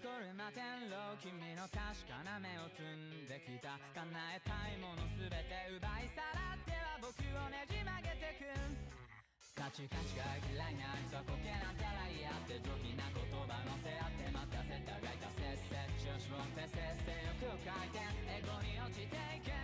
車天狼君の確かな目を摘んできた叶えたいものすべて奪い去らっては僕をねじ曲げてくカチカチが嫌いなあいつはコケなんたら嫌って上品な言葉乗せ合って待たせたがいたせっせ中止をってせっせよく回転エゴに落ちていけ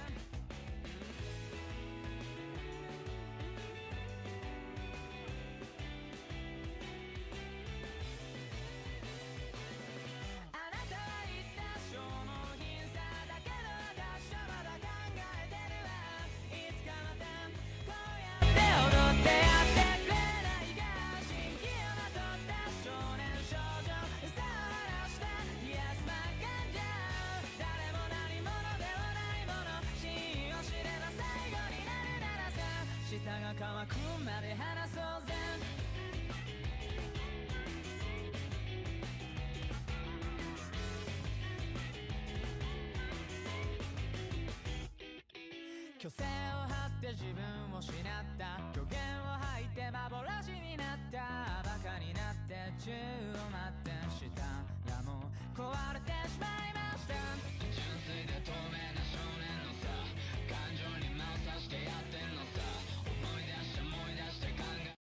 舌が乾くまで話そうぜ虚勢を張って自分を失った虚言を吐いて幻になったバカになって宙を舞って舌がもう壊れてしまいました純粋で透明な少年のさ感情に魔を刺してやってんのさ思い出して考え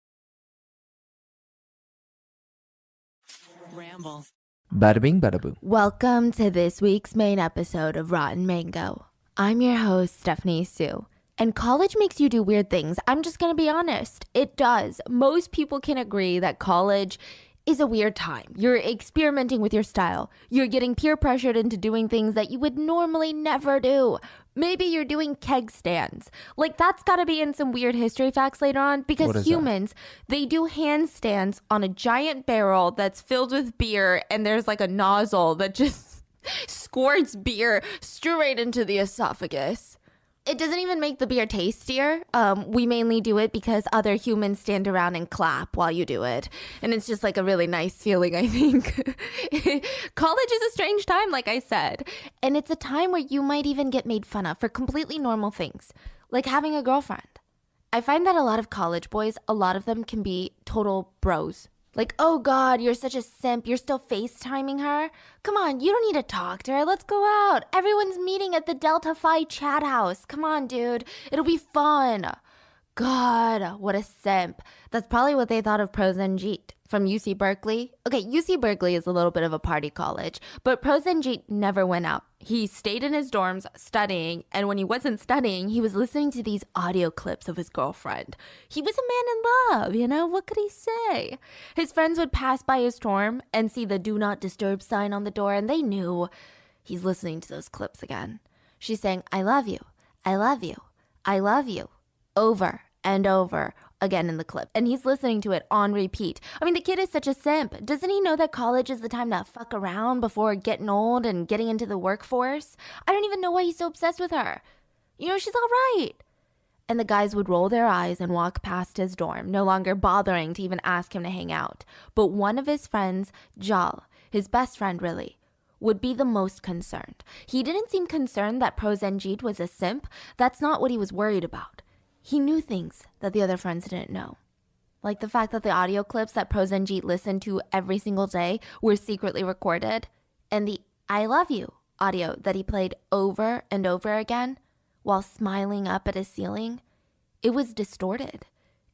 Ramble. Bada bing, bada boom. Welcome to this week's main episode of Rotten Mango. I'm your host, Stephanie Sue. And college makes you do weird things. I'm just gonna be honest. It does. Most people can agree that college is a weird time. You're experimenting with your style. You're getting peer pressured into doing things that you would normally never do. Maybe you're doing keg stands. Like, that's gotta be in some weird history facts later on because humans, they do handstands on a giant barrel that's filled with beer and there's like a nozzle that just squirts beer straight into the esophagus. It doesn't even make the beer tastier. We mainly do it because other humans stand around and clap while you do it. And it's just like a really nice feeling, I think. College is a strange time, like I said. And it's a time where you might even get made fun of for completely normal things, like having a girlfriend. I find that a lot of college boys, a lot of them can be total bros. Like, oh God, you're such a simp. You're still FaceTiming her? Come on, you don't need to talk to her. Let's go out. Everyone's meeting at the Delta Phi chat house. Come on, dude. It'll be fun. God, what a simp. That's probably what they thought of Prozenjit from UC Berkeley. Okay, UC Berkeley is a little bit of a party college, but Prozenjit never went out. He stayed in his dorms studying, and when he wasn't studying, he was listening to these audio clips of his girlfriend. He was a man in love, you know? What could he say? His friends would pass by his dorm and see the do not disturb sign on the door, and they knew he's listening to those clips again. She's saying, I love you, I love you, I love you, over and over again in the clip. And he's listening to it on repeat. I mean, the kid is such a simp. Doesn't he know that college is the time to fuck around before getting old and getting into the workforce? I don't even know why he's so obsessed with her. You know, she's all right. And the guys would roll their eyes and walk past his dorm, no longer bothering to even ask him to hang out. But one of his friends, Jal, his best friend really, would be the most concerned. He didn't seem concerned that Prozenjit was a simp. That's not what he was worried about. He knew things that the other friends didn't know. Like the fact that the audio clips that Prozenjit listened to every single day were secretly recorded. And the I love you audio that he played over and over again while smiling up at his ceiling. It was distorted.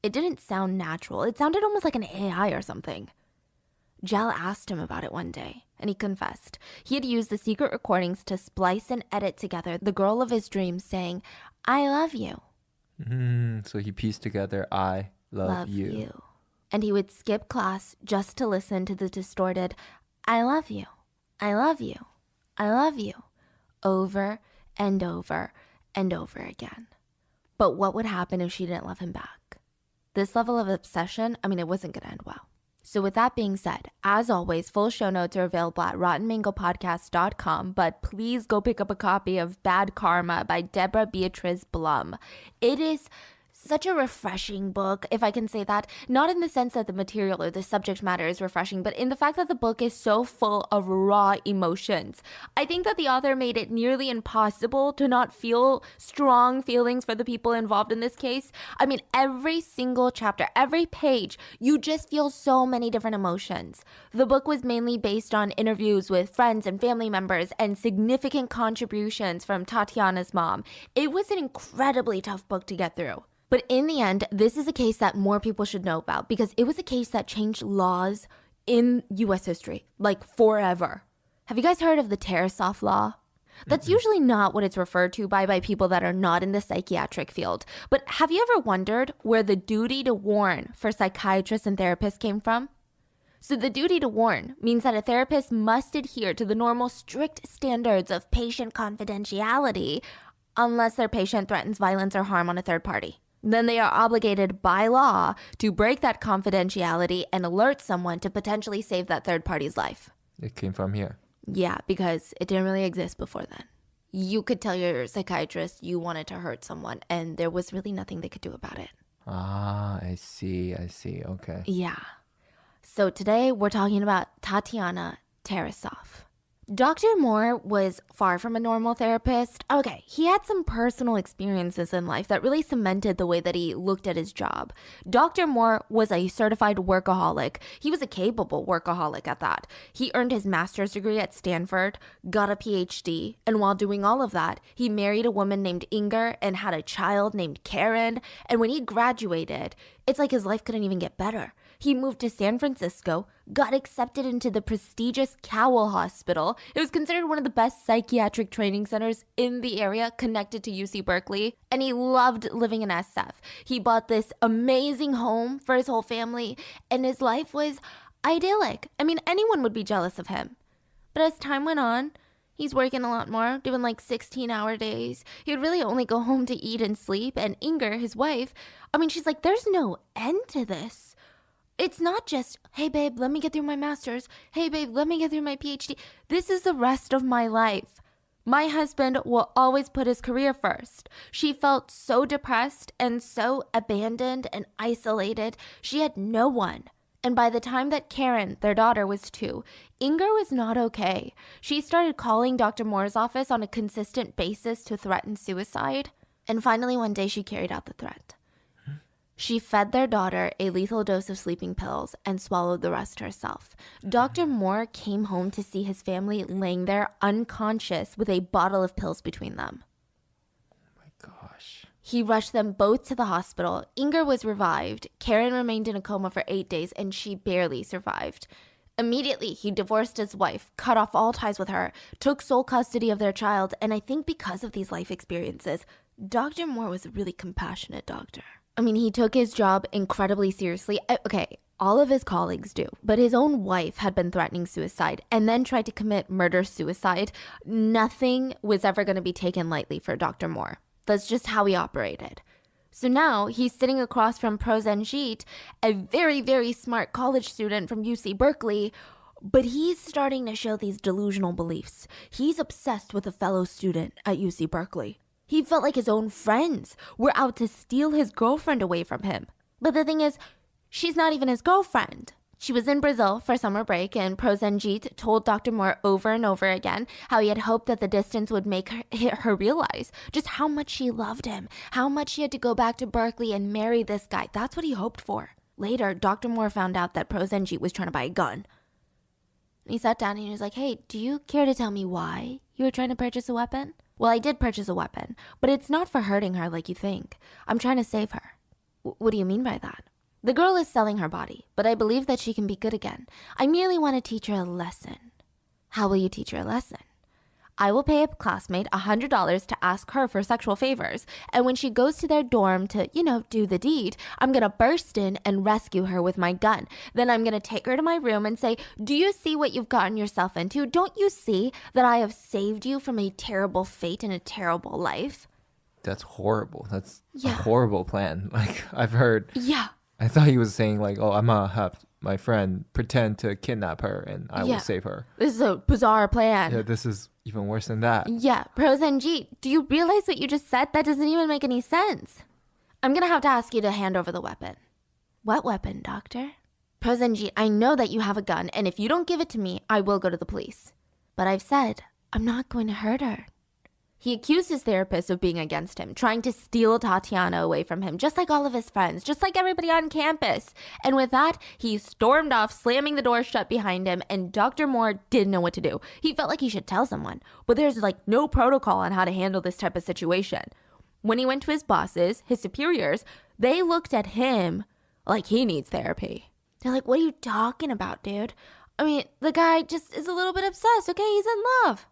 It didn't sound natural. It sounded almost like an AI or something. Jal asked him about it one day, and he confessed. He had used the secret recordings to splice and edit together the girl of his dreams saying, I love you. So he pieced together, I love you. And he would skip class just to listen to the distorted, I love you, I love you, I love you, over and over and over again. But what would happen if she didn't love him back? This level of obsession, I mean, it wasn't going to end well. So with that being said, as always, full show notes are available at rottenmangopodcast.com, but please go pick up a copy of Bad Karma by Deborah Beatriz Blum. It is such a refreshing book, if I can say that. Not in the sense that the material or the subject matter is refreshing, but in the fact that the book is so full of raw emotions. I think that the author made it nearly impossible to not feel strong feelings for the people involved in this case. I mean, every single chapter, every page, you just feel so many different emotions. The book was mainly based on interviews with friends and family members and significant contributions from Tatiana's mom. It was an incredibly tough book to get through. But in the end, this is a case that more people should know about because it was a case that changed laws in US history, like forever. Have you guys heard of the Tarasoff Law? That's usually not what it's referred to by people that are not in the psychiatric field. But have you ever wondered where the duty to warn for psychiatrists and therapists came from? So the duty to warn means that a therapist must adhere to the normal strict standards of patient confidentiality unless their patient threatens violence or harm on a third party. Then they are obligated by law to break that confidentiality and alert someone to potentially save that third party's life. It came from here. Yeah, because it didn't really exist before then. You could tell your psychiatrist you wanted to hurt someone, and there was really nothing they could do about it. Ah, I see. Okay. Yeah. So today we're talking about Tatiana Tarasoff. Dr. Moore was far from a normal therapist. Okay, he had some personal experiences in life that really cemented the way that he looked at his job. Dr. Moore was a certified workaholic. He was a capable workaholic at that. He earned his master's degree at Stanford, got a PhD, and while doing all of that, he married a woman named Inger and had a child named Karen. And when he graduated, it's like his life couldn't even get better. He moved to San Francisco, got accepted into the prestigious Cowell Hospital. It was considered one of the best psychiatric training centers in the area connected to UC Berkeley, and he loved living in SF. He bought this amazing home for his whole family, and his life was idyllic. I mean, anyone would be jealous of him. But as time went on, he's working a lot more, doing like 16-hour days. He would really only go home to eat and sleep, and Inger, his wife, I mean, she's like, there's no end to this. It's not just, hey, babe, let me get through my master's. Hey, babe, let me get through my PhD. This is the rest of my life. My husband will always put his career first. She felt so depressed and so abandoned and isolated. She had no one. And by the time that Karen, their daughter, was 2, Inger was not okay. She started calling Dr. Moore's office on a consistent basis to threaten suicide. And finally, one day, she carried out the threat. She fed their daughter a lethal dose of sleeping pills and swallowed the rest herself. Dr. Moore came home to see his family laying there unconscious with a bottle of pills between them. Oh my gosh. He rushed them both to the hospital. Inger was revived. Karen remained in a coma for 8 days, and she barely survived. Immediately, he divorced his wife, cut off all ties with her, took sole custody of their child, and I think because of these life experiences, Dr. Moore was a really compassionate doctor. I mean, he took his job incredibly seriously. Okay, all of his colleagues do, but his own wife had been threatening suicide and then tried to commit murder-suicide. Nothing was ever going to be taken lightly for Dr. Moore. That's just how he operated. So now he's sitting across from Prosenjit, a very, very smart college student from UC Berkeley, but he's starting to show these delusional beliefs. He's obsessed with a fellow student at UC Berkeley. He felt like his own friends were out to steal his girlfriend away from him. But the thing is, she's not even his girlfriend. She was in Brazil for summer break, and Prosenjit told Dr. Moore over and over again how he had hoped that the distance would make her realize just how much she loved him, how much she had to go back to Berkeley and marry this guy. That's what he hoped for. Later, Dr. Moore found out that Prosenjit was trying to buy a gun. He sat down and he was like, hey, do you care to tell me why you were trying to purchase a weapon? Well, I did purchase a weapon, but it's not for hurting her like you think. I'm trying to save her. What do you mean by that? The girl is selling her body, but I believe that she can be good again. I merely want to teach her a lesson. How will you teach her a lesson? I will pay a classmate $100 to ask her for sexual favors, and when she goes to their dorm to, do the deed, I'm going to burst in and rescue her with my gun. Then I'm going to take her to my room and say, do you see what you've gotten yourself into? Don't you see that I have saved you from a terrible fate and a terrible life? That's horrible. That's a horrible plan. Like, I've heard. Yeah. I thought he was saying, like, oh, I'm going to have my friend pretend to kidnap her and I will save her. This is a bizarre plan. Yeah, this is even worse than that. Yeah, Prosenjit, do you realize what you just said? That doesn't even make any sense. I'm gonna have to ask you to hand over the weapon. What weapon, doctor? Prosenjit, I know that you have a gun, and if you don't give it to me, I will go to the police. But I've said, I'm not going to hurt her. He accused his therapist of being against him, trying to steal Tatiana away from him, just like all of his friends, just like everybody on campus. And with that, he stormed off, slamming the door shut behind him, and Dr. Moore didn't know what to do. He felt like he should tell someone, but there's like no protocol on how to handle this type of situation. When he went to his bosses, his superiors, they looked at him like he needs therapy. They're like, what are you talking about, dude? I mean, the guy just is a little bit obsessed, okay? He's in love.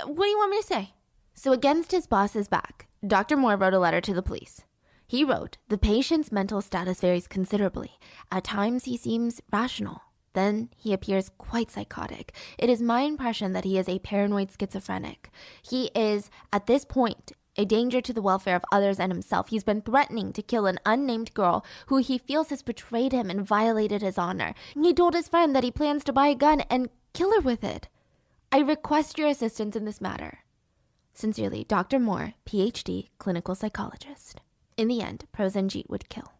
What do you want me to say? So against his boss's back, Dr. Moore wrote a letter to the police. He wrote, the patient's mental status varies considerably. At times, he seems rational. Then he appears quite psychotic. It is my impression that he is a paranoid schizophrenic. He is, at this point, a danger to the welfare of others and himself. He's been threatening to kill an unnamed girl who he feels has betrayed him and violated his honor. He told his friend that he plans to buy a gun and kill her with it. I request your assistance in this matter. Sincerely, Dr. Moore, PhD, clinical psychologist. In the end, Prosenjit would kill.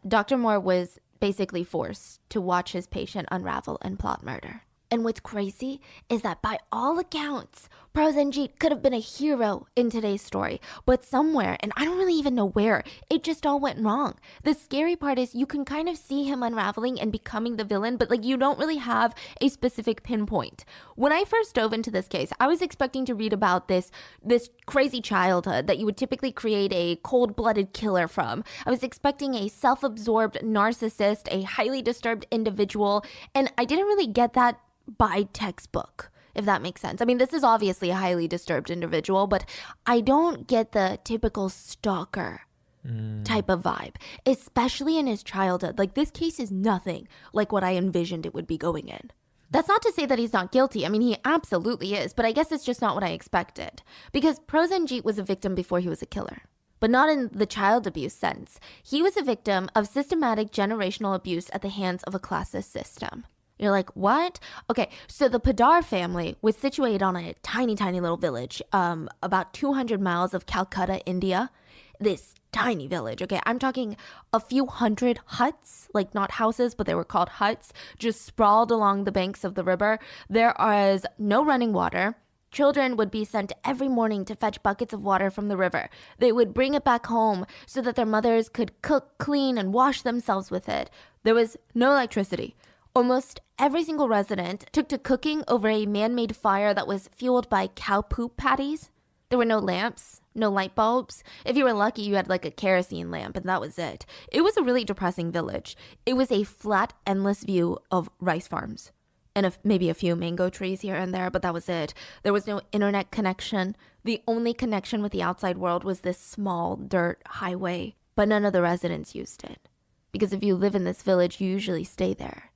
Dr. Moore was basically forced to watch his patient unravel and plot murder. And what's crazy is that by all accounts, Prosenjit could have been a hero in today's story, but somewhere, and I don't really even know where, it just all went wrong. The scary part is you can kind of see him unraveling and becoming the villain, but like you don't really have a specific pinpoint. When I first dove into this case, I was expecting to read about this crazy childhood that you would typically create a cold-blooded killer from. I was expecting a self-absorbed narcissist, a highly disturbed individual, and I didn't really get that by textbook, if that makes sense. I mean, this is obviously a highly disturbed individual, but I don't get the typical stalker type of vibe, especially in his childhood. Like, this case is nothing like what I envisioned it would be going in. That's not to say that he's not guilty. I mean, he absolutely is, but I guess it's just not what I expected. Because Prosenjit was a victim before he was a killer. But not in the child abuse sense. He was a victim of systematic generational abuse at the hands of a classist system. You're like, what? Okay, so the Padar family was situated on a tiny, tiny little village, about 200 miles of Calcutta, India. This tiny village, okay? I'm talking a few hundred huts, like not houses, but they were called huts, just sprawled along the banks of the river. There was no running water. Children would be sent every morning to fetch buckets of water from the river. They would bring it back home so that their mothers could cook, clean, and wash themselves with it. There was no electricity. Almost every single resident took to cooking over a man-made fire that was fueled by cow poop patties. There were no lamps, no light bulbs. If you were lucky, you had like a kerosene lamp, and that was it. It was a really depressing village. It was a flat, endless view of rice farms and maybe a few mango trees here and there, but that was it. There was no internet connection. The only connection with the outside world was this small dirt highway, but none of the residents used it. Because if you live in this village, you usually stay there.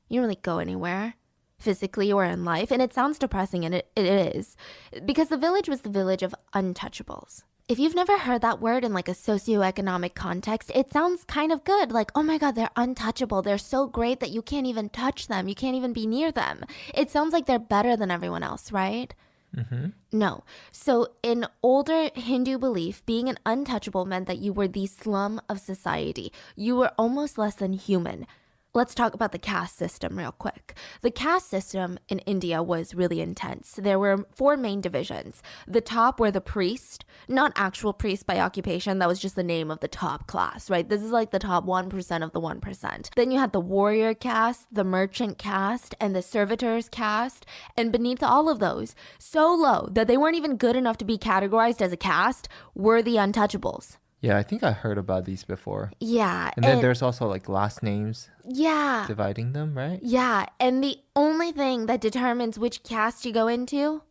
You don't really go anywhere, physically or in life, and it sounds depressing, and it is, because the village was the village of untouchables. If you've never heard that word in like a socioeconomic context, it sounds kind of good, like, oh my god, they're untouchable, they're so great that you can't even touch them, you can't even be near them. It sounds like they're better than everyone else, right? Mm-hmm. No. So in older Hindu belief, being an untouchable meant that you were the slum of society. You were almost less than human. Let's talk about the caste system real quick. The caste system in India was really intense. There were 4 main divisions. The top were the priest, not actual priest by occupation. That was just the name of the top class, right? This is like the top 1% of the 1%. Then you had the warrior caste, the merchant caste, and the servitors caste. And beneath all of those, so low that they weren't even good enough to be categorized as a caste, were the untouchables. Yeah, I think I heard about these before. Yeah. And then there's also like last names. Yeah. Dividing them, right? Yeah. And the only thing that determines which caste you go into,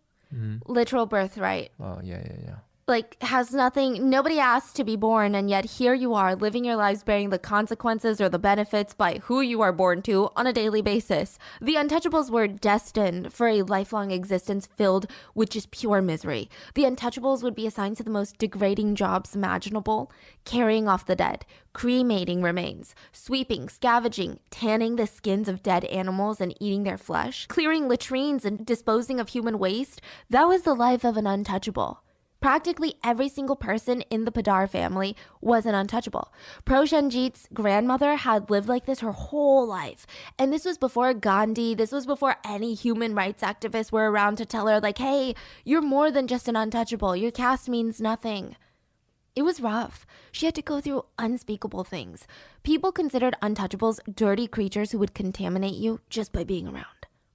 literal birthright. Oh, yeah. Like, has nothing, nobody asked to be born, and yet here you are living your lives bearing the consequences or the benefits by who you are born to on a daily basis. The untouchables were destined for a lifelong existence filled with just pure misery. The untouchables would be assigned to the most degrading jobs imaginable: carrying off the dead, cremating remains, sweeping, scavenging, tanning the skins of dead animals and eating their flesh, clearing latrines and disposing of human waste. That was the life of an untouchable. Practically every single person in the Padar family was an untouchable. Prosenjit's grandmother had lived like this her whole life. And this was before Gandhi. This was before any human rights activists were around to tell her, like, hey, you're more than just an untouchable. Your caste means nothing. It was rough. She had to go through unspeakable things. People considered untouchables dirty creatures who would contaminate you just by being around.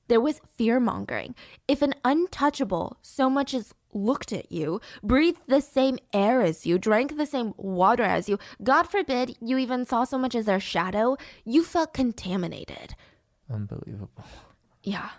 There was fear-mongering. If an untouchable so much as looked at you, breathed the same air as you, drank the same water as you, God forbid you even saw so much as their shadow, you felt contaminated. Unbelievable. Yeah.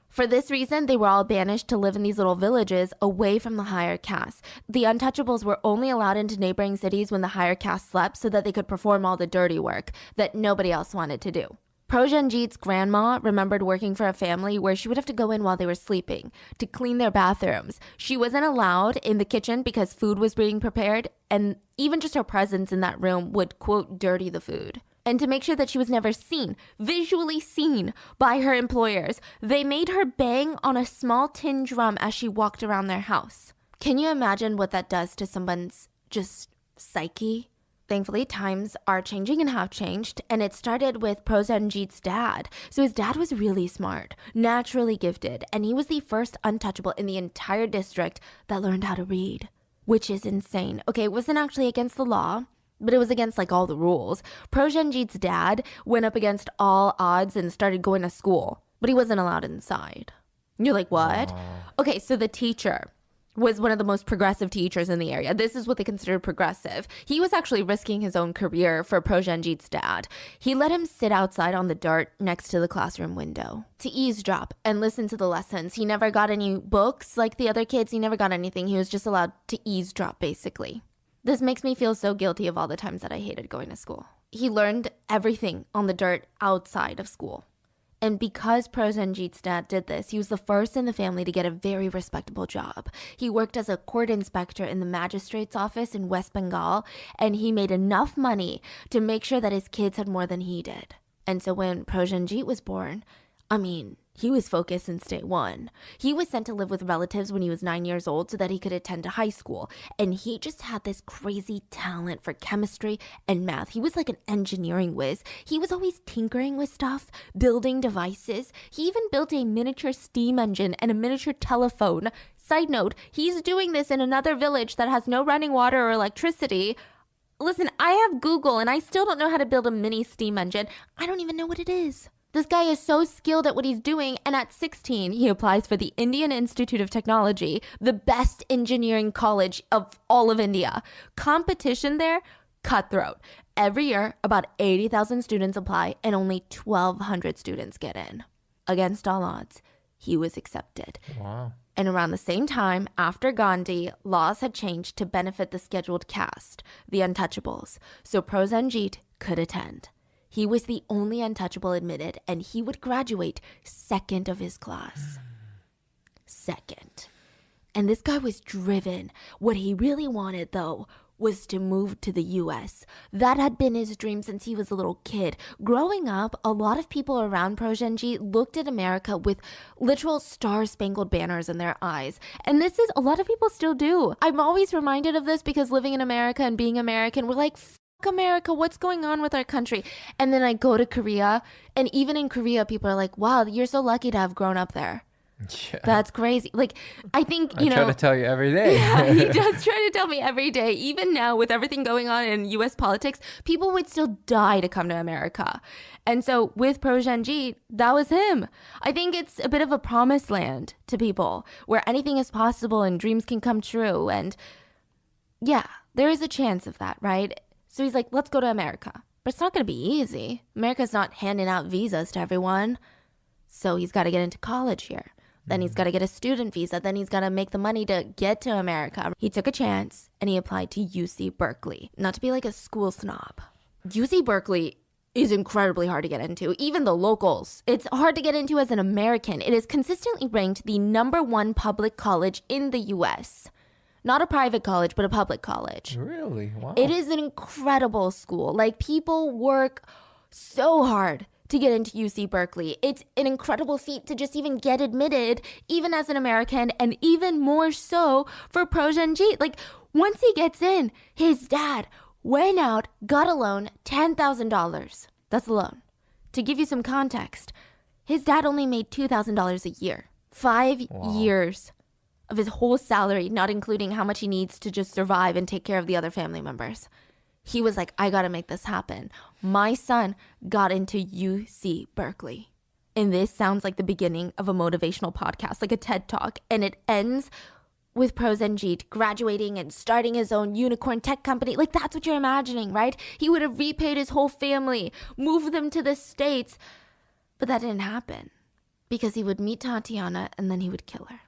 For this reason, they were all banished to live in these little villages away from the higher castes. The untouchables were only allowed into neighboring cities when the higher caste slept so that they could perform all the dirty work that nobody else wanted to do. Prosenjit's grandma remembered working for a family where she would have to go in while they were sleeping to clean their bathrooms. She wasn't allowed in the kitchen because food was being prepared, and even just her presence in that room would, quote, dirty the food. And to make sure that she was never seen, visually seen by her employers, they made her bang on a small tin drum as she walked around their house. Can you imagine what that does to someone's just psyche? Thankfully, times are changing and have changed, and it started with Prosenjit's dad. So his dad was really smart, naturally gifted, and he was the first untouchable in the entire district that learned how to read, which is insane. Okay, it wasn't actually against the law, but it was against like all the rules. Prosenjit's dad went up against all odds and started going to school, but he wasn't allowed inside. You're like, what? Okay, so the teacher was one of the most progressive teachers in the area. This is what they considered progressive. He was actually risking his own career for Prosenjit's dad. He let him sit outside on the dirt next to the classroom window to eavesdrop and listen to the lessons. He never got any books like the other kids. He never got anything. He was just allowed to eavesdrop, basically. This makes me feel so guilty of all the times that I hated going to school. He learned everything on the dirt outside of school. And because Prosenjit's dad did this, he was the first in the family to get a very respectable job. He worked as a court inspector in the magistrate's office in West Bengal, and he made enough money to make sure that his kids had more than he did. And so when Prosenjit was born, he was focused since day one. He was sent to live with relatives when he was 9 years old so that he could attend to high school. And he just had this crazy talent for chemistry and math. He was like an engineering whiz. He was always tinkering with stuff, building devices. He even built a miniature steam engine and a miniature telephone. Side note, he's doing this in another village that has no running water or electricity. Listen, I have Google and I still don't know how to build a mini steam engine. I don't even know what it is. This guy is so skilled at what he's doing, and at 16, he applies for the Indian Institute of Technology, the best engineering college of all of India. Competition there, cutthroat. Every year, about 80,000 students apply, and only 1,200 students get in. Against all odds, he was accepted. Wow. And around the same time, after Gandhi, laws had changed to benefit the scheduled caste, the untouchables, so Prosenjit could attend. He was the only untouchable admitted, and he would graduate second of his class. Second. And this guy was driven. What he really wanted, though, was to move to the U.S. That had been his dream since he was a little kid. Growing up, a lot of people around Prosenjit looked at America with literal star-spangled banners in their eyes. And this is, a lot of people still do. I'm always reminded of this because living in America and being American, we're like, America, what's going on with our country? And then I go to Korea, and even in Korea, people are like, wow, you're so lucky to have grown up there. Yeah. That's crazy. Like, I think, I try to tell you every day. Yeah, he does try to tell me every day. Even now, with everything going on in U.S. politics, people would still die to come to America. And so with Prosenjit, that was him. I think it's a bit of a promised land to people where anything is possible and dreams can come true. And yeah, there is a chance of that, right? So he's like, let's go to America. But it's not going to be easy. America's not handing out visas to everyone. So he's got to get into college here. Then he's got to get a student visa. Then he's got to make the money to get to America. He took a chance and he applied to UC Berkeley. Not to be like a school snob. UC Berkeley is incredibly hard to get into. Even the locals. It's hard to get into as an American. It is consistently ranked the #1 public college in the U.S., not a private college, but a public college. Really? Wow. It is an incredible school. Like, people work so hard to get into UC Berkeley. It's an incredible feat to just even get admitted, even as an American, and even more so for Prosenjit. Like, once he gets in, his dad went out, got a loan, $10,000. That's the loan. To give you some context, his dad only made $2,000 a year. 5 years of his whole salary, not including how much he needs to just survive and take care of the other family members. He was like, I gotta make this happen. My son got into UC Berkeley. And this sounds like the beginning of a motivational podcast, like a TED Talk. And it ends with Prosenjit graduating and starting his own unicorn tech company. Like, that's what you're imagining, right? He would have repaid his whole family, moved them to the States. But that didn't happen because he would meet Tatiana and then he would kill her.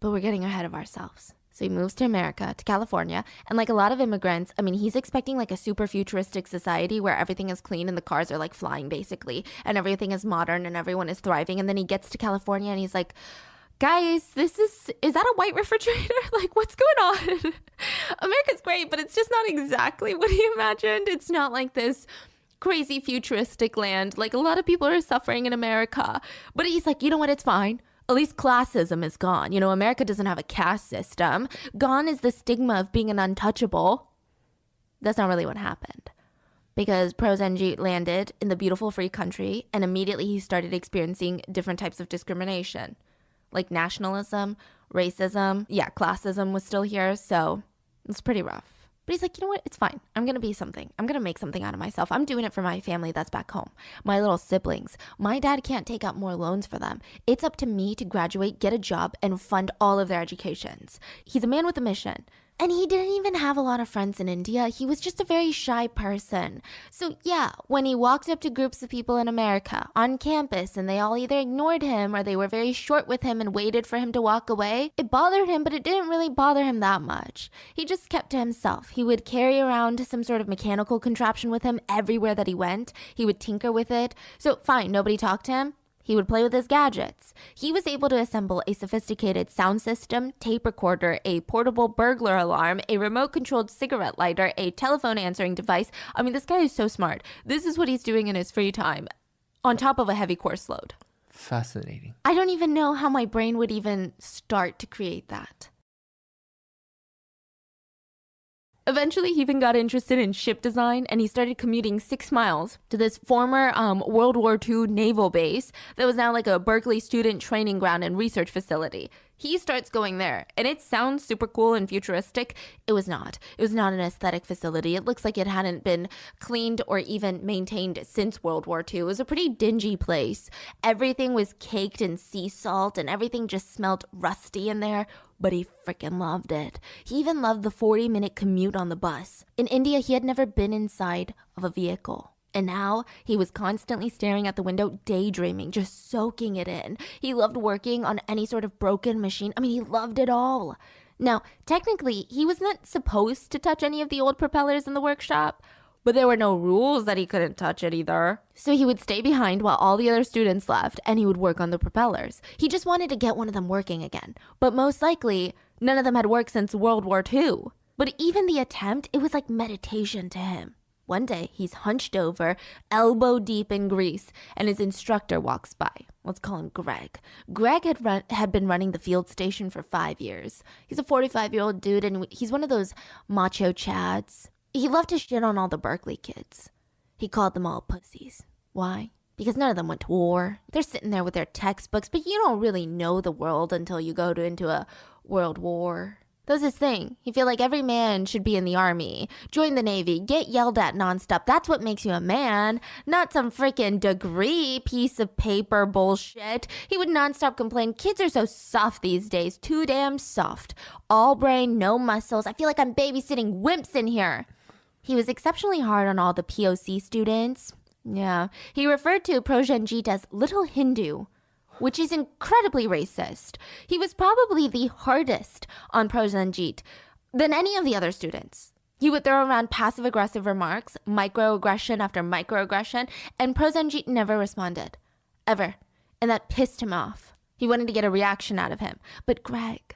But we're getting ahead of ourselves. So he moves to America, to California. And like a lot of immigrants, I mean, he's expecting like a super futuristic society where everything is clean and the cars are like flying basically. And everything is modern and everyone is thriving. And then he gets to California and he's like, guys, is that a white refrigerator? Like, what's going on? America's great, but it's just not exactly what he imagined. It's not like this crazy futuristic land. Like, a lot of people are suffering in America. But he's like, you know what? It's fine. At least classism is gone. You know, America doesn't have a caste system. Gone is the stigma of being an untouchable. That's not really what happened. Because Prosenjit landed in the beautiful free country and immediately he started experiencing different types of discrimination. Like nationalism, racism. Yeah, classism was still here, so it's pretty rough. But he's like, you know what? It's fine. I'm going to be something. I'm going to make something out of myself. I'm doing it for my family that's back home. My little siblings. My dad can't take out more loans for them. It's up to me to graduate, get a job, and fund all of their educations. He's a man with a mission. And he didn't even have a lot of friends in India. He was just a very shy person. So yeah, when he walked up to groups of people in America on campus and they all either ignored him or they were very short with him and waited for him to walk away, it bothered him, but it didn't really bother him that much. He just kept to himself. He would carry around some sort of mechanical contraption with him everywhere that he went. He would tinker with it. So fine, nobody talked to him. He would play with his gadgets. He was able to assemble a sophisticated sound system, tape recorder, a portable burglar alarm, a remote-controlled cigarette lighter, a telephone answering device. I mean, this guy is so smart. This is what he's doing in his free time, on top of a heavy course load. Fascinating. I don't even know how my brain would even start to create that. Eventually, he even got interested in ship design, and he started commuting 6 miles to this former World War II naval base that was now like a Berkeley student training ground and research facility. He starts going there, and it sounds super cool and futuristic. It was not. It was not an aesthetic facility. It looks like it hadn't been cleaned or even maintained since World War II. It was a pretty dingy place. Everything was caked in sea salt, and everything just smelled rusty in there. But he freaking loved it. He even loved the 40-minute commute on the bus. In India, he had never been inside of a vehicle. And now he was constantly staring at the window, daydreaming, just soaking it in. He loved working on any sort of broken machine. I mean, he loved it all. Now, technically, he was not supposed to touch any of the old propellers in the workshop, but there were no rules that he couldn't touch it either. So he would stay behind while all the other students left, and he would work on the propellers. He just wanted to get one of them working again. But most likely, none of them had worked since World War II. But even the attempt, it was like meditation to him. One day, he's hunched over, elbow deep in grease, and his instructor walks by. Let's call him Greg. Greg had been running the field station for 5 years. He's a 45-year-old dude, and he's one of those macho chads. He loved to shit on all the Berkeley kids. He called them all pussies. Why? Because none of them went to war. They're sitting there with their textbooks, but you don't really know the world until you go into a world war. That's his thing. He feel like every man should be in the army, join the Navy, get yelled at nonstop. That's what makes you a man, not some freaking degree piece of paper bullshit. He would nonstop complain, kids are so soft these days, too damn soft. All brain, no muscles. I feel like I'm babysitting wimps in here. He was exceptionally hard on all the POC students. Yeah, he referred to Prosenjit as Little Hindu, which is incredibly racist. He was probably the hardest on Prosenjit than any of the other students. He would throw around passive-aggressive remarks, microaggression after microaggression, and Prosenjit never responded. Ever. And that pissed him off. He wanted to get a reaction out of him. But Greg,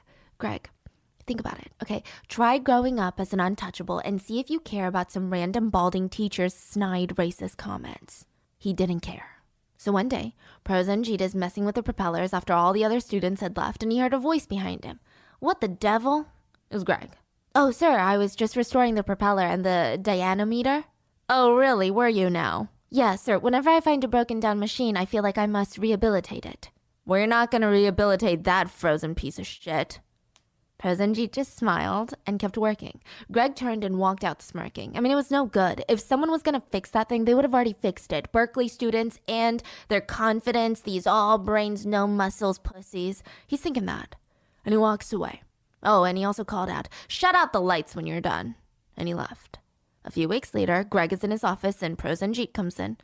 think about it, okay? Try growing up as an untouchable and see if you care about some random balding teacher's snide racist comments. He didn't care. So one day, Prosenjit is messing with the propellers after all the other students had left, and he heard a voice behind him. What the devil? It was Greg. Oh, sir, I was just restoring the propeller and the dynamometer. Oh, really? Were you now? Yeah, sir. Whenever I find a broken down machine, I feel like I must rehabilitate it. We're not going to rehabilitate that frozen piece of shit. Prosenjit just smiled and kept working. Greg turned and walked out smirking. I mean, it was no good. If someone was going to fix that thing, they would have already fixed it. Berkeley students and their confidence, these all brains, no muscles pussies. He's thinking that. And he walks away. Oh, and he also called out, "Shut out the lights when you're done." And he left. A few weeks later, Greg is in his office and Prosenjit comes in.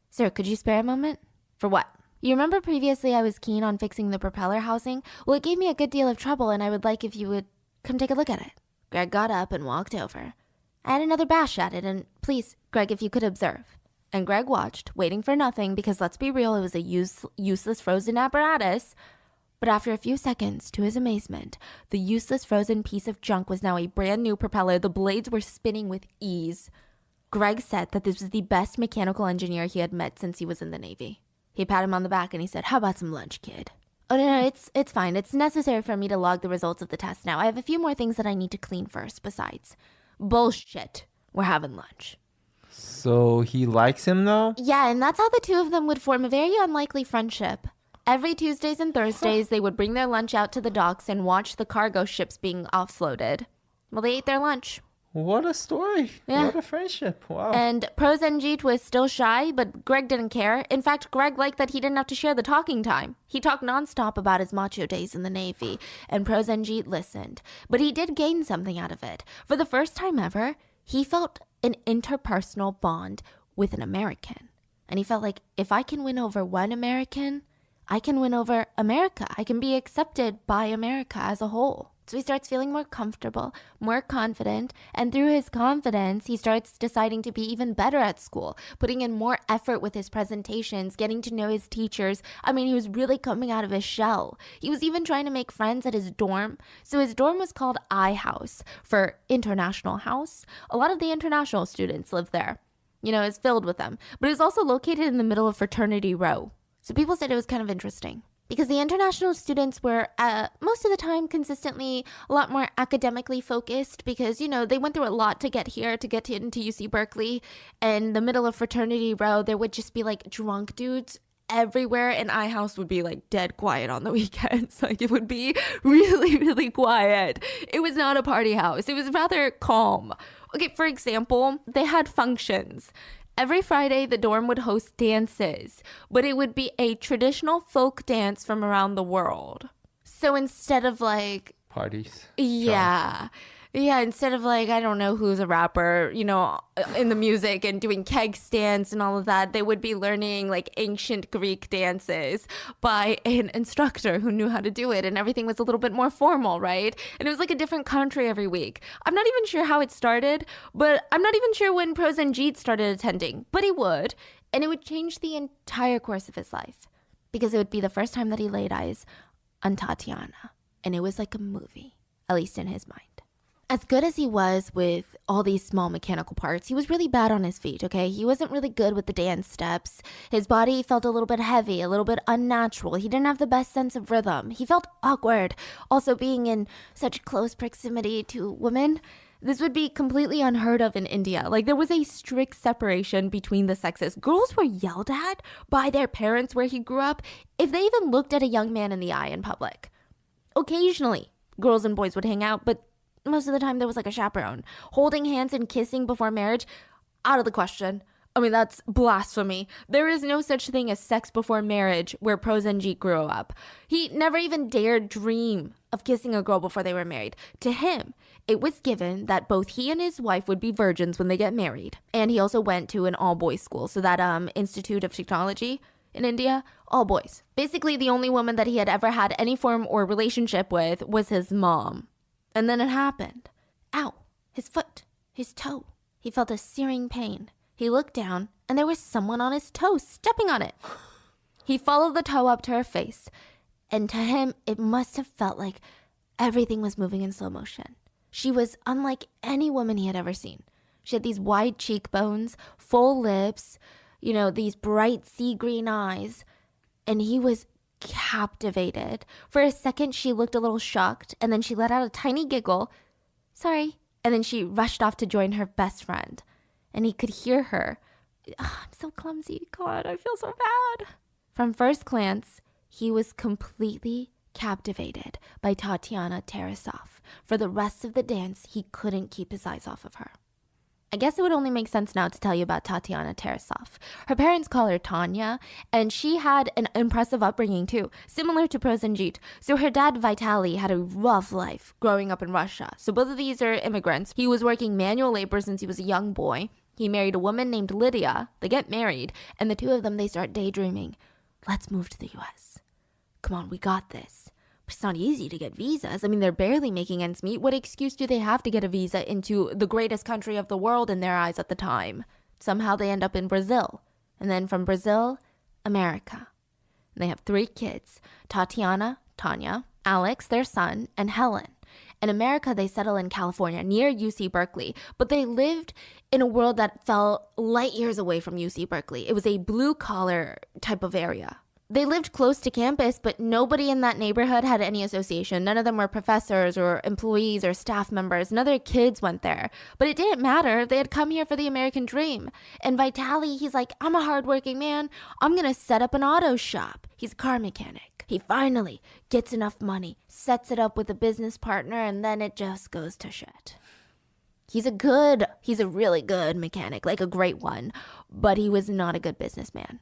Sir, could you spare a moment? For what? You remember previously I was keen on fixing the propeller housing? Well, it gave me a good deal of trouble and I would like if you would come take a look at it. Greg got up and walked over. I had another bash at it and please, Greg, if you could observe. And Greg watched, waiting for nothing because let's be real, it was a useless frozen apparatus. But after a few seconds, to his amazement, the useless frozen piece of junk was now a brand new propeller. The blades were spinning with ease. Greg said that this was the best mechanical engineer he had met since he was in the Navy. He patted him on the back and he said, "How about some lunch, kid?" Oh, no, it's fine. It's necessary for me to log the results of the test now. I have a few more things that I need to clean first, besides. Bullshit. We're having lunch. So he likes him though? Yeah, and that's how the two of them would form a very unlikely friendship. Every Tuesdays and Thursdays, they would bring their lunch out to the docks and watch the cargo ships being offloaded. Well, they ate their lunch. What a story. Yeah. What a friendship. Wow. And Prosenjit was still shy, but Greg didn't care. In fact, Greg liked that he didn't have to share the talking time. He talked nonstop about his macho days in the Navy, and Prosenjit listened. But he did gain something out of it. For the first time ever, he felt an interpersonal bond with an American. And he felt like, if I can win over one American, I can win over America. I can be accepted by America as a whole. So he starts feeling more comfortable, more confident, and through his confidence, he starts deciding to be even better at school, putting in more effort with his presentations, getting to know his teachers. I mean, he was really coming out of his shell. He was even trying to make friends at his dorm. So his dorm was called I House for International House. A lot of the international students live there. You know, it's filled with them. But it was also located in the middle of Fraternity Row. So people said it was kind of interesting because the international students were most of the time consistently a lot more academically focused because, you know, they went through a lot to get here, to get into UC Berkeley. And the middle of Fraternity Row, there would just be like drunk dudes everywhere, and I House would be like dead quiet on the weekends. Like it would be really, really quiet. It was not a party house. It was rather calm. Okay, for example, they had functions. Every Friday, the dorm would host dances, but it would be a traditional folk dance from around the world. So instead of like... Parties. Yeah. Yeah, instead of like, I don't know who's a rapper, you know, in the music and doing keg stands and all of that, they would be learning like ancient Greek dances by an instructor who knew how to do it, and everything was a little bit more formal, right? And it was like a different country every week. I'm not even sure how it started, but I'm not even sure when Prosenjit started attending, but he would, and it would change the entire course of his life because it would be the first time that he laid eyes on Tatiana, and it was like a movie, at least in his mind. As good as he was with all these small mechanical parts, he was really bad on his feet, okay? He wasn't really good with the dance steps. His body felt a little bit heavy, a little bit unnatural. He didn't have the best sense of rhythm. He felt awkward. Also, being in such close proximity to women, this would be completely unheard of in India. Like, there was a strict separation between the sexes. Girls were yelled at by their parents where he grew up if they even looked at a young man in the eye in public. Occasionally, girls and boys would hang out, but most of the time there was like a chaperone. Holding hands and kissing before marriage, out of the question. I mean, that's blasphemy. There is no such thing as sex before marriage where Prosenjit grew up. He never even dared dream of kissing a girl before they were married. To him, it was given that both he and his wife would be virgins when they get married. And he also went to an all-boys school. So that Institute of Technology in India, all boys. Basically, the only woman that he had ever had any form or relationship with was his mom. And then it happened. Ow, his foot, his toe. He felt a searing pain. He looked down, and there was someone on his toe, stepping on it. He followed the toe up to her face, and to him, it must have felt like everything was moving in slow motion. She was unlike any woman he had ever seen. She had these wide cheekbones, full lips, you know, these bright sea green eyes. And he was captivated. For a second, she looked a little shocked, and then she let out a tiny giggle. Sorry. And then she rushed off to join her best friend. And he could hear her. Oh, I'm so clumsy. God, I feel so bad. From first glance, he was completely captivated by Tatiana Tarasov. For the rest of the dance, he couldn't keep his eyes off of her. I guess it would only make sense now to tell you about Tatiana Tarasov. Her parents call her Tanya, and she had an impressive upbringing too, similar to Prosenjit. So her dad, Vitaly, had a rough life growing up in Russia. So both of these are immigrants. He was working manual labor since he was a young boy. He married a woman named Lydia. They get married, and the two of them, they start daydreaming. Let's move to the US. Come on, we got this. It's not easy to get visas. I mean, they're barely making ends meet. What excuse do they have to get a visa into the greatest country of the world in their eyes at the time? Somehow they end up in Brazil. And then from Brazil, America. And they have 3 kids, Tatiana, Tanya, Alex, their son, and Helen. In America, they settle in California near UC Berkeley, but they lived in a world that fell light years away from UC Berkeley. It was a blue-collar type of area. They lived close to campus, but nobody in that neighborhood had any association. None of them were professors or employees or staff members. None of their kids went there. But it didn't matter. They had come here for the American dream. And Vitaly, he's like, I'm a hardworking man. I'm going to set up an auto shop. He's a car mechanic. He finally gets enough money, sets it up with a business partner, and then it just goes to shit. He's a really good mechanic, like a great one, but he was not a good businessman.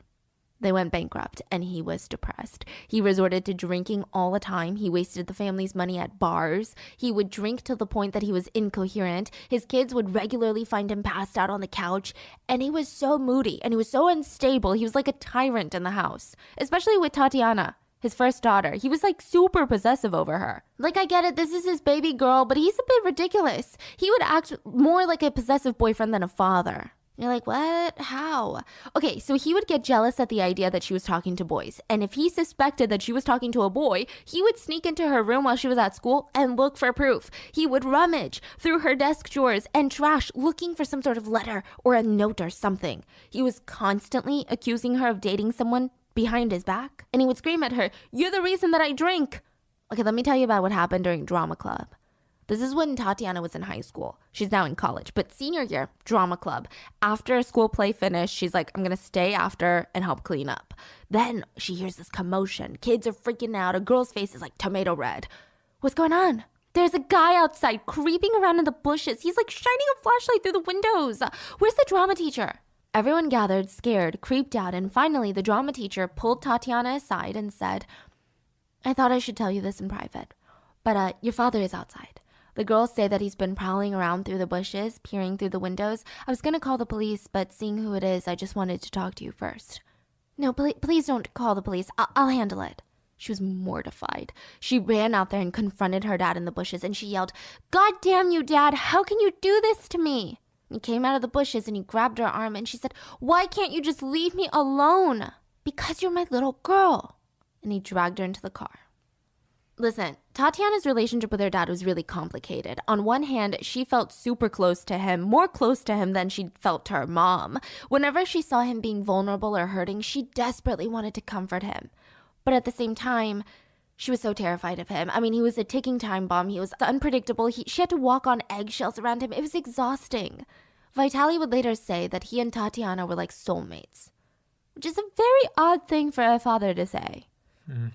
They went bankrupt, and he was depressed. He resorted to drinking all the time. He wasted the family's money at bars. He would drink to the point that he was incoherent. His kids would regularly find him passed out on the couch, and he was so moody, and he was so unstable. He was like a tyrant in the house, especially with Tatiana, his first daughter. He was like super possessive over her. Like, I get it, this is his baby girl, but he's a bit ridiculous. He would act more like a possessive boyfriend than a father. You're like, what? How? Okay, so he would get jealous at the idea that she was talking to boys. And if he suspected that she was talking to a boy, he would sneak into her room while she was at school and look for proof. He would rummage through her desk drawers and trash, looking for some sort of letter or a note or something. He was constantly accusing her of dating someone behind his back. And he would scream at her, "You're the reason that I drink." Okay, let me tell you about what happened during drama club. This is when Tatiana was in high school. She's now in college, but senior year, drama club. After a school play finished, she's like, I'm going to stay after and help clean up. Then she hears this commotion. Kids are freaking out. A girl's face is like tomato red. What's going on? There's a guy outside creeping around in the bushes. He's like shining a flashlight through the windows. Where's the drama teacher? Everyone gathered, scared, creeped out, and finally the drama teacher pulled Tatiana aside and said, I thought I should tell you this in private, but your father is outside. The girls say that he's been prowling around through the bushes, peering through the windows. I was going to call the police, but seeing who it is, I just wanted to talk to you first. No, please don't call the police. I'll handle it. She was mortified. She ran out there and confronted her dad in the bushes, and she yelled, God damn you, Dad, how can you do this to me? He came out of the bushes and he grabbed her arm and she said, why can't you just leave me alone? Because you're my little girl. And he dragged her into the car. Listen, Tatiana's relationship with her dad was really complicated. On one hand, she felt super close to him, more close to him than she felt to her mom. Whenever she saw him being vulnerable or hurting, she desperately wanted to comfort him. But at the same time, she was so terrified of him. I mean, he was a ticking time bomb. He was unpredictable. She had to walk on eggshells around him. It was exhausting. Vitaly would later say that he and Tatiana were like soulmates, which is a very odd thing for a father to say.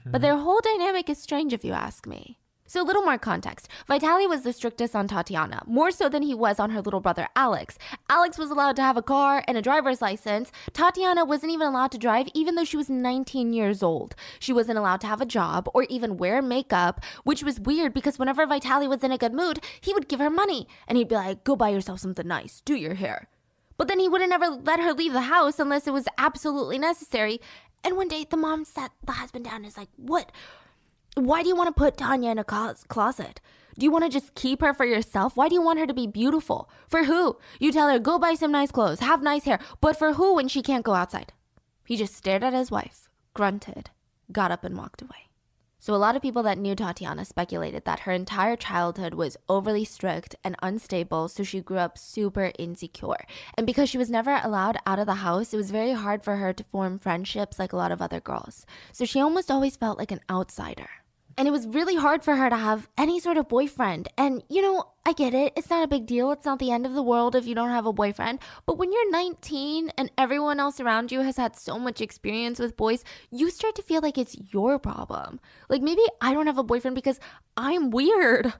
But their whole dynamic is strange if you ask me. So a little more context. Vitaly was the strictest on Tatiana, more so than he was on her little brother Alex. Alex was allowed to have a car and a driver's license. Tatiana wasn't even allowed to drive even though she was 19 years old. She wasn't allowed to have a job or even wear makeup, which was weird because whenever Vitaly was in a good mood, he would give her money and he'd be like, go buy yourself something nice, do your hair. But then he wouldn't ever let her leave the house unless it was absolutely necessary. And one day the mom sat the husband down and is like, what? Why do you want to put Tanya in a closet? Do you want to just keep her for yourself? Why do you want her to be beautiful? For who? You tell her, go buy some nice clothes, have nice hair. But for who when she can't go outside? He just stared at his wife, grunted, got up and walked away. So a lot of people that knew Tatiana speculated that her entire childhood was overly strict and unstable, so she grew up super insecure. And because she was never allowed out of the house, it was very hard for her to form friendships like a lot of other girls. So she almost always felt like an outsider. And it was really hard for her to have any sort of boyfriend. And, I get it. It's not a big deal. It's not the end of the world if you don't have a boyfriend. But when you're 19 and everyone else around you has had so much experience with boys, you start to feel like it's your problem. Like maybe I don't have a boyfriend because I'm weird.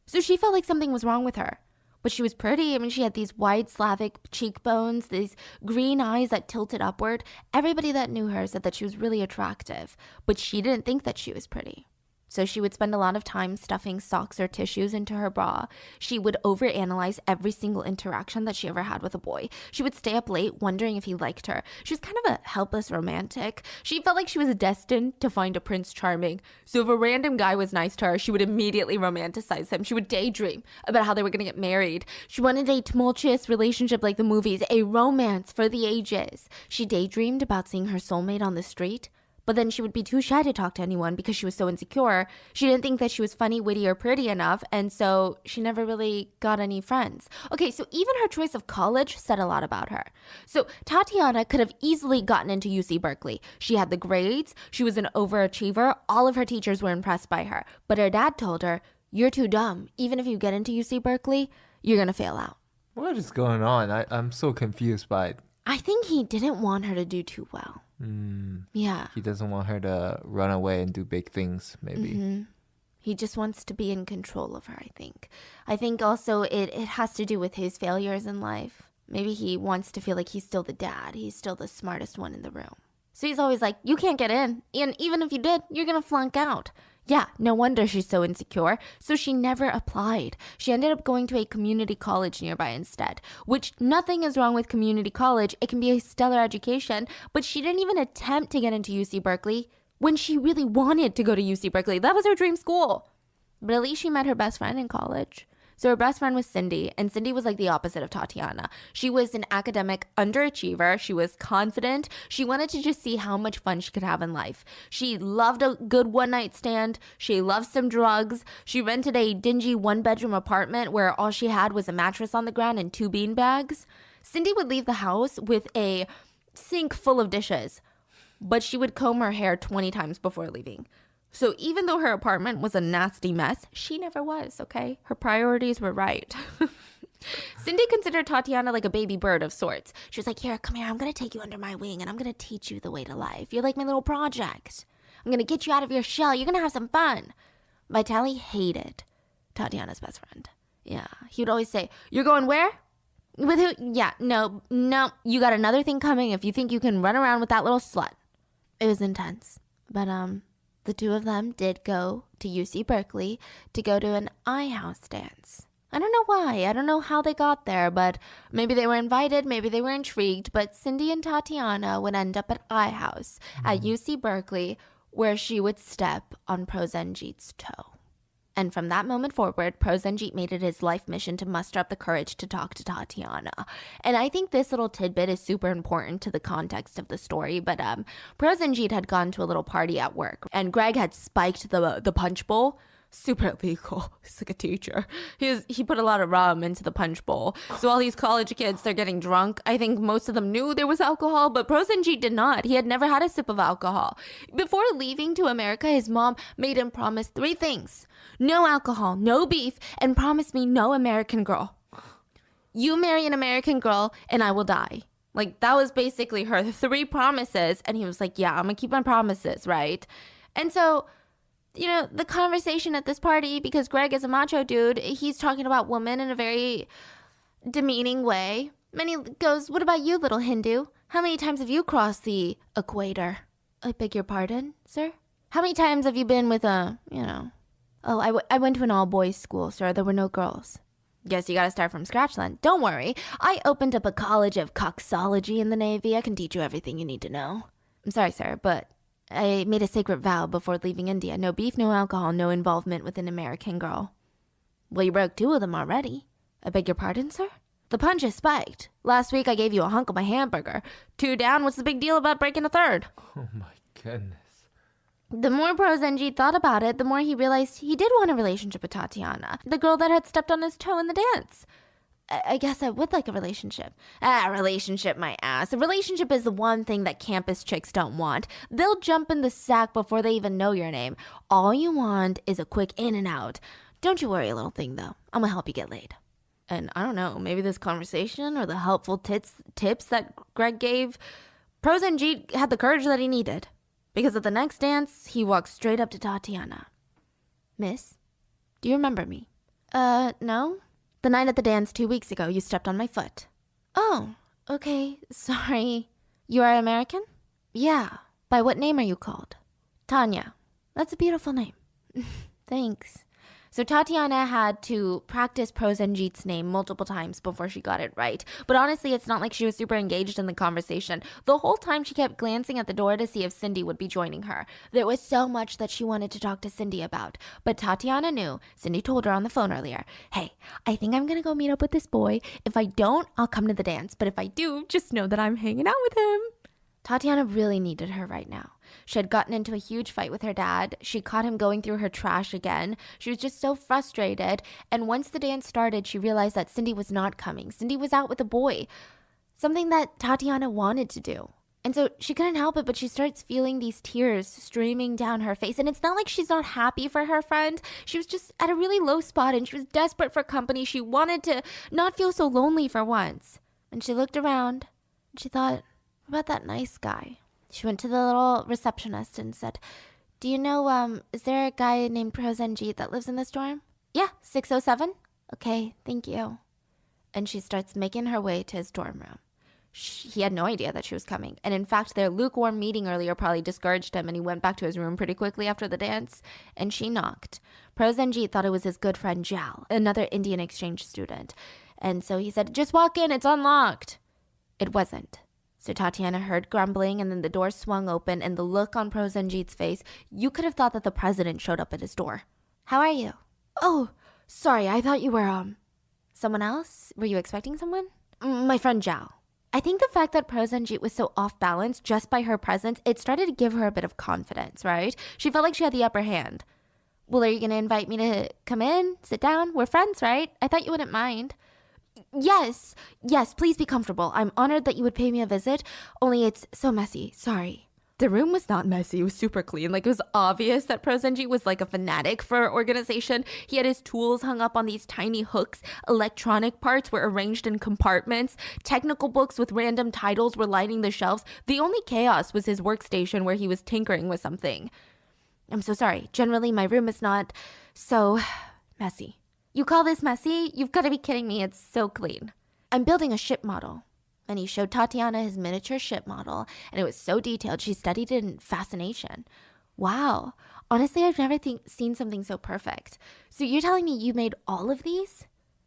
So she felt like something was wrong with her. But she was pretty. I mean, she had these wide Slavic cheekbones, these green eyes that tilted upward. Everybody that knew her said that she was really attractive. But she didn't think that she was pretty. So she would spend a lot of time stuffing socks or tissues into her bra. She would overanalyze every single interaction that she ever had with a boy. She would stay up late wondering if he liked her. She was kind of a helpless romantic. She felt like she was destined to find a Prince Charming. So if a random guy was nice to her, she would immediately romanticize him. She would daydream about how they were going to get married. She wanted a tumultuous relationship like the movies, a romance for the ages. She daydreamed about seeing her soulmate on the street. But then she would be too shy to talk to anyone because she was so insecure. She didn't think that she was funny, witty, or pretty enough, and so she never really got any friends. Okay, so even her choice of college said a lot about her. So Tatiana could have easily gotten into UC Berkeley. She had the grades, she was an overachiever, all of her teachers were impressed by her. But her dad told her, "You're too dumb. Even if you get into UC Berkeley, you're gonna fail out." What is going on? I'm so confused by it. I think he didn't want her to do too well. Yeah. He doesn't want her to run away and do big things, maybe. He just wants to be in control of her, I think. I think also it has to do with his failures in life. Maybe he wants to feel like he's still the dad. He's still the smartest one in the room. So he's always like, you can't get in. And even if you did, you're going to flunk out. Yeah, no wonder she's so insecure. So she never applied. She ended up going to a community college nearby instead, which nothing is wrong with community college. It can be a stellar education, but she didn't even attempt to get into UC Berkeley when she really wanted to go to UC Berkeley. That was her dream school. But at least she met her best friend in college. So her best friend was Cindy, and Cindy was like the opposite of Tatiana. She was an academic underachiever. She was confident. She wanted to just see how much fun she could have in life. She loved a good one-night stand. She loved some drugs. She rented a dingy one-bedroom apartment where all she had was a mattress on the ground and 2 bean bags. Cindy would leave the house with a sink full of dishes, but she would comb her hair 20 times before leaving. So even though her apartment was a nasty mess, she never was, okay? Her priorities were right. Cindy considered Tatiana like a baby bird of sorts. She was like, here, come here. I'm going to take you under my wing, and I'm going to teach you the way to life. You're like my little project. I'm going to get you out of your shell. You're going to have some fun. Vitaly hated Tatiana's best friend. Yeah, he would always say, you're going where? With who? Yeah, no, you got another thing coming if you think you can run around with that little slut. It was intense. But, the two of them did go to UC Berkeley to go to an iHouse dance. I don't know why. I don't know how they got there, but maybe they were invited, maybe they were intrigued. But Cindy and Tatiana would end up at iHouse at UC Berkeley, where she would step on Prosenjit's toe. And from that moment forward, Prosenjit made it his life mission to muster up the courage to talk to Tatiana. And I think this little tidbit is super important to the context of the story. But Prosenjit had gone to a little party at work, and Greg had spiked the punch bowl. Super illegal. He's like a teacher. He put a lot of rum into the punch bowl. So all these college kids, they're getting drunk. I think most of them knew there was alcohol, but Prosenjit did not. He had never had a sip of alcohol. Before leaving to America, his mom made him promise 3 things. No alcohol, no beef, and promise me no American girl. You marry an American girl and I will die. Like, that was basically her 3 promises. And he was like, yeah, I'm going to keep my promises, right? And so, the conversation at this party, because Greg is a macho dude, he's talking about women in a very demeaning way. And he goes, what about you, little Hindu? How many times have you crossed the equator? I beg your pardon, sir? How many times have you been with Oh, I went to an all-boys school, sir. There were no girls. Guess you gotta start from scratch then. Don't worry. I opened up a college of coxology in the Navy. I can teach you everything you need to know. I'm sorry, sir, but I made a sacred vow before leaving India. No beef, no alcohol, no involvement with an American girl. Well, you broke 2 of them already. I beg your pardon, sir? The punch is spiked. Last week I gave you a hunk of my hamburger. 2 down, what's the big deal about breaking a 3rd? Oh my goodness. The more Prosenjit thought about it, the more he realized he did want a relationship with Tatiana, the girl that had stepped on his toe in the dance. I guess I would like a relationship. Relationship, my ass. A relationship is the one thing that campus chicks don't want. They'll jump in the sack before they even know your name. All you want is a quick in and out. Don't you worry, little thing, though. I'm gonna help you get laid. And I don't know, maybe this conversation or the helpful tips that Greg gave, Prosenjit had the courage that he needed. Because at the next dance, he walked straight up to Tatiana. Miss, do you remember me? No. The night at the dance 2 weeks ago, you stepped on my foot. Oh, okay, sorry. You are American? Yeah. By what name are you called? Tanya. That's a beautiful name. Thanks. So Tatiana had to practice Prosenjit's name multiple times before she got it right. But honestly, it's not like she was super engaged in the conversation. The whole time she kept glancing at the door to see if Cindy would be joining her. There was so much that she wanted to talk to Cindy about. But Tatiana knew. Cindy told her on the phone earlier, hey, I think I'm going to go meet up with this boy. If I don't, I'll come to the dance. But if I do, just know that I'm hanging out with him. Tatiana really needed her right now. She had gotten into a huge fight with her dad. She caught him going through her trash again. She was just so frustrated. And once the dance started, she realized that Cindy was not coming. Cindy was out with a boy. Something that Tatiana wanted to do. And so she couldn't help it, but she starts feeling these tears streaming down her face. And it's not like she's not happy for her friend. She was just at a really low spot and she was desperate for company. She wanted to not feel so lonely for once. And she looked around and she thought, about that nice guy. She went to the little receptionist and said, do you know, is there a guy named Prosenjit that lives in this dorm? Yeah, 607. Okay, thank you. And she starts making her way to his dorm room. He had no idea that she was coming. And in fact, their lukewarm meeting earlier probably discouraged him and he went back to his room pretty quickly after the dance. And she knocked. Prosenjit thought it was his good friend Jal, another Indian exchange student. And so he said, just walk in, it's unlocked. It wasn't. So Tatiana heard grumbling and then the door swung open and the look on Prosenjit's face, you could have thought that the president showed up at his door. How are you? Oh, sorry, I thought you were, someone else? Were you expecting someone? My friend Zhao. I think the fact that Prosenjit was so off balance just by her presence, it started to give her a bit of confidence, right? She felt like she had the upper hand. Well, are you going to invite me to come in, sit down? We're friends, right? I thought you wouldn't mind. Yes, please be comfortable. I'm honored that you would pay me a visit, only it's so messy. Sorry. The room was not messy. It was super clean. Like, it was obvious that Prosenjit was like a fanatic for organization. He had his tools hung up on these tiny hooks. Electronic parts were arranged in compartments. Technical books with random titles were lining the shelves. The only chaos was his workstation where he was tinkering with something. I'm so sorry. Generally, my room is not so messy. You call this messy? You've got to be kidding me. It's so clean. I'm building a ship model. And he showed Tatiana his miniature ship model, and it was so detailed. She studied it in fascination. Wow. Honestly, I've never seen something so perfect. So you're telling me you made all of these?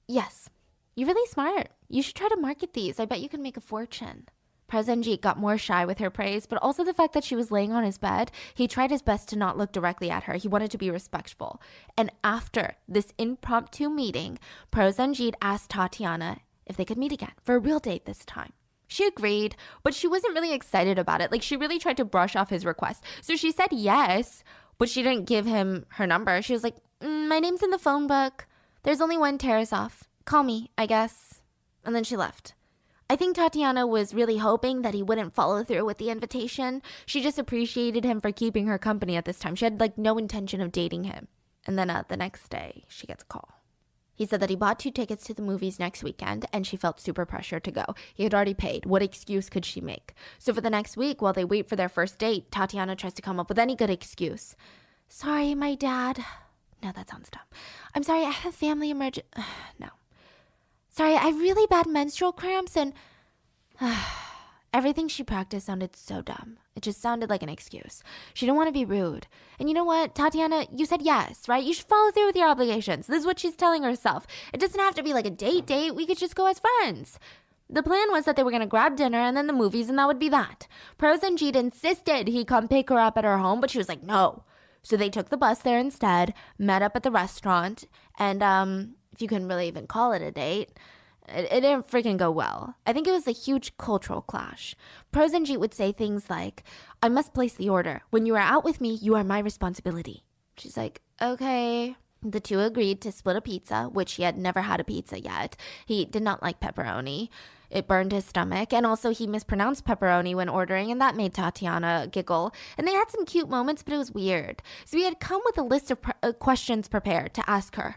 Yes. You're really smart. You should try to market these. I bet you can make a fortune. Prosenjit got more shy with her praise, but also the fact that she was laying on his bed, he tried his best to not look directly at her. He wanted to be respectful. And after this impromptu meeting, Prosenjit asked Tatiana if they could meet again for a real date this time. She agreed, but she wasn't really excited about it. Like, she really tried to brush off his request. So she said yes, but she didn't give him her number. She was like, my name's in the phone book. There's only one Tarasov. Call me, I guess. And then she left. I think Tatiana was really hoping that he wouldn't follow through with the invitation. She just appreciated him for keeping her company at this time. She had like no intention of dating him. And then the next day, she gets a call. He said that he bought 2 tickets to the movies next weekend, and she felt super pressured to go. He had already paid. What excuse could she make? So for the next week, while they wait for their first date, Tatiana tries to come up with any good excuse. Sorry, my dad. No, that sounds dumb. I'm sorry, I have family emergency. No. Sorry, I have really bad menstrual cramps and... Everything she practiced sounded so dumb. It just sounded like an excuse. She didn't want to be rude. And you know what, Tatiana, you said yes, right? You should follow through with your obligations. This is what she's telling herself. It doesn't have to be like a date. We could just go as friends. The plan was that they were going to grab dinner and then the movies, and that would be that. Prosenjit insisted he come pick her up at her home, but she was like, no. So they took the bus there instead, met up at the restaurant, and if you couldn't really even call it a date, It didn't freaking go well. I think it was a huge cultural clash. Prosenjit would say things like, I must place the order. When you are out with me, you are my responsibility. She's like, okay. The two agreed to split a pizza, which he had never had a pizza yet. He did not like pepperoni. It burned his stomach, and also he mispronounced pepperoni when ordering, and that made Tatiana giggle. And they had some cute moments, but it was weird. So he had come with a list of questions prepared to ask her.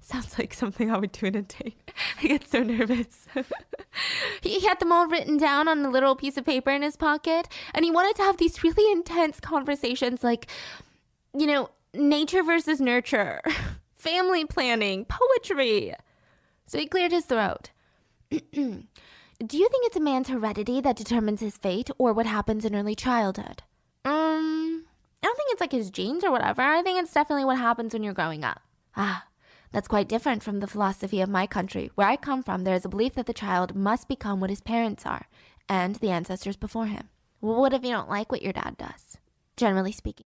Sounds like something I would do in a date. I get so nervous. He had them all written down on a little piece of paper in his pocket, and he wanted to have these really intense conversations like, you know, nature versus nurture, family planning, poetry. So he cleared his throat. Do you think it's a man's heredity that determines his fate or what happens in early childhood? I don't think it's like his genes or whatever. I think it's definitely what happens when you're growing up. That's quite different from the philosophy of my country. Where I come from, there is a belief that the child must become what his parents are and the ancestors before him. Well, what if you don't like what your dad does? Generally speaking.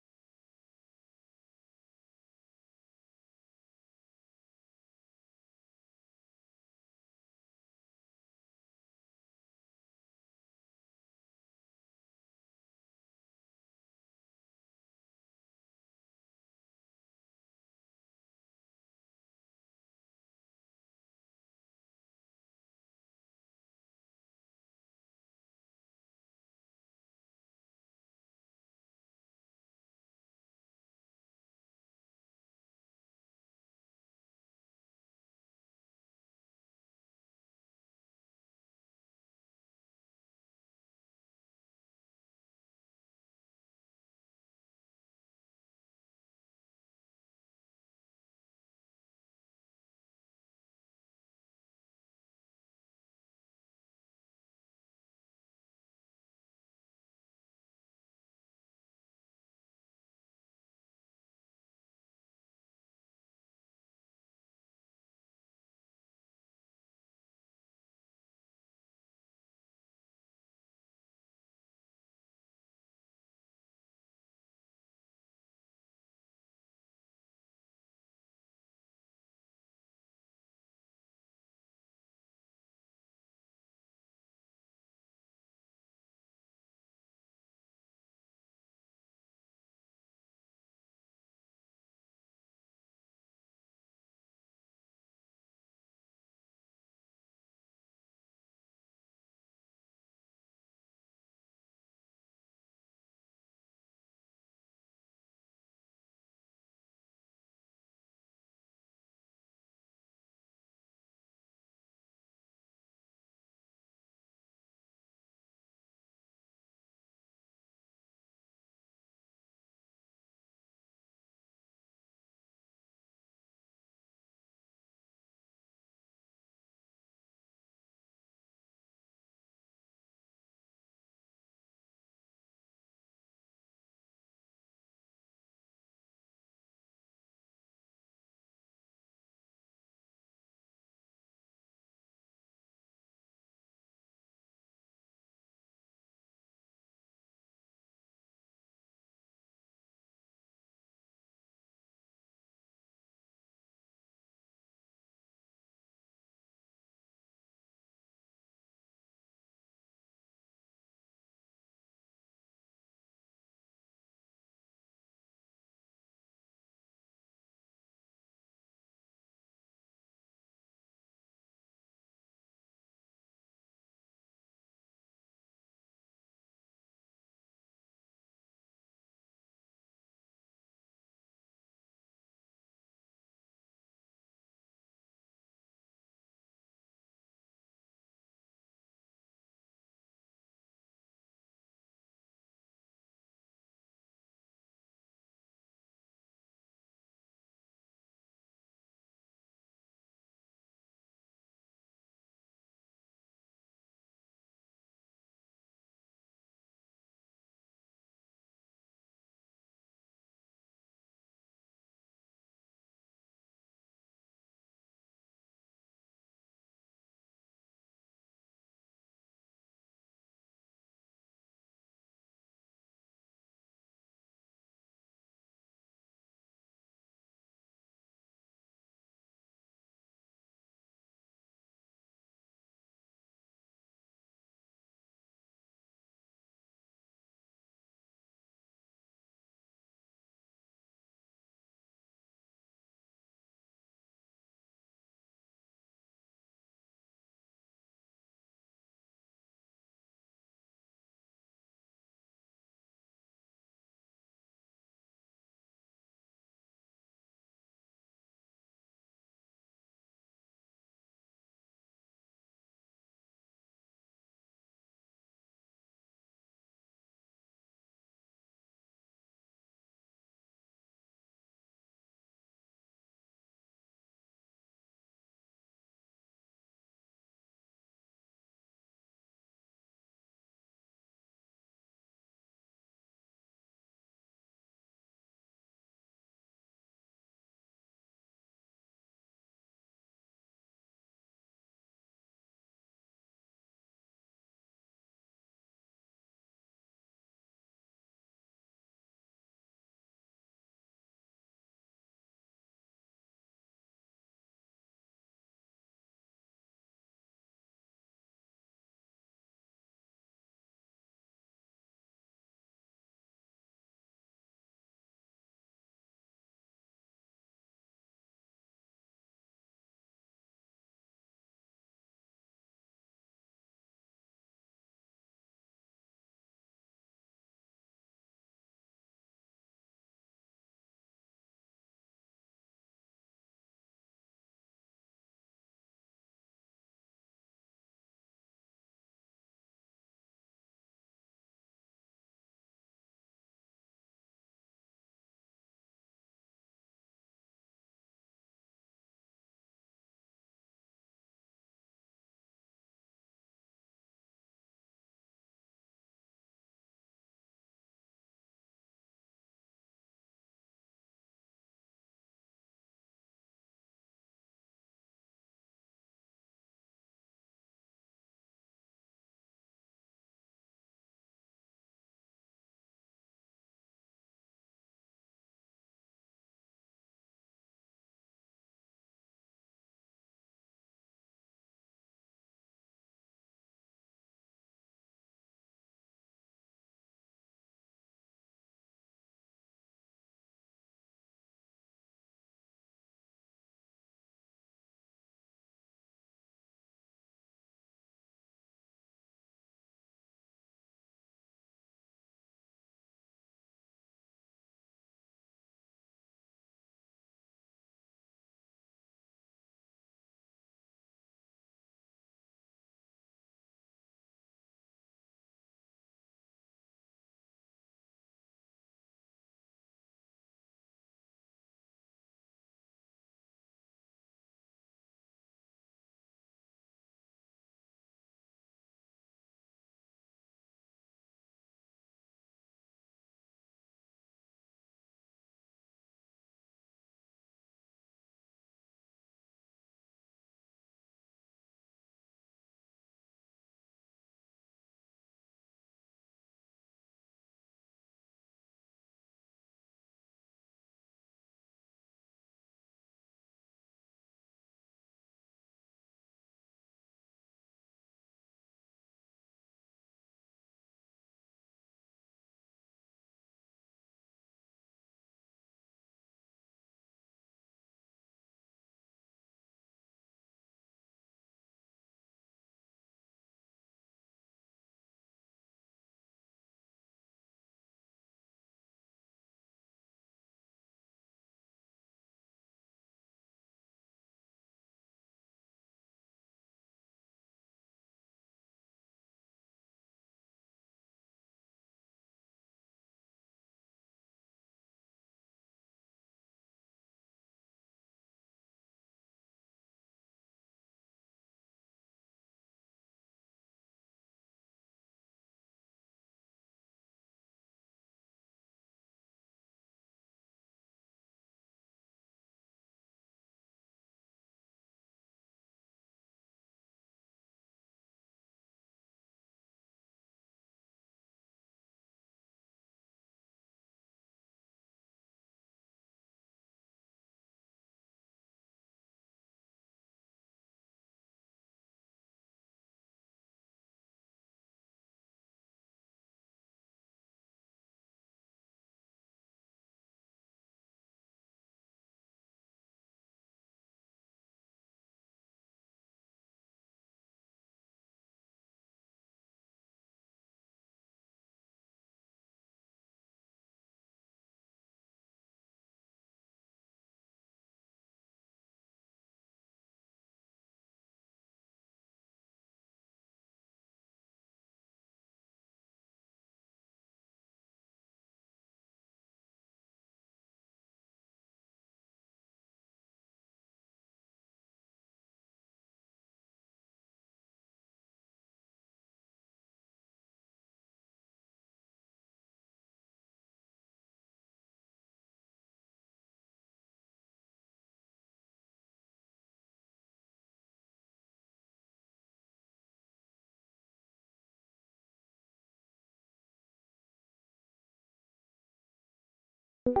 Kok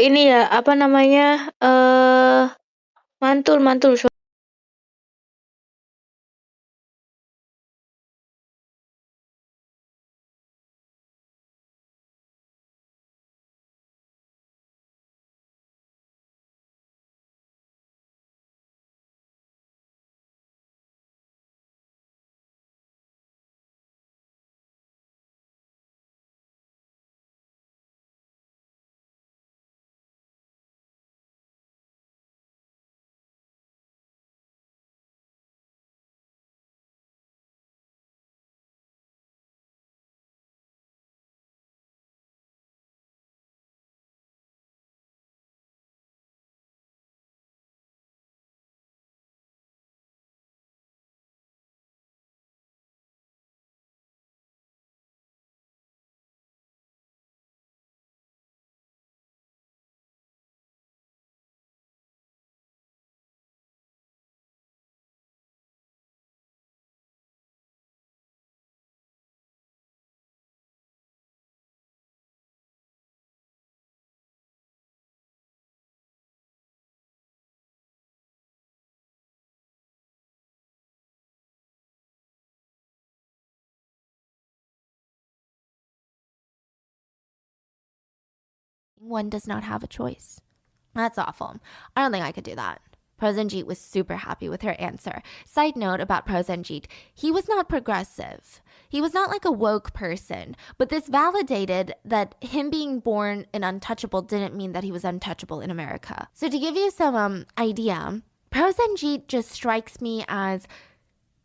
ini ya, apa namanya, mantul. One does not have a choice. That's awful. I don't think I could do that. Prosenjit was super happy with her answer. Side note about Prosenjit, he was not progressive. He was not like a woke person, but this validated that him being born an untouchable didn't mean that he was untouchable in America. So to give you some idea, Prosenjit just strikes me as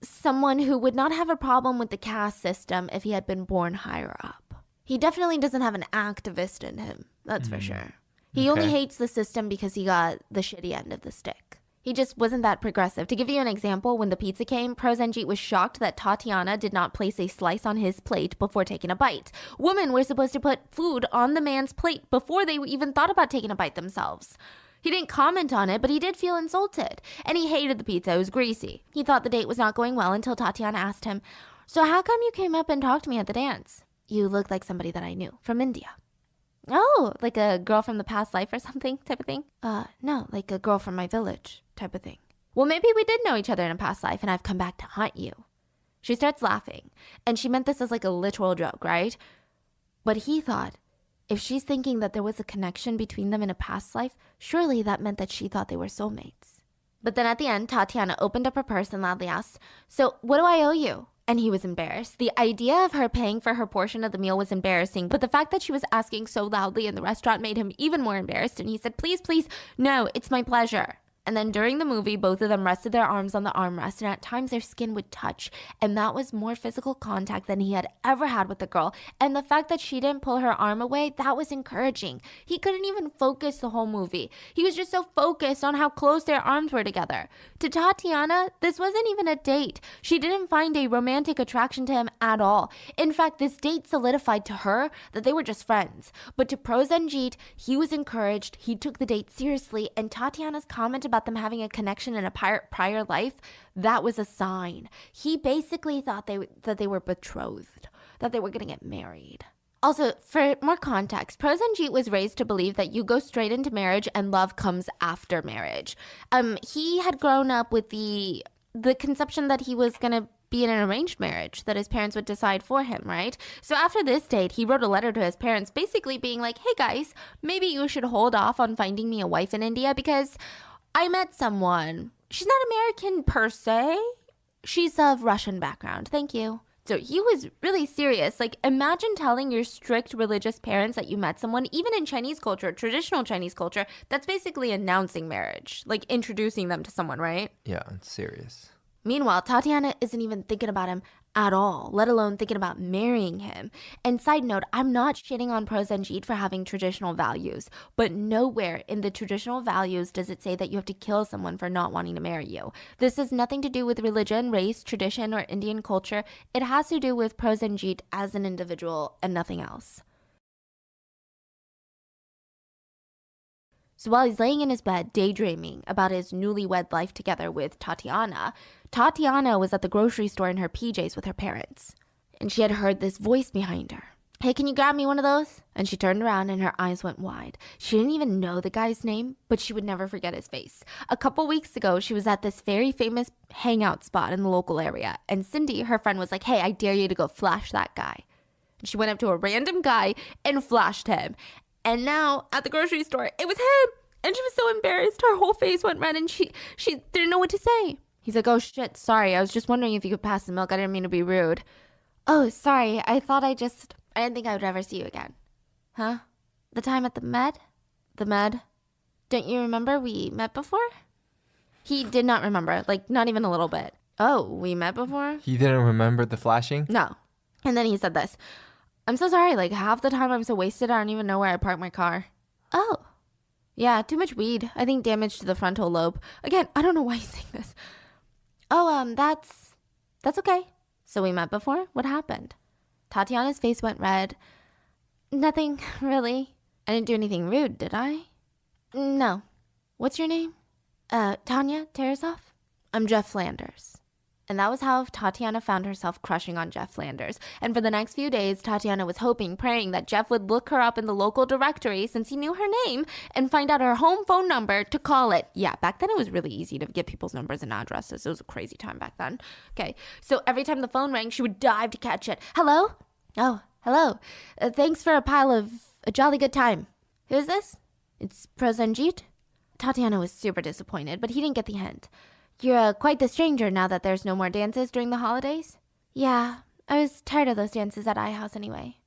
someone who would not have a problem with the caste system if he had been born higher up. He definitely doesn't have an activist in him, that's for sure. He only hates the system because he got the shitty end of the stick. He just wasn't that progressive. To give you an example, when the pizza came, Prosenjit was shocked that Tatiana did not place a slice on his plate before taking a bite. Women were supposed to put food on the man's plate before they even thought about taking a bite themselves. He didn't comment on it, but he did feel insulted. And he hated the pizza. It was greasy. He thought the date was not going well until Tatiana asked him, "So how come you came up and talked to me at the dance? You look like somebody that I knew from India." "Oh, like a girl from the past life or something type of thing?" No, like a girl from my village type of thing." "Well, maybe we did know each other in a past life and I've come back to hunt you." She starts laughing, and she meant this as like a literal joke, right? But he thought, if she's thinking that there was a connection between them in a past life, surely that meant that she thought they were soulmates. But then at the end, Tatiana opened up her purse and loudly asked, "So what do I owe you?" And he was embarrassed. The idea of her paying for her portion of the meal was embarrassing, but the fact that she was asking so loudly in the restaurant made him even more embarrassed, and he said, "Please, please, no, it's my pleasure." And then during the movie, both of them rested their arms on the armrest, and at times their skin would touch. And that was more physical contact than he had ever had with the girl. And the fact that she didn't pull her arm away, that was encouraging. He couldn't even focus the whole movie. He was just so focused on how close their arms were together. To Tatiana, this wasn't even a date. She didn't find a romantic attraction to him at all. In fact, this date solidified to her that they were just friends. But to Prosenjit, he was encouraged, he took the date seriously, and Tatiana's comment about them having a connection in a prior life, that was a sign. He basically thought that they were betrothed, that they were going to get married. Also, for more context, Prosenjit was raised to believe that you go straight into marriage and love comes after marriage. He had grown up with the conception that he was going to be in an arranged marriage, that his parents would decide for him, right? So after this date, he wrote a letter to his parents basically being like, "Hey guys, maybe you should hold off on finding me a wife in India because I met someone. She's not American per se. She's of Russian background. Thank you." So he was really serious. Like, imagine telling your strict religious parents that you met someone, even in Chinese culture, traditional Chinese culture, that's basically announcing marriage, like introducing them to someone, right? Yeah, it's serious. Meanwhile, Tatiana isn't even thinking about him at all, let alone thinking about marrying him. And side note, I'm not shitting on Prosenjit for having traditional values, but nowhere in the traditional values does it say that you have to kill someone for not wanting to marry you. This has nothing to do with religion, race, tradition, or Indian culture. It has to do with Prosenjit as an individual and nothing else. So while he's laying in his bed daydreaming about his newlywed life together with Tatiana, Tatiana was at the grocery store in her PJs with her parents. And she had heard this voice behind her. Hey, can you grab me one of those? And she turned around and her eyes went wide. She didn't even know the guy's name, but she would never forget his face. A couple weeks ago, she was at this very famous hangout spot in the local area, and Cindy, her friend, was like, hey, I dare you to go flash that guy. And she went up to a random guy and flashed him. And now, at the grocery store, it was him! And she was so embarrassed. Her whole face went red, and she didn't know what to say. He's like, oh shit, sorry, I was just wondering if you could pass the milk. I didn't mean to be rude. Oh, sorry, I didn't think I would ever see you again. Huh? The time at the Med? The Med? Don't you remember we met before? He did not remember, like not even a little bit. Oh, we met before? He didn't remember the flashing? No. And then he said this. I'm so sorry, like half the time I'm so wasted I don't even know where I parked my car. Oh. Yeah, too much weed. I think damage to the frontal lobe. Again, I don't know why he's saying this. Oh, that's okay. So we met before? What happened? Tatiana's face went red. Nothing, really. I didn't do anything rude, did I? No. What's your name? Tanya Tarasov? I'm Jeff Flanders. And that was how Tatiana found herself crushing on Jeff Flanders. And for the next few days, Tatiana was hoping, praying that Jeff would look her up in the local directory since he knew her name and find out her home phone number to call it. Yeah, back then it was really easy to get people's numbers and addresses. It was a crazy time back then. Okay, so every time the phone rang, she would dive to catch it. Hello? Oh, hello. Thanks for a jolly good time. Who's this? It's Prosenjit? Tatiana was super disappointed, but he didn't get the hint. You're quite the stranger now that there's no more dances during the holidays? Yeah, I was tired of those dances at iHouse anyway.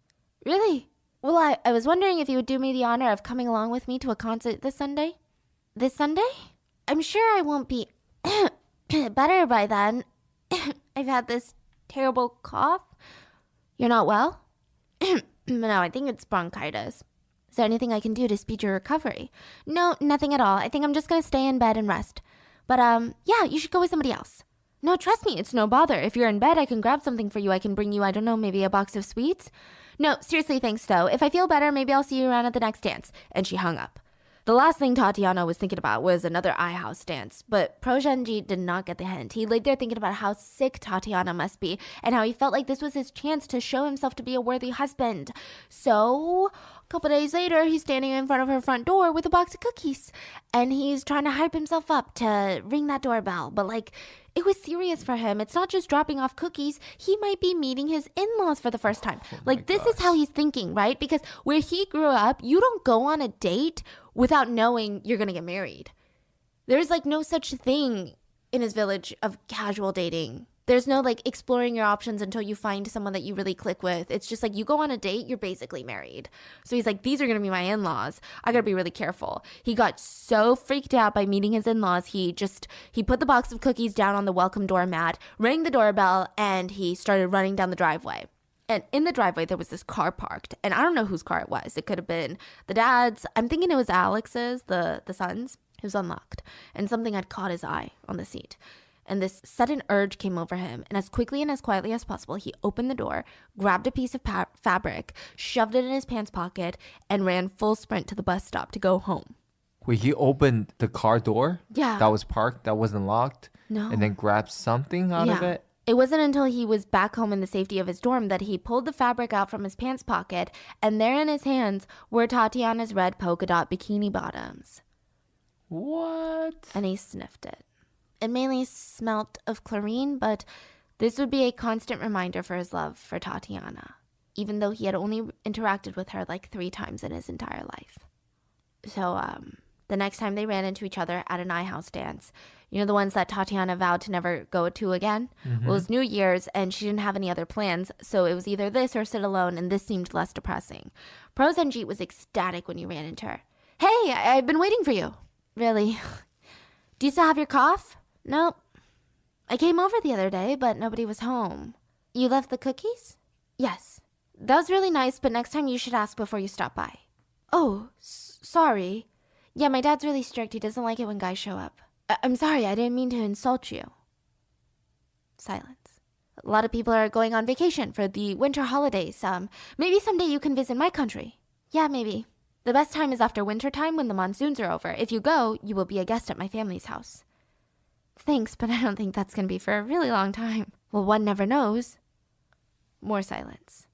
Really? Well, I was wondering if you would do me the honor of coming along with me to a concert this Sunday. This Sunday? I'm sure I won't be better by then. I've had this terrible cough. You're not well? No, I think it's bronchitis. Is there anything I can do to speed your recovery? No, nothing at all. I think I'm just going to stay in bed and rest. But, yeah, you should go with somebody else. No, trust me, it's no bother. If you're in bed, I can grab something for you. I can bring you, I don't know, maybe a box of sweets? No, seriously, thanks, though. If I feel better, maybe I'll see you around at the next dance. And she hung up. The last thing Tatiana was thinking about was another iHouse dance, but Prosenjit did not get the hint. He laid there thinking about how sick Tatiana must be and how he felt like this was his chance to show himself to be a worthy husband. So, a couple days later, he's standing in front of her front door with a box of cookies, and he's trying to hype himself up to ring that doorbell, but like, it was serious for him. It's not just dropping off cookies. He might be meeting his in-laws for the first time. Like, this is how he's thinking, right? Because where he grew up, you don't go on a date without knowing you're going to get married. There's like no such thing in his village of casual dating. There's no like exploring your options until you find someone that you really click with. It's just like you go on a date, you're basically married. So he's like, these are going to be my in-laws. I got to be really careful. He got so freaked out by meeting his in-laws. He put the box of cookies down on the welcome doormat, rang the doorbell, and he started running down the driveway. And in the driveway, there was this car parked. And I don't know whose car it was. It could have been the dad's. I'm thinking it was Alex's, the son's. It was unlocked. And something had caught his eye on the seat. And this sudden urge came over him. And as quickly and as quietly as possible, he opened the door, grabbed a piece of fabric, shoved it in his pants pocket, and ran full sprint to the bus stop to go home. Wait, he opened the car door? Yeah. That was parked, that wasn't locked? No. And then grabbed something out of it? It wasn't until he was back home in the safety of his dorm that he pulled the fabric out from his pants pocket, and there in his hands were Tatiana's red polka dot bikini bottoms. What? And he sniffed it. It mainly smelt of chlorine, but this would be a constant reminder for his love for Tatiana, even though he had only interacted with her like 3 times in his entire life. So, the next time they ran into each other at an iHouse dance, you know, the ones that Tatiana vowed to never go to again? Mm-hmm. Well, it was New Year's, and she didn't have any other plans, so it was either this or sit alone, and this seemed less depressing. Prosenjit was ecstatic when he ran into her. Hey, I've been waiting for you. Really? Do you still have your cough? Nope. I came over the other day, but nobody was home. You left the cookies? Yes. That was really nice, but next time you should ask before you stop by. Oh, sorry. Yeah, my dad's really strict. He doesn't like it when guys show up. I'm sorry, I didn't mean to insult you. Silence. A lot of people are going on vacation for the winter holidays. Maybe someday you can visit my country. Yeah, maybe. The best time is after winter time when the monsoons are over. If you go, you will be a guest at my family's house. Thanks, but I don't think that's going to be for a really long time. Well, one never knows. More silence.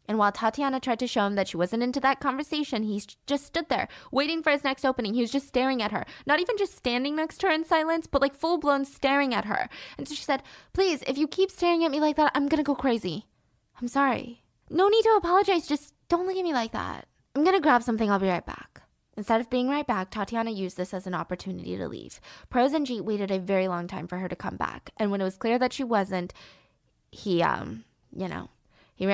And while Tatiana tried to show him that she wasn't into that conversation, he just stood there, waiting for his next opening. He was just staring at her. Not even just standing next to her in silence, but like full-blown staring at her. And so she said, please, if you keep staring at me like that, I'm gonna go crazy. I'm sorry. No need to apologize, just don't look at me like that. I'm gonna grab something, I'll be right back. Instead of being right back, Tatiana used this as an opportunity to leave. Prosenjit waited a very long time for her to come back. And when it was clear that she wasn't, he ran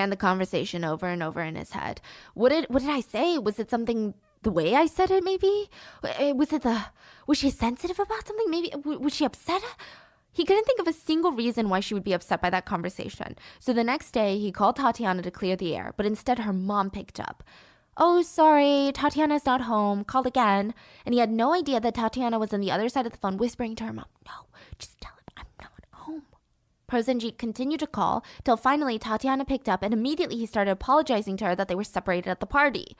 the conversation over and over in his head. What did I say? Was it something the way I said it, maybe? Was she sensitive about something? Maybe, was she upset? He couldn't think of a single reason why she would be upset by that conversation. So the next day, he called Tatiana to clear the air, but instead her mom picked up. Oh, sorry, Tatiana's not home. Called again. And he had no idea that Tatiana was on the other side of the phone whispering to her mom, no, just tell him I'm not home. Prosenjit continued to call till finally Tatiana picked up and immediately he started apologizing to her that they were separated at the party.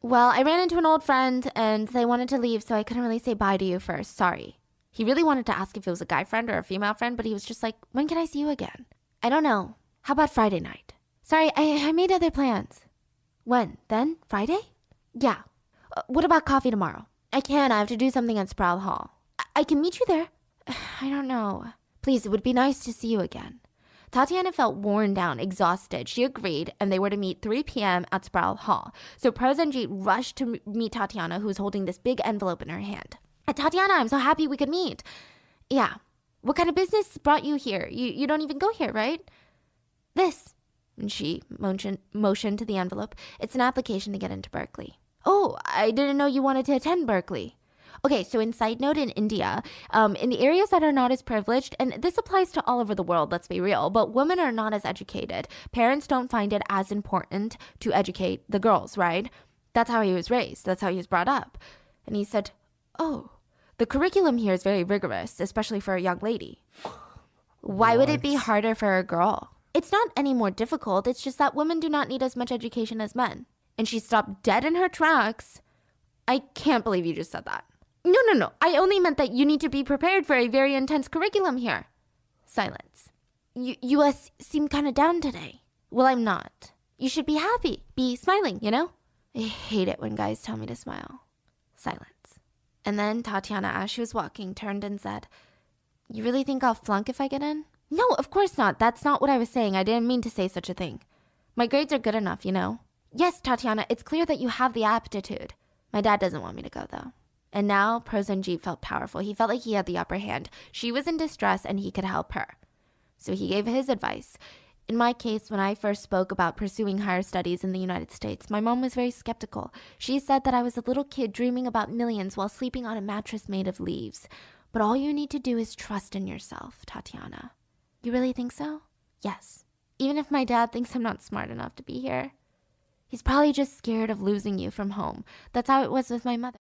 Well, I ran into an old friend and they wanted to leave, so I couldn't really say bye to you first. Sorry. He really wanted to ask if it was a guy friend or a female friend, but he was just like, when can I see you again? I don't know. How about Friday night? Sorry, I made other plans. When? Then? Friday? Yeah. What about coffee tomorrow? I can't. I have to do something at Sproul Hall. I can meet you there. I don't know. Please, it would be nice to see you again. Tatiana felt worn down, exhausted. She agreed, and they were to meet 3 p.m. at Sproul Hall. So Prosenjit rushed to meet Tatiana, who was holding this big envelope in her hand. Tatiana, I'm so happy we could meet. Yeah. What kind of business brought you here? You don't even go here, right? This. And she motioned to the envelope. It's an application to get into Berkeley. Oh, I didn't know you wanted to attend Berkeley. Okay, so in side note, in India, in the areas that are not as privileged, and this applies to all over the world, let's be real, but women are not as educated. Parents don't find it as important to educate the girls, right? That's how he was raised. That's how he was brought up. And he said, oh, the curriculum here is very rigorous, especially for a young lady. Why would it be harder for a girl? It's not any more difficult. It's just that women do not need as much education as men. And she stopped dead in her tracks. I can't believe you just said that. No. I only meant that you need to be prepared for a very intense curriculum here. Silence. You seem kind of down today. Well, I'm not. You should be happy. Be smiling, you know? I hate it when guys tell me to smile. Silence. And then Tatiana, as she was walking, turned and said, you really think I'll flunk if I get in? No, of course not. That's not what I was saying. I didn't mean to say such a thing. My grades are good enough, you know? Yes, Tatiana, it's clear that you have the aptitude. My dad doesn't want me to go, though. And now Prosenjit felt powerful. He felt like he had the upper hand. She was in distress and he could help her. So he gave his advice. In my case, when I first spoke about pursuing higher studies in the United States, my mom was very skeptical. She said that I was a little kid dreaming about millions while sleeping on a mattress made of leaves. But all you need to do is trust in yourself, Tatiana. You really think so? Yes. Even if my dad thinks I'm not smart enough to be here. He's probably just scared of losing you from home. That's how it was with my mother.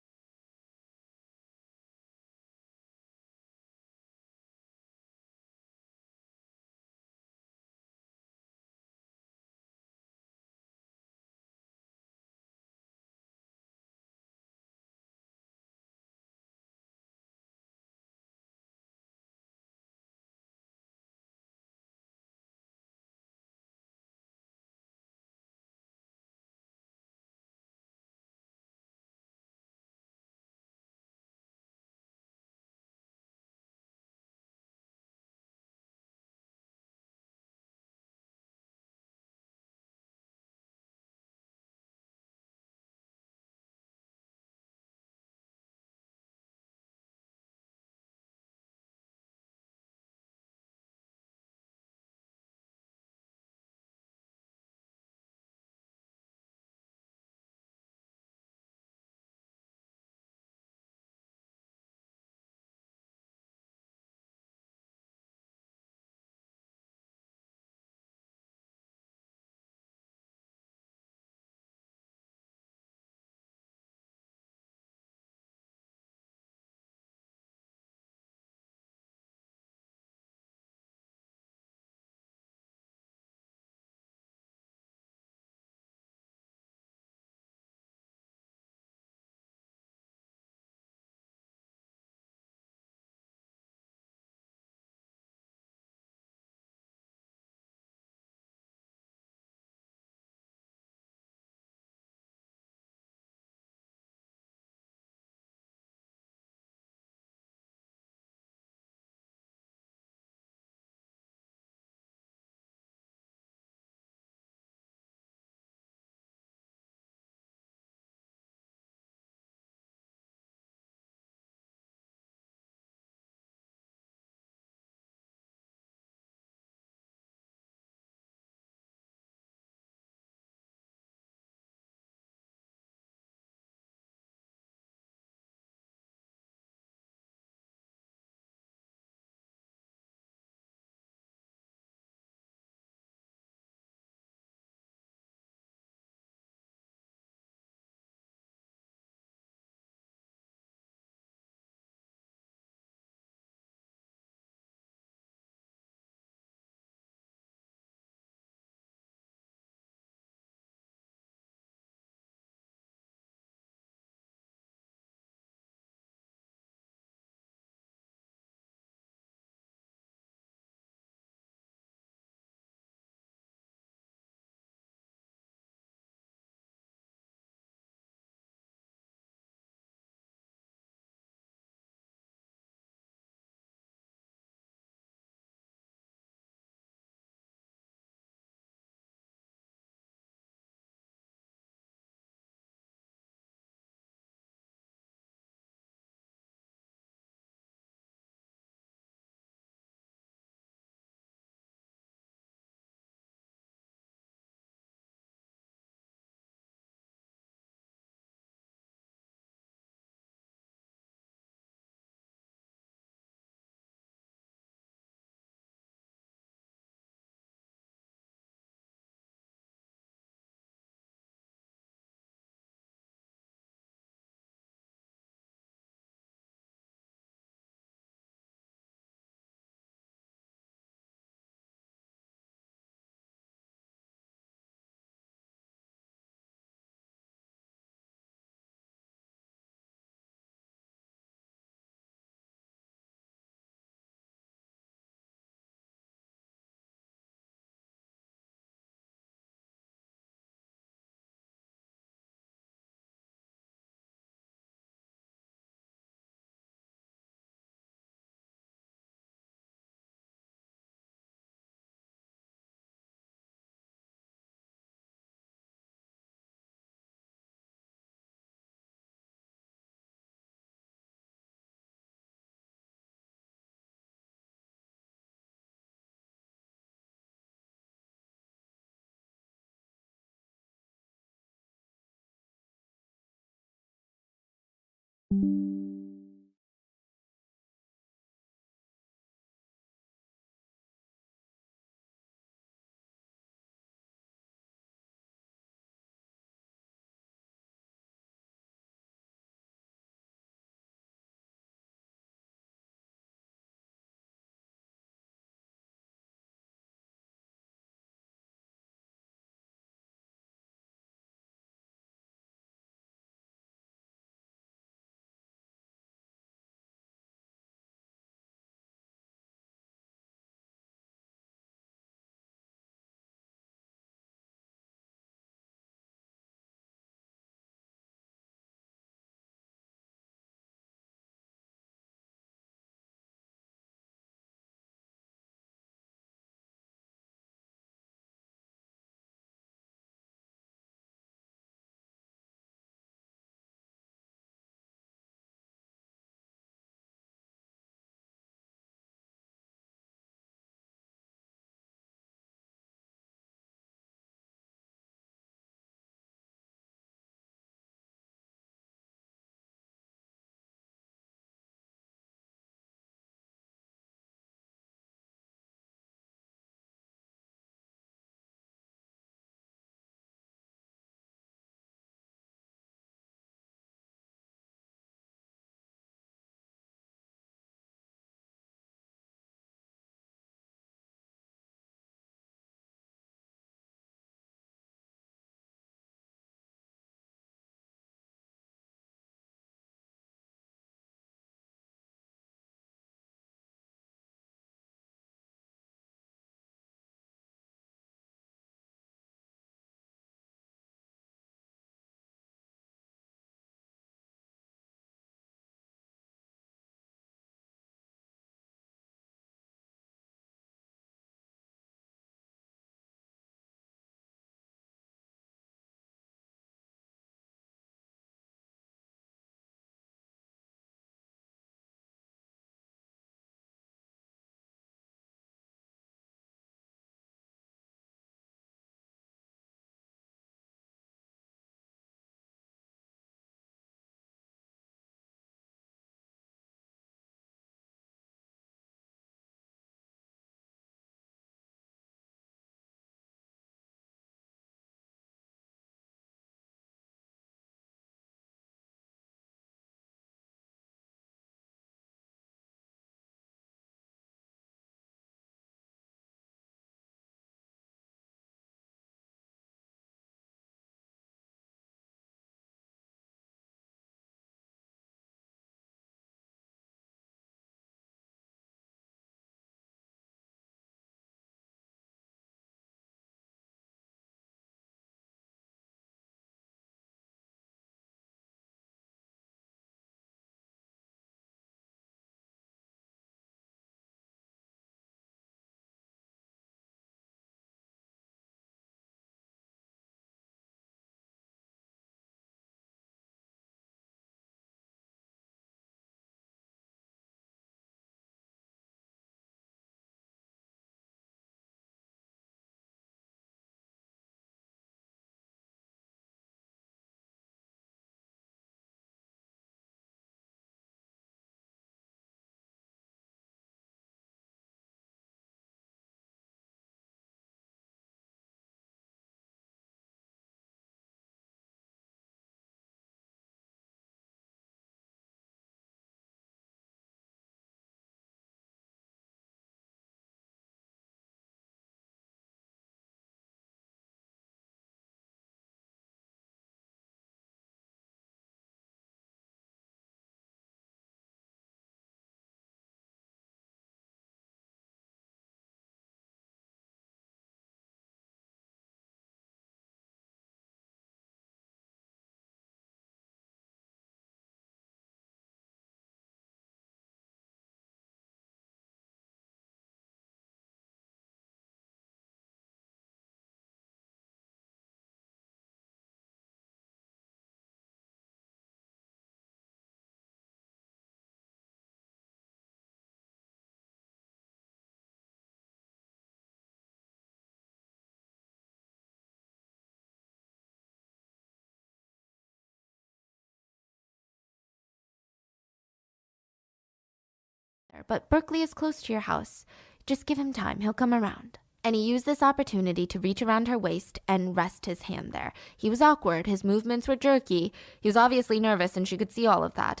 but Berkeley is close to your house. Just give him time. He'll come around. And he used this opportunity to reach around her waist and rest his hand there. He was awkward. His movements were jerky. He was obviously nervous, and she could see all of that.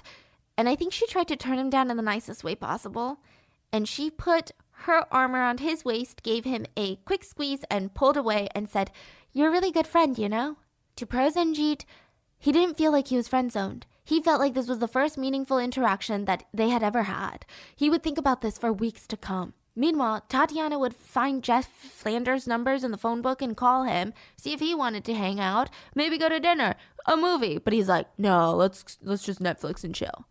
And I think she tried to turn him down in the nicest way possible. And she put her arm around his waist, gave him a quick squeeze, and pulled away and said, "You're a really good friend, you know?" To Prosenjit, he didn't feel like he was friend-zoned. He felt like this was the first meaningful interaction that they had ever had. He would think about this for weeks to come. Meanwhile, Tatiana would find Jeff Flanders' numbers in the phone book and call him, see if he wanted to hang out, maybe go to dinner, a movie. But he's like, no, let's just Netflix and chill.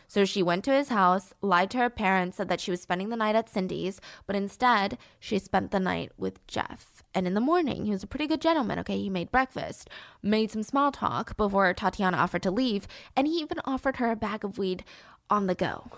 So she went to his house, lied to her parents, said that she was spending the night at Cindy's, but instead she spent the night with Jeff. And in the morning, he was a pretty good gentleman, okay? He made breakfast, made some small talk before Tatiana offered to leave, and he even offered her a bag of weed on the go.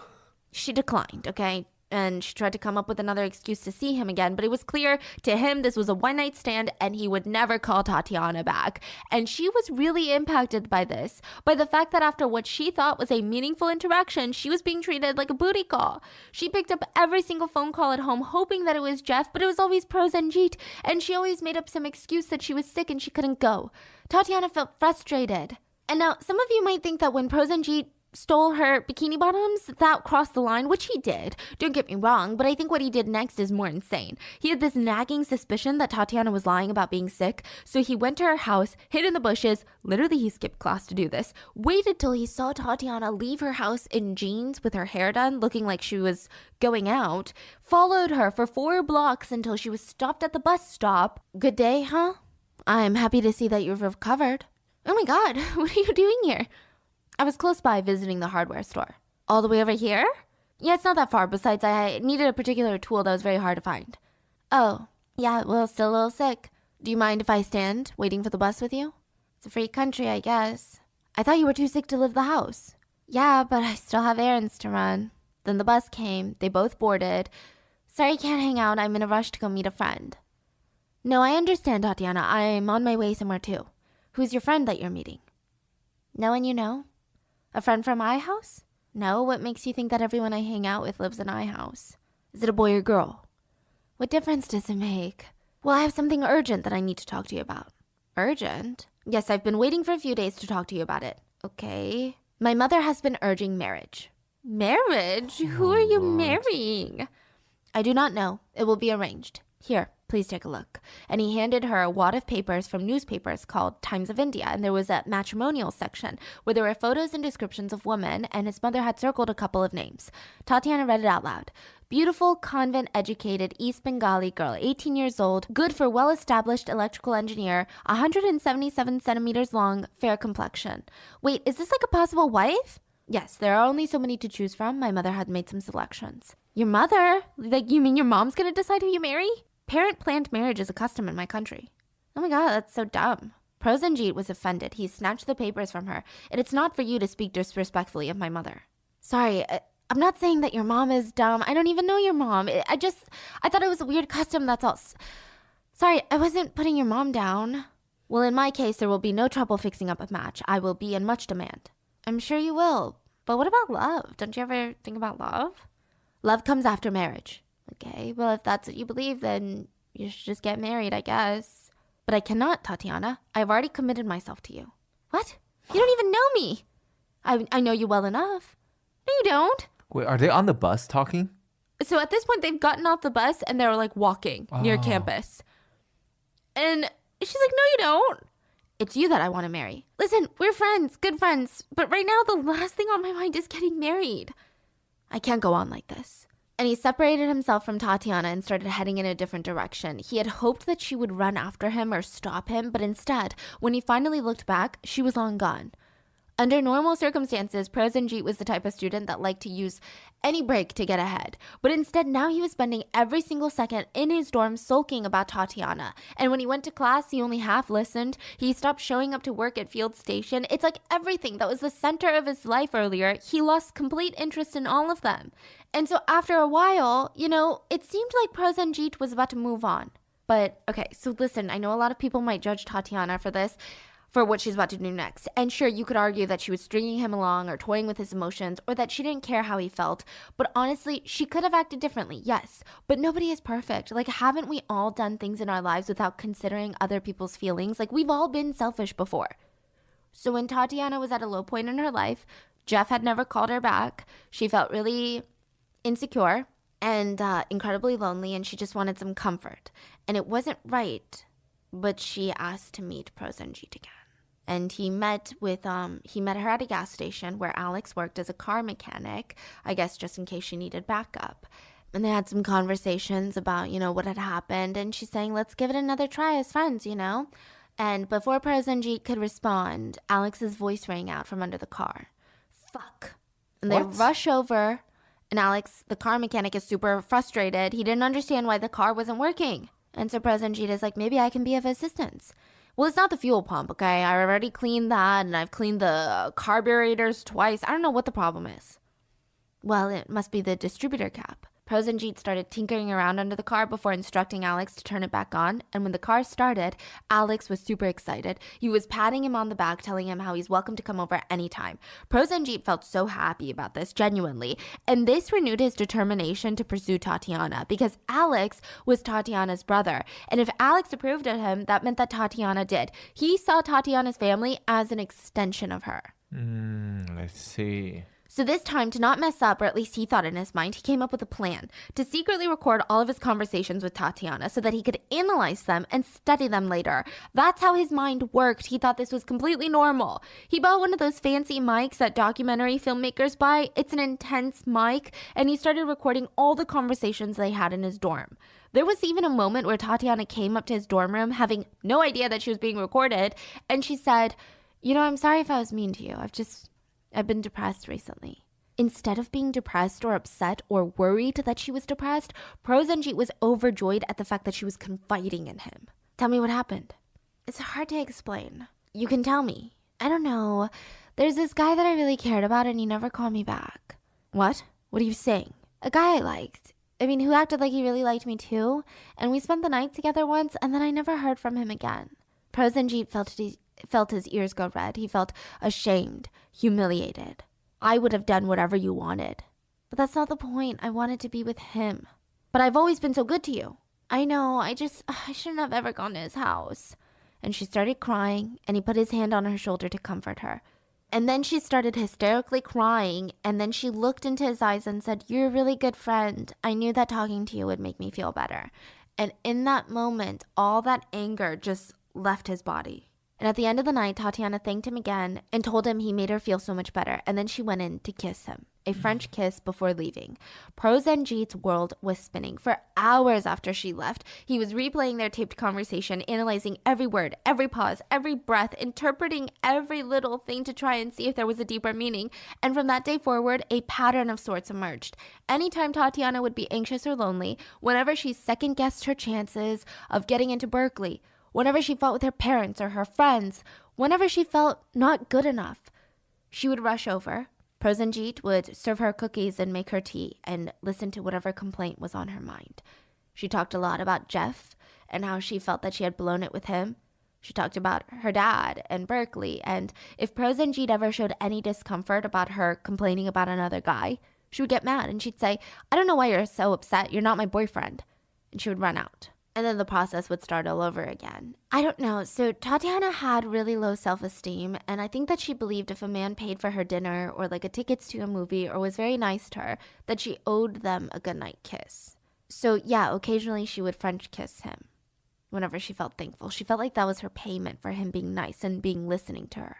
She declined, okay? And she tried to come up with another excuse to see him again, but it was clear to him this was a one-night stand and he would never call Tatiana back. And she was really impacted by this, by the fact that after what she thought was a meaningful interaction, she was being treated like a booty call. She picked up every single phone call at home, hoping that it was Jeff, but it was always Prosenjit, and she always made up some excuse that she was sick and she couldn't go. Tatiana felt frustrated. And now, some of you might think that when Prosenjit stole her bikini bottoms, that crossed the line, which he did. Don't get me wrong, but I think what he did next is more insane. He had this nagging suspicion that Tatiana was lying about being sick, so he went to her house, hid in the bushes, literally he skipped class to do this, waited till he saw Tatiana leave her house in jeans with her hair done, looking like she was going out, followed her for 4 blocks until she was stopped at the bus stop. Good day, huh? I'm happy to see that you've recovered. Oh my god, what are you doing here? I was close by visiting the hardware store. All the way over here? Yeah, it's not that far. Besides, I needed a particular tool that was very hard to find. Oh, yeah, well, still a little sick. Do you mind if I stand waiting for the bus with you? It's a free country, I guess. I thought you were too sick to leave the house. Yeah, but I still have errands to run. Then the bus came. They both boarded. Sorry I can't hang out. I'm in a rush to go meet a friend. No, I understand, Tatiana. I'm on my way somewhere too. Who's your friend that you're meeting? No one you know? A friend from my house? No, what makes you think that everyone I hang out with lives in my house? Is it a boy or girl? What difference does it make? Well, I have something urgent that I need to talk to you about. Urgent? Yes, I've been waiting for a few days to talk to you about it. Okay. My mother has been urging marriage. Marriage? Who are you marrying? I do not know. It will be arranged. Here, please take a look. And he handed her a wad of papers from newspapers called Times of India, and there was a matrimonial section where there were photos and descriptions of women, and his mother had circled a couple of names. Tatiana read it out loud. Beautiful, convent-educated East Bengali girl, 18 years old, good for well-established electrical engineer, 177 centimeters long, fair complexion. Wait, is this like a possible wife? Yes, there are only so many to choose from. My mother had made some selections. Your mother? Like, you mean your mom's gonna decide who you marry? Parent-planned marriage is a custom in my country. Oh my god, that's so dumb. Prosenjit was offended. He snatched the papers from her. And it's not for you to speak disrespectfully of my mother. Sorry, I'm not saying that your mom is dumb. I don't even know your mom. I thought it was a weird custom, that's all. Sorry, I wasn't putting your mom down. Well, in my case, there will be no trouble fixing up a match. I will be in much demand. I'm sure you will. But what about love? Don't you ever think about love? Love comes after marriage. Okay, well, if that's what you believe, then you should just get married, I guess. But I cannot, Tatiana. I've already committed myself to you. What? You don't even know me. I know you well enough. No, you don't. Wait, are they on the bus talking? So at this point, they've gotten off the bus and they're like walking near campus. And she's like, no, you don't. It's you that I want to marry. Listen, we're friends, good friends. But right now, the last thing on my mind is getting married. I can't go on like this. And he separated himself from Tatiana and started heading in a different direction. He had hoped that she would run after him or stop him, but instead, when he finally looked back, she was long gone. Under normal circumstances, Prosenjit was the type of student that liked to use any break to get ahead. But instead, now he was spending every single second in his dorm sulking about Tatiana. And when he went to class, he only half listened. He stopped showing up to work at Field Station. It's like everything that was the center of his life earlier, he lost complete interest in all of them. And so after a while, it seemed like Prosenjit was about to move on. But, okay, so listen, I know a lot of people might judge Tatiana for this. for what she's about to do next. And sure, you could argue that she was stringing him along or toying with his emotions or that she didn't care how he felt. But honestly, she could have acted differently, yes. But nobody is perfect. Like, haven't we all done things in our lives without considering other people's feelings? Like, we've all been selfish before. So when Tatiana was at a low point in her life, Jeff had never called her back. She felt really insecure and incredibly lonely, and she just wanted some comfort. And it wasn't right, but she asked to meet Prosenjit again. And he met her at a gas station where Alex worked as a car mechanic, I guess just in case she needed backup. And they had some conversations about, what had happened. And she's saying, let's give it another try as friends, And before Prosenjit could respond, Alex's voice rang out from under the car. Fuck. And they rush over, and Alex, the car mechanic, is super frustrated. He didn't understand why the car wasn't working. And so Prosenjit is like, maybe I can be of assistance. Well, it's not the fuel pump, okay? I already cleaned that, and I've cleaned the carburetors twice. I don't know what the problem is. Well, it must be the distributor cap. Prosenjit started tinkering around under the car before instructing Alex to turn it back on, and when the car started, Alex was super excited. He was patting him on the back, telling him how he's welcome to come over anytime. Prosenjit felt so happy about this, genuinely, and this renewed his determination to pursue Tatiana, because Alex was Tatiana's brother, and if Alex approved of him, that meant that Tatiana did. He saw Tatiana's family as an extension of her. I see. So this time, to not mess up, or at least he thought in his mind, he came up with a plan to secretly record all of his conversations with Tatiana so that he could analyze them and study them later. That's how his mind worked. He thought this was completely normal. He bought one of those fancy mics that documentary filmmakers buy. It's an intense mic, and he started recording all the conversations they had in his dorm. There was even a moment where Tatiana came up to his dorm room, having no idea that she was being recorded, and she said, I'm sorry if I was mean to you. I've been depressed recently. Instead of being depressed or upset or worried that she was depressed, Prosenjit was overjoyed at the fact that she was confiding in him. Tell me what happened. It's hard to explain. You can tell me. I don't know. There's this guy that I really cared about and he never called me back. What? What are you saying? A guy I liked. Who acted like he really liked me too. And we spent the night together once and then I never heard from him again. Prosenjit felt his ears go red. He felt ashamed, humiliated. I would have done whatever you wanted. But that's not the point. I wanted to be with him. But I've always been so good to you. I know. I shouldn't have ever gone to his house. And she started crying, and he put his hand on her shoulder to comfort her. And then she started hysterically crying, and then she looked into his eyes and said, "You're a really good friend. I knew that talking to you would make me feel better." And in that moment, all that anger just left his body. And at the end of the night, Tatiana thanked him again and told him he made her feel so much better. And then she went in to kiss him, a French kiss before leaving. Prosenjit's world was spinning. For hours after she left, he was replaying their taped conversation, analyzing every word, every pause, every breath, interpreting every little thing to try and see if there was a deeper meaning. And from that day forward, a pattern of sorts emerged. Anytime Tatiana would be anxious or lonely, whenever she second-guessed her chances of getting into Berkeley, whenever she fought with her parents or her friends, whenever she felt not good enough, she would rush over. Prosenjit would serve her cookies and make her tea and listen to whatever complaint was on her mind. She talked a lot about Jeff and how she felt that she had blown it with him. She talked about her dad and Berkeley, and if Prosenjit ever showed any discomfort about her complaining about another guy, she would get mad and she'd say, "I don't know why you're so upset. You're not my boyfriend." And she would run out. And then the process would start all over again. I don't know. So Tatiana had really low self-esteem. And I think that she believed if a man paid for her dinner or like a tickets to a movie or was very nice to her, that she owed them a goodnight kiss. So yeah, occasionally she would French kiss him whenever she felt thankful. She felt like that was her payment for him being nice and being listening to her.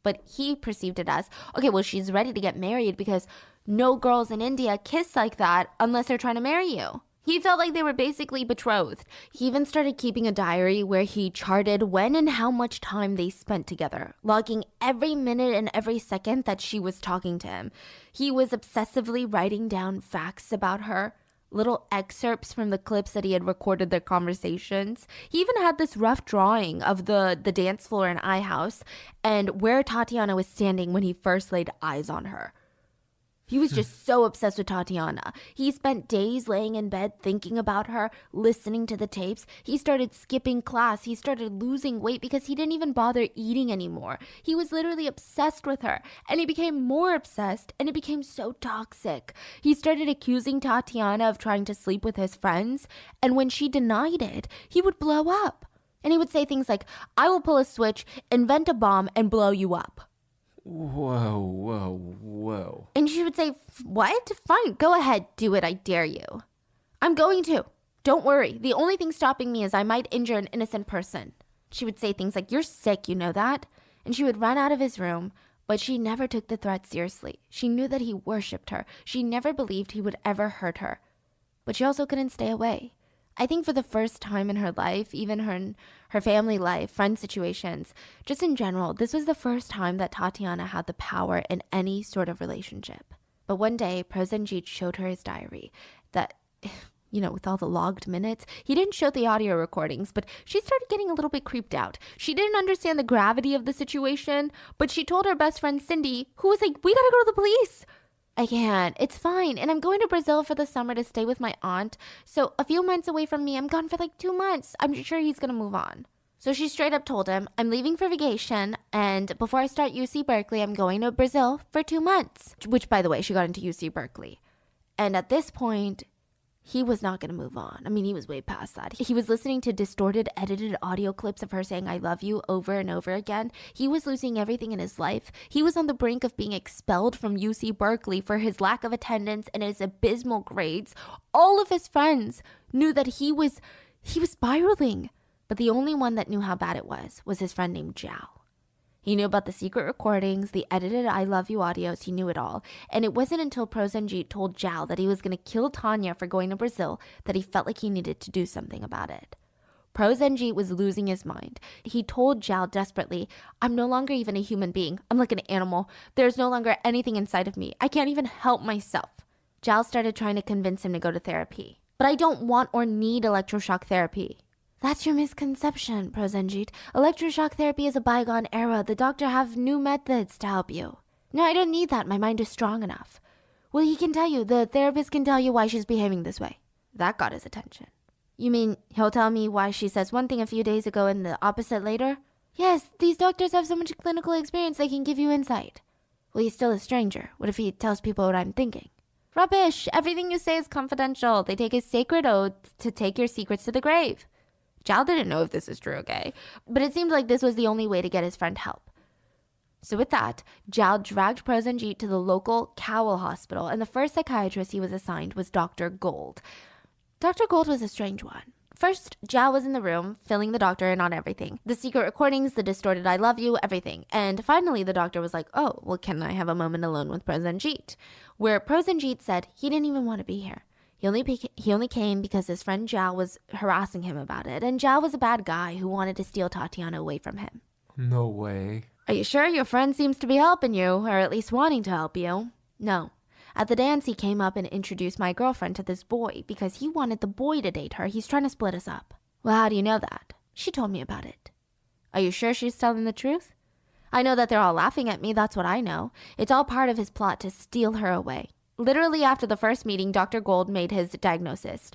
But he perceived it as, okay, well, she's ready to get married because no girls in India kiss like that unless they're trying to marry you. He felt like they were basically betrothed. He even started keeping a diary where he charted when and how much time they spent together, logging every minute and every second that she was talking to him. He was obsessively writing down facts about her, little excerpts from the clips that he had recorded their conversations. He even had this rough drawing of the dance floor in I House and where Tatiana was standing when he first laid eyes on her. He was just so obsessed with Tatiana. He spent days laying in bed thinking about her, listening to the tapes. He started skipping class. He started losing weight because he didn't even bother eating anymore. He was literally obsessed with her. And he became more obsessed, and it became so toxic. He started accusing Tatiana of trying to sleep with his friends. And when she denied it, he would blow up. And he would say things like, I will pull a switch, invent a bomb, and blow you up. Whoa. And she would say, what? Fine, go ahead, do it, I dare you. I'm going to. Don't worry. The only thing stopping me is I might injure an innocent person. She would say things like, you're sick, you know that? And she would run out of his room, but she never took the threat seriously. She knew that he worshipped her. She never believed he would ever hurt her. But she also couldn't stay away. I think for the first time in her life, even her family life, friend situations, just in general, this was the first time that Tatiana had the power in any sort of relationship. But one day, Prosenjit showed her his diary that, with all the logged minutes. He didn't show the audio recordings, but she started getting a little bit creeped out. She didn't understand the gravity of the situation, but she told her best friend Cindy, who was like, we gotta go to the police. I can't. It's fine. And I'm going to Brazil for the summer to stay with my aunt. So a few months away from me, I'm gone for like 2 months. I'm sure he's going to move on. So she straight up told him, I'm leaving for vacation. And before I start UC Berkeley, I'm going to Brazil for 2 months. Which, by the way, she got into UC Berkeley. And at this point, he was not going to move on. I mean, he was way past that. He was listening to distorted, edited audio clips of her saying, I love you over and over again. He was losing everything in his life. He was on the brink of being expelled from UC Berkeley for his lack of attendance and his abysmal grades. All of his friends knew that he was spiraling. But the only one that knew how bad it was his friend named Zhao. He knew about the secret recordings, the edited I love you audios, he knew it all. And it wasn't until Prosenjit told Zhao that he was going to kill Tanya for going to Brazil that he felt like he needed to do something about it. Prosenjit was losing his mind. He told Zhao desperately, I'm no longer even a human being. I'm like an animal. There's no longer anything inside of me. I can't even help myself. Zhao started trying to convince him to go to therapy. But I don't want or need electroshock therapy. That's your misconception, Prosenjit. Electroshock therapy is a bygone era. The doctor have new methods to help you. No, I don't need that. My mind is strong enough. Well, he can tell you. The therapist can tell you why she's behaving this way. That got his attention. You mean he'll tell me why she says one thing a few days ago and the opposite later? Yes, these doctors have so much clinical experience they can give you insight. Well, he's still a stranger. What if he tells people what I'm thinking? Rubbish. Everything you say is confidential. They take a sacred oath to take your secrets to the grave. Zhao didn't know if this was true, okay? But it seemed like this was the only way to get his friend help. So with that, Zhao dragged Prosenjit to the local Cowell hospital, and the first psychiatrist he was assigned was Dr. Gold. Dr. Gold was a strange one. First, Zhao was in the room, filling the doctor in on everything. The secret recordings, the distorted I love you, everything. And finally, the doctor was like, oh, well, can I have a moment alone with Prosenjit? Where Prosenjit said he didn't even want to be here. He only came because his friend Zhao was harassing him about it, and Zhao was a bad guy who wanted to steal Tatiana away from him. No way. Are you sure your friend seems to be helping you, or at least wanting to help you? No. At the dance, he came up and introduced my girlfriend to this boy because he wanted the boy to date her. He's trying to split us up. Well, how do you know that? She told me about it. Are you sure she's telling the truth? I know that they're all laughing at me, that's what I know. It's all part of his plot to steal her away. Literally after the first meeting, Dr. Gold made his diagnosis.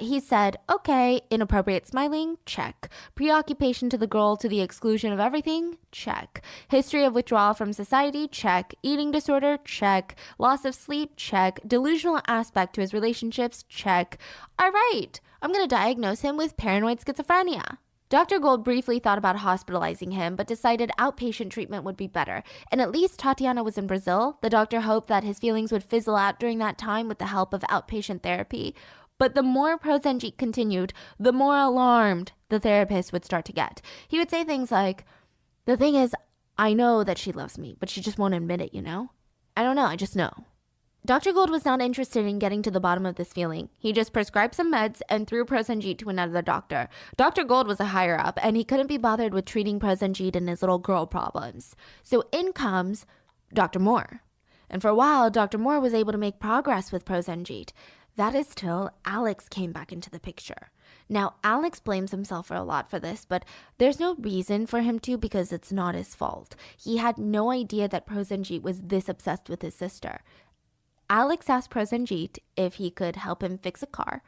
He said, okay, inappropriate smiling, check. Preoccupation to the girl to the exclusion of everything, check. History of withdrawal from society, check. Eating disorder, check. Loss of sleep, check. Delusional aspect to his relationships, check. All right, I'm going to diagnose him with paranoid schizophrenia. Dr. Gold briefly thought about hospitalizing him, but decided outpatient treatment would be better. And at least Tatiana was in Brazil. The doctor hoped that his feelings would fizzle out during that time with the help of outpatient therapy. But the more Prosenjit continued, the more alarmed the therapist would start to get. He would say things like, the thing is, I know that she loves me, but she just won't admit it, you know? I don't know, I just know. Dr. Gold was not interested in getting to the bottom of this feeling. He just prescribed some meds and threw Prosenjit to another doctor. Dr. Gold was a higher up, and he couldn't be bothered with treating Prosenjit and his little girl problems. So in comes Dr. Moore. And for a while, Dr. Moore was able to make progress with Prosenjit. That is till Alex came back into the picture. Now, Alex blames himself for a lot for this, but there's no reason for him to because it's not his fault. He had no idea that Prosenjit was this obsessed with his sister. Alex asked Prosenjit if he could help him fix a car.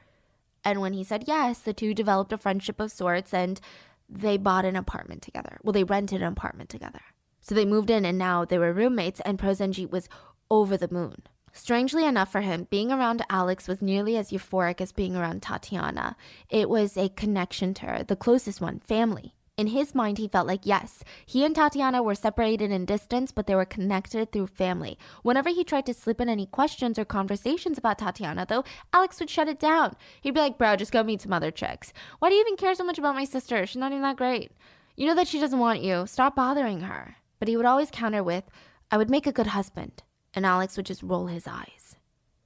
And when he said yes, the two developed a friendship of sorts and they bought an apartment together. Well, they rented an apartment together. So they moved in and now they were roommates and Prosenjit was over the moon. Strangely enough for him, being around Alex was nearly as euphoric as being around Tatiana. It was a connection to her, the closest one, family. In his mind, he felt like, yes, he and Tatiana were separated in distance, but they were connected through family. Whenever he tried to slip in any questions or conversations about Tatiana, though, Alex would shut it down. He'd be like, bro, just go meet some other chicks. Why do you even care so much about my sister? She's not even that great. You know that she doesn't want you. Stop bothering her. But he would always counter with, I would make a good husband. And Alex would just roll his eyes.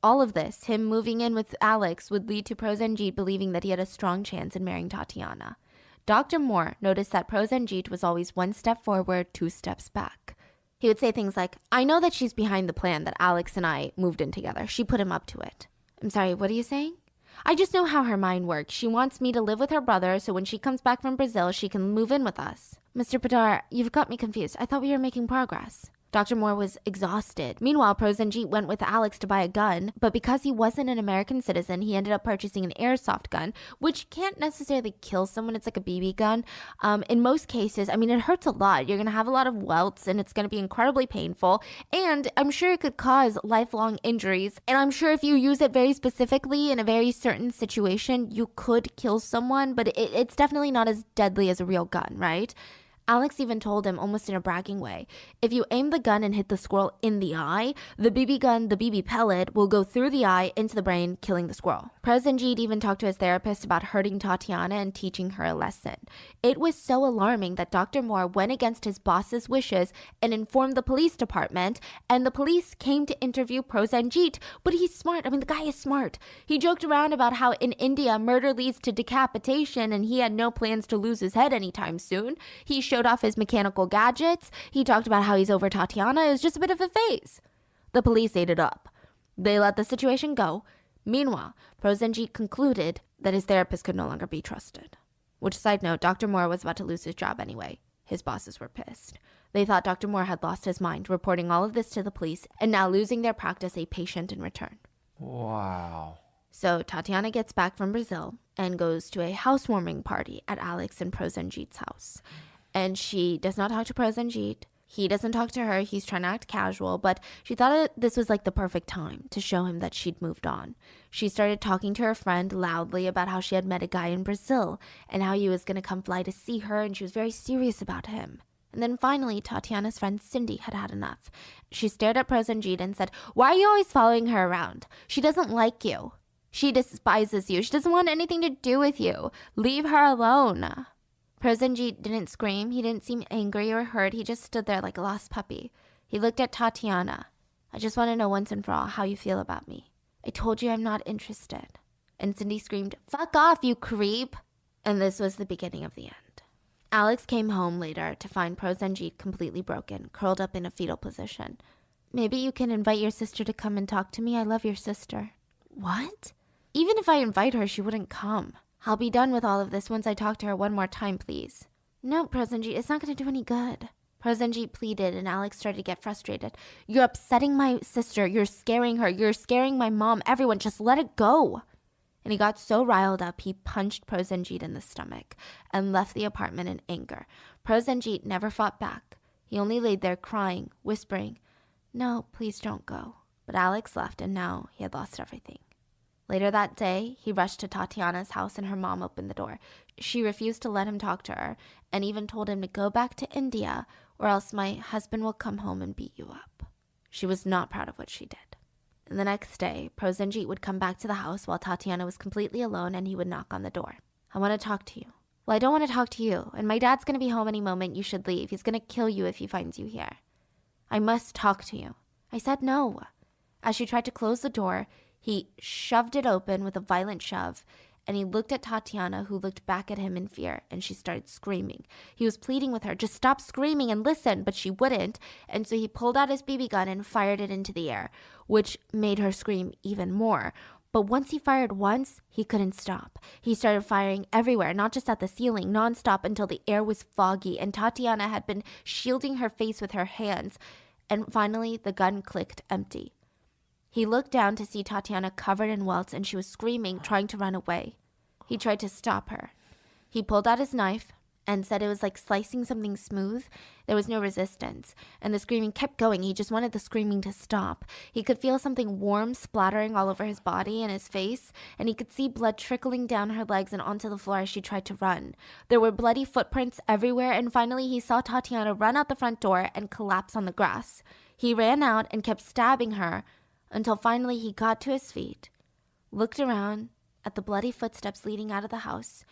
All of this, him moving in with Alex, would lead to Prosenjit believing that he had a strong chance in marrying Tatiana. Dr. Moore noticed that Prosenjit was always one step forward, two steps back. He would say things like, I know that she's behind the plan that Alex and I moved in together. She put him up to it. I'm sorry, what are you saying? I just know how her mind works. She wants me to live with her brother so when she comes back from Brazil, she can move in with us. Mr. Padar, you've got me confused. I thought we were making progress. Dr. Moore was exhausted. Meanwhile, Prosenjit went with Alex to buy a gun, but because he wasn't an American citizen, he ended up purchasing an airsoft gun, which can't necessarily kill someone. It's like a BB gun. In most cases, I mean, it hurts a lot. You're going to have a lot of welts, and it's going to be incredibly painful, and I'm sure it could cause lifelong injuries, and I'm sure if you use it very specifically in a very certain situation, you could kill someone, but it's definitely not as deadly as a real gun, right? Alex even told him, almost in a bragging way, if you aim the gun and hit the squirrel in the eye, the BB gun, the BB pellet, will go through the eye into the brain, killing the squirrel. Prosenjit even talked to his therapist about hurting Tatiana and teaching her a lesson. It was so alarming that Dr. Moore went against his boss's wishes and informed the police department, and the police came to interview Prosenjit. But he's smart. I mean, the guy is smart. He joked around about how in India, murder leads to decapitation, and he had no plans to lose his head anytime soon. He showed off his mechanical gadgets. He talked about how he's over Tatiana. It was just a bit of a phase. The police ate it up. They let the situation go. Meanwhile, Prosenjit concluded that his therapist could no longer be trusted. Which, side note, Dr. Moore was about to lose his job anyway. His bosses were pissed. They thought Dr. Moore had lost his mind, reporting all of this to the police and now losing their practice a patient in return. Wow. So Tatiana gets back from Brazil and goes to a housewarming party at Alex and Prosenjit's house. And she does not talk to Prosenjit. He doesn't talk to her. He's trying to act casual, but she thought this was like the perfect time to show him that she'd moved on. She started talking to her friend loudly about how she had met a guy in Brazil and how he was going to come fly to see her, and she was very serious about him. And then finally, Tatiana's friend Cindy had had enough. She stared at Prosenjit and said, "Why are you always following her around? She doesn't like you. She despises you. She doesn't want anything to do with you. Leave her alone." Prosenjit didn't scream. He didn't seem angry or hurt. He just stood there like a lost puppy. He looked at Tatiana. "I just want to know once and for all how you feel about me. I told you I'm not interested." And Cindy screamed, "Fuck off, you creep." And this was the beginning of the end. Alex came home later to find Prosenjit completely broken, curled up in a fetal position. "Maybe you can invite your sister to come and talk to me. I love your sister." "What?" "Even if I invite her, she wouldn't come. I'll be done with all of this once I talk to her one more time, please." "No, Prosenjit, it's not going to do any good." Prosenjit pleaded, and Alex started to get frustrated. "You're upsetting my sister. You're scaring her. You're scaring my mom. Everyone, just let it go." And he got so riled up, he punched Prosenjit in the stomach and left the apartment in anger. Prosenjit never fought back. He only laid there crying, whispering, "No, please don't go." But Alex left, and now he had lost everything. Later that day, he rushed to Tatiana's house and her mom opened the door. She refused to let him talk to her and even told him to go back to India or else my husband will come home and beat you up. She was not proud of what she did. And the next day, Prosenjit would come back to the house while Tatiana was completely alone and he would knock on the door. "I want to talk to you." "Well, I don't want to talk to you, and my dad's going to be home any moment. You should leave. He's going to kill you if he finds you here." "I must talk to you." I said no. As she tried to close the door, he shoved it open with a violent shove, and he looked at Tatiana, who looked back at him in fear, and she started screaming. He was pleading with her, "Just stop screaming and listen," but she wouldn't, and so he pulled out his BB gun and fired it into the air, which made her scream even more. But once he fired once, he couldn't stop. He started firing everywhere, not just at the ceiling, nonstop until the air was foggy, and Tatiana had been shielding her face with her hands, and finally the gun clicked empty. He looked down to see Tatiana covered in welts and she was screaming, trying to run away. He tried to stop her. He pulled out his knife and said it was like slicing something smooth. There was no resistance, and the screaming kept going. He just wanted the screaming to stop. He could feel something warm splattering all over his body and his face, and he could see blood trickling down her legs and onto the floor as she tried to run. There were bloody footprints everywhere, and finally he saw Tatiana run out the front door and collapse on the grass. He ran out and kept stabbing her until finally he got to his feet, looked around at the bloody footsteps leading out of the house,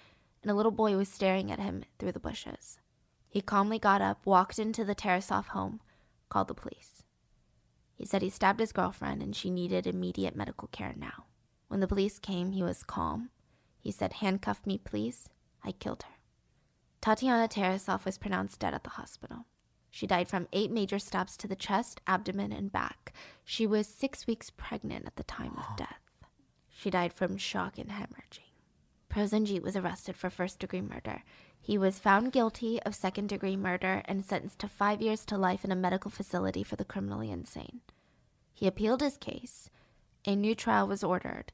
and a little boy was staring at him through the bushes. He calmly got up, walked into the Tarasov home, called the police. He said he stabbed his girlfriend and she needed immediate medical care now. When the police came, he was calm. He said, "Handcuff me, please. I killed her." Tatiana Tarasov was pronounced dead at the hospital. She died from 8 major stabs to the chest, abdomen, and back. She was 6 weeks pregnant at the time of death. She died from shock and hemorrhaging. Prosenjit was arrested for first-degree murder. He was found guilty of second-degree murder and sentenced to 5 years to life in a medical facility for the criminally insane. He appealed his case. A new trial was ordered,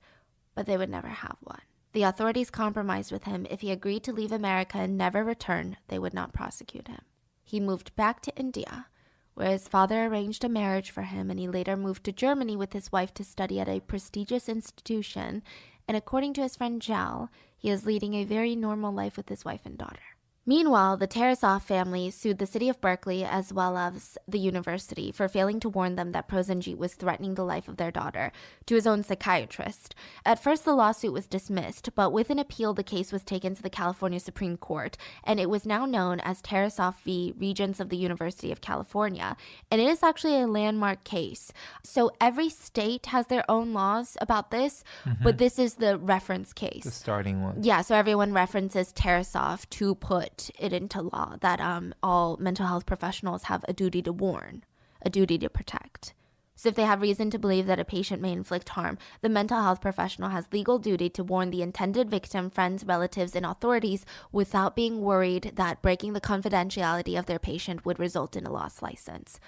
but they would never have one. The authorities compromised with him. If he agreed to leave America and never return, they would not prosecute him. He moved back to India, where his father arranged a marriage for him, and he later moved to Germany with his wife to study at a prestigious institution. And according to his friend Jal, he is leading a very normal life with his wife and daughter. Meanwhile, the Tarasov family sued the city of Berkeley as well as the university for failing to warn them that Prosenjit was threatening the life of their daughter to his own psychiatrist. At first, the lawsuit was dismissed, but with an appeal, the case was taken to the California Supreme Court, and it was now known as Tarasov v. Regents of the University of California, and it is actually a landmark case. So every state has their own laws about this, but this is the reference case. The starting one. Yeah, so everyone references Tarasov to put it into law that all mental health professionals have a duty to warn, a duty to protect. So if they have reason to believe that a patient may inflict harm, the mental health professional has legal duty to warn the intended victim, friends, relatives, and authorities without being worried that breaking the confidentiality of their patient would result in a lost license.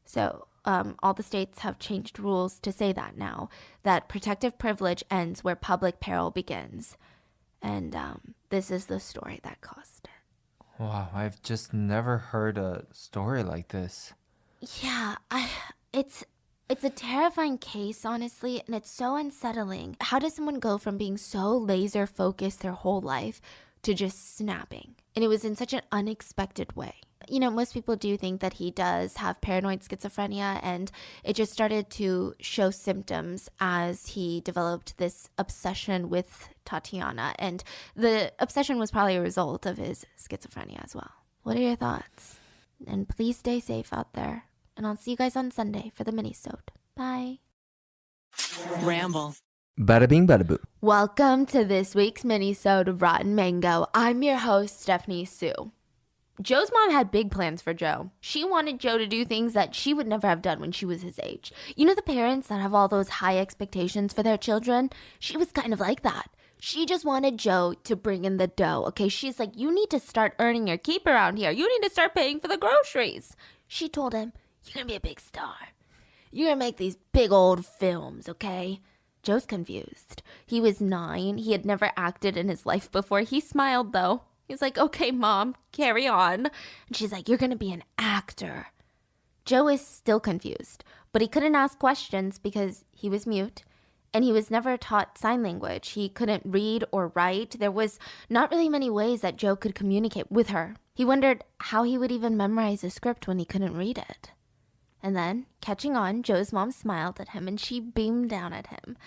So all the states have changed rules to say that now, that protective privilege ends where public peril begins. And this is the story that caused it. Wow, I've just never heard a story like this. Yeah, it's a terrifying case, honestly, and it's so unsettling. How does someone go from being so laser focused their whole life to just snapping? And it was in such an unexpected way. You know, most people do think that he does have paranoid schizophrenia, and it just started to show symptoms as he developed this obsession with Tatiana. And the obsession was probably a result of his schizophrenia as well. What are your thoughts? And please stay safe out there. And I'll see you guys on Sunday for the mini-sode. Bye. Ramble. Bada bing, bada boo. Welcome to this week's mini-sode of Rotten Mango. I'm your host, Stephanie Sue. Joe's mom had big plans for Joe. She wanted Joe to do things that she would never have done when she was his age. You know the parents that have all those high expectations for their children? She was kind of like that. She just wanted Joe to bring in the dough, okay? She's like, you need to start earning your keep around here. You need to start paying for the groceries. She told him, you're gonna be a big star. You're gonna make these big old films, okay? Joe's confused. He was 9. He had never acted in his life before. He smiled, though. He's like, okay, Mom, carry on. And she's like, you're going to be an actor. Joe is still confused, but he couldn't ask questions because he was mute, and he was never taught sign language. He couldn't read or write. There was not really many ways that Joe could communicate with her. He wondered how he would even memorize a script when he couldn't read it. And then, catching on, Joe's mom smiled at him, and she beamed down at him.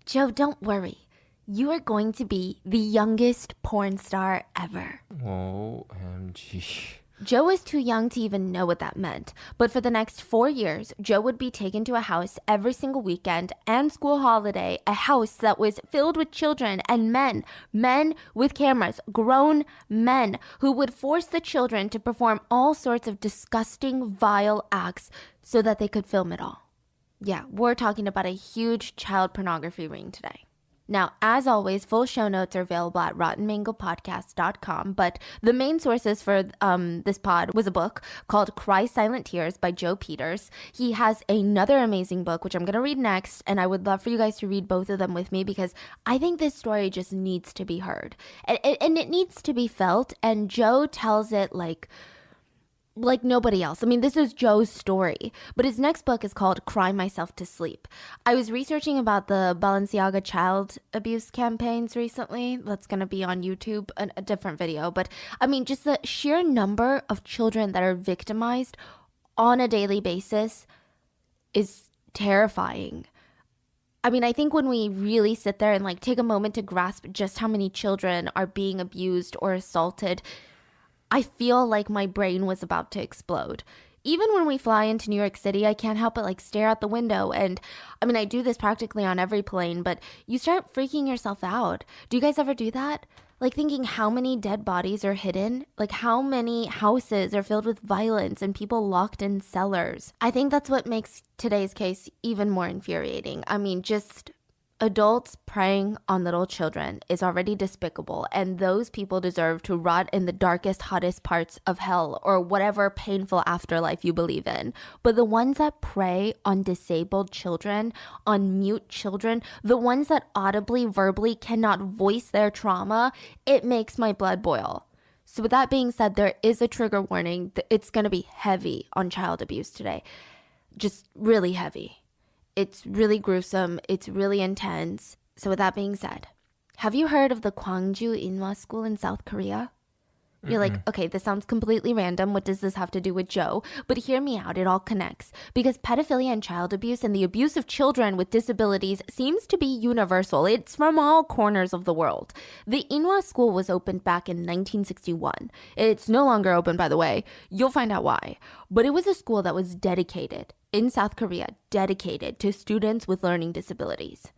Joe, don't worry. You are going to be the youngest porn star ever. OMG. Joe was too young to even know what that meant. But for the next 4 years, Joe would be taken to a house every single weekend and school holiday, a house that was filled with children and men with cameras, grown men who would force the children to perform all sorts of disgusting, vile acts so that they could film it all. Yeah, we're talking about a huge child pornography ring today. Now, as always, full show notes are available at rottenmangopodcast.com, but the main sources for this pod was a book called Cry Silent Tears by Joe Peters. He has another amazing book, which I'm going to read next, and I would love for you guys to read both of them with me because I think this story just needs to be heard. And it needs to be felt, and Joe tells it like nobody else. I mean, this is Joe's story, but his next book is called Cry Myself to Sleep. I was researching about the Balenciaga child abuse campaigns recently. That's going to be on YouTube, a different video. But I mean, just the sheer number of children that are victimized on a daily basis is terrifying. I mean, I think when we really sit there and like take a moment to grasp just how many children are being abused or assaulted, I feel like my brain was about to explode. Even when we fly into New York City, I can't help but like stare out the window. And I mean, I do this practically on every plane, but you start freaking yourself out. Do you guys ever do that? Like thinking how many dead bodies are hidden? Like how many houses are filled with violence and people locked in cellars? I think that's what makes today's case even more infuriating. I mean, just adults preying on little children is already despicable, and those people deserve to rot in the darkest, hottest parts of hell or whatever painful afterlife you believe in. But the ones that prey on disabled children, on mute children, the ones that audibly, verbally cannot voice their trauma, it makes my blood boil. So with that being said, there is a trigger warning. It's going to be heavy on child abuse today. Just really heavy. It's really gruesome. It's really intense. So with that being said, have you heard of the Gwangju Inwa School in South Korea? You're like, okay, this sounds completely random. What does this have to do with Joe? But hear me out. It all connects. Because pedophilia and child abuse and the abuse of children with disabilities seems to be universal. It's from all corners of the world. The Inwa School was opened back in 1961. It's no longer open, by the way. You'll find out why. But it was a school that was dedicated in South Korea, dedicated to students with learning disabilities.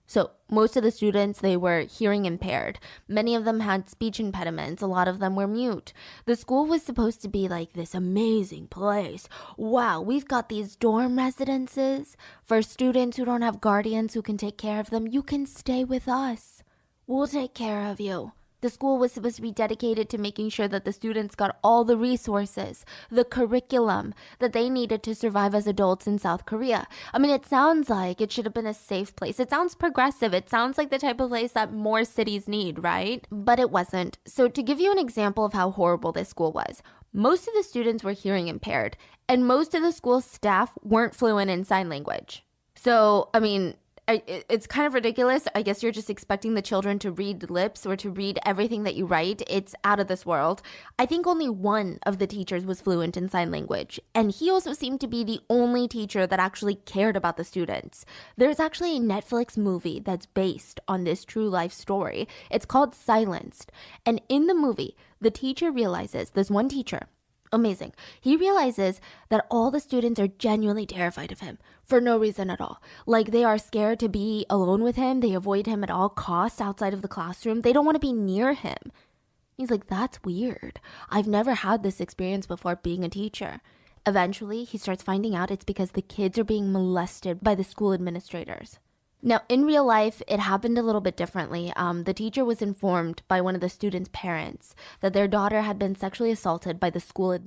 So most of the students, they were hearing impaired. Many of them had speech impediments. A lot of them were mute. The school was supposed to be like this amazing place. Wow, we've got these dorm residences for students who don't have guardians who can take care of them. You can stay with us. We'll take care of you. The school was supposed to be dedicated to making sure that the students got all the resources, the curriculum that they needed to survive as adults in South Korea. I mean, it sounds like it should have been a safe place. It sounds progressive. It sounds like the type of place that more cities need, right? But it wasn't. So to give you an example of how horrible this school was, most of the students were hearing impaired, and most of the school staff weren't fluent in sign language. So, I mean, it's kind of ridiculous. I guess you're just expecting the children to read lips or to read everything that you write. It's out of this world. I think only one of the teachers was fluent in sign language, and he also seemed to be the only teacher that actually cared about the students. There's actually a Netflix movie that's based on this true life story. It's called Silenced, and in the movie, the teacher realizes, there's one teacher, amazing. He realizes that all the students are genuinely terrified of him for no reason at all. Like they are scared to be alone with him. They avoid him at all costs outside of the classroom. They don't want to be near him. He's like, that's weird. I've never had this experience before being a teacher. Eventually, he starts finding out it's because the kids are being molested by the school administrators. Now, in real life, it happened a little bit differently. The teacher was informed by one of the students' parents that their daughter had been sexually assaulted by the school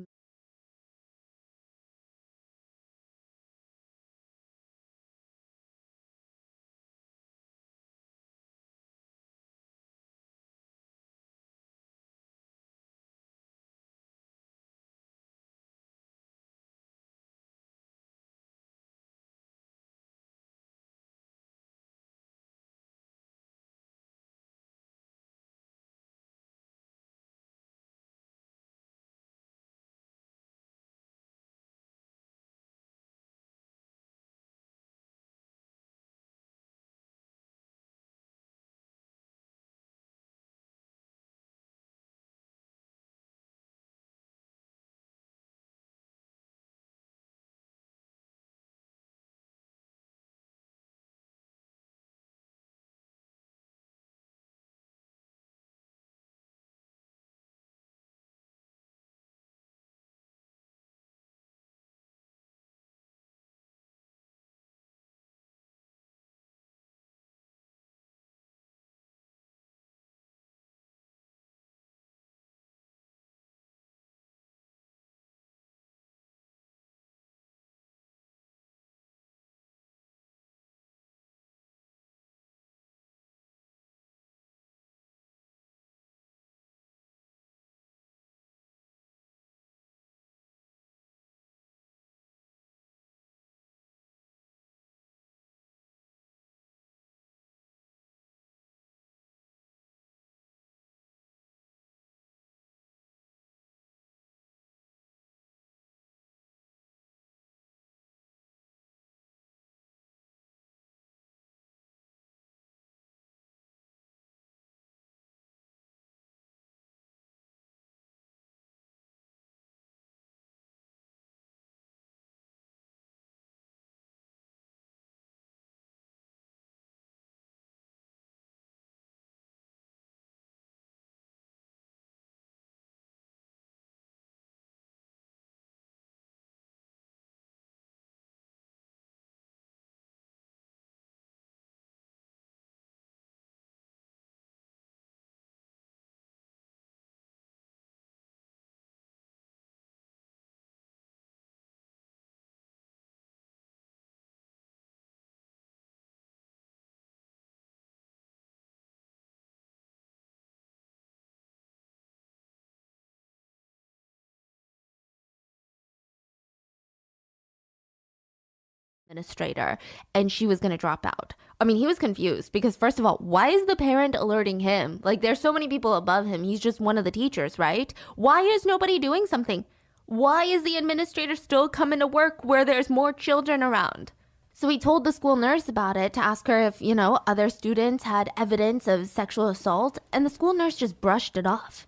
administrator and she was going to drop out. I mean, he was confused because first of all, why is the parent alerting him? Like there's so many people above him. He's just one of the teachers, right? Why is nobody doing something? Why is the administrator still coming to work where there's more children around? So he told the school nurse about it to ask her if, other students had evidence of sexual assault, and the school nurse just brushed it off.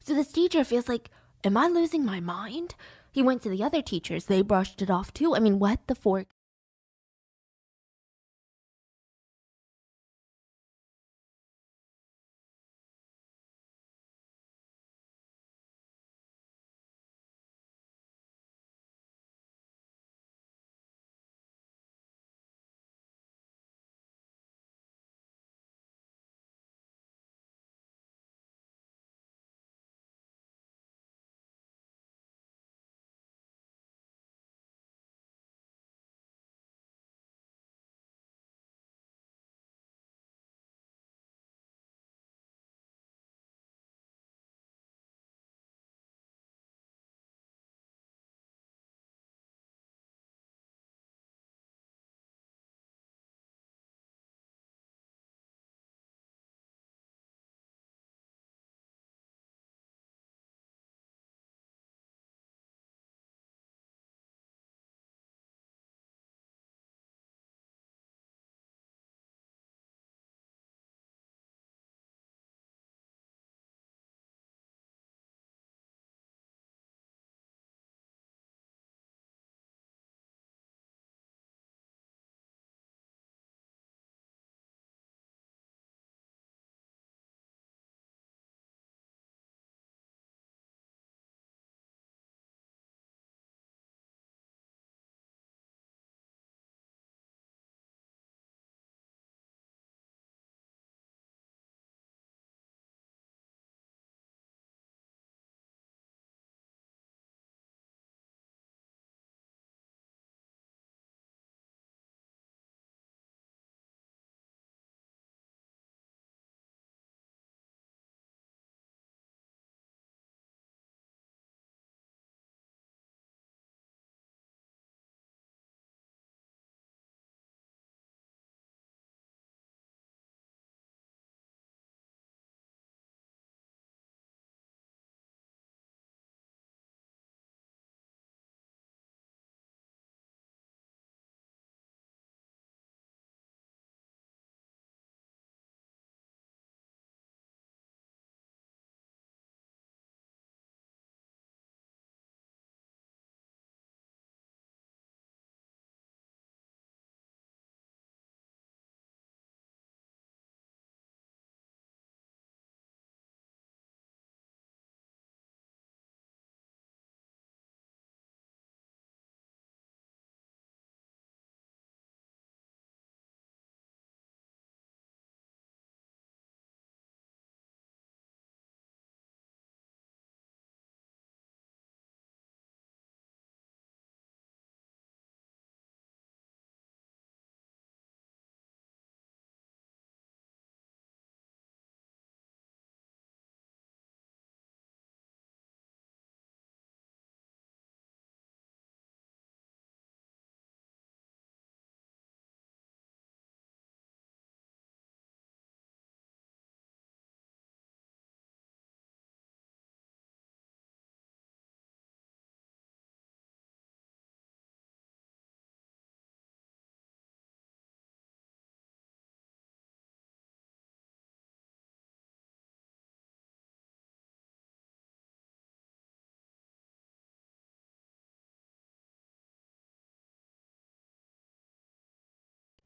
So this teacher feels like, am I losing my mind? He went to the other teachers. They brushed it off too. I mean, what the fork?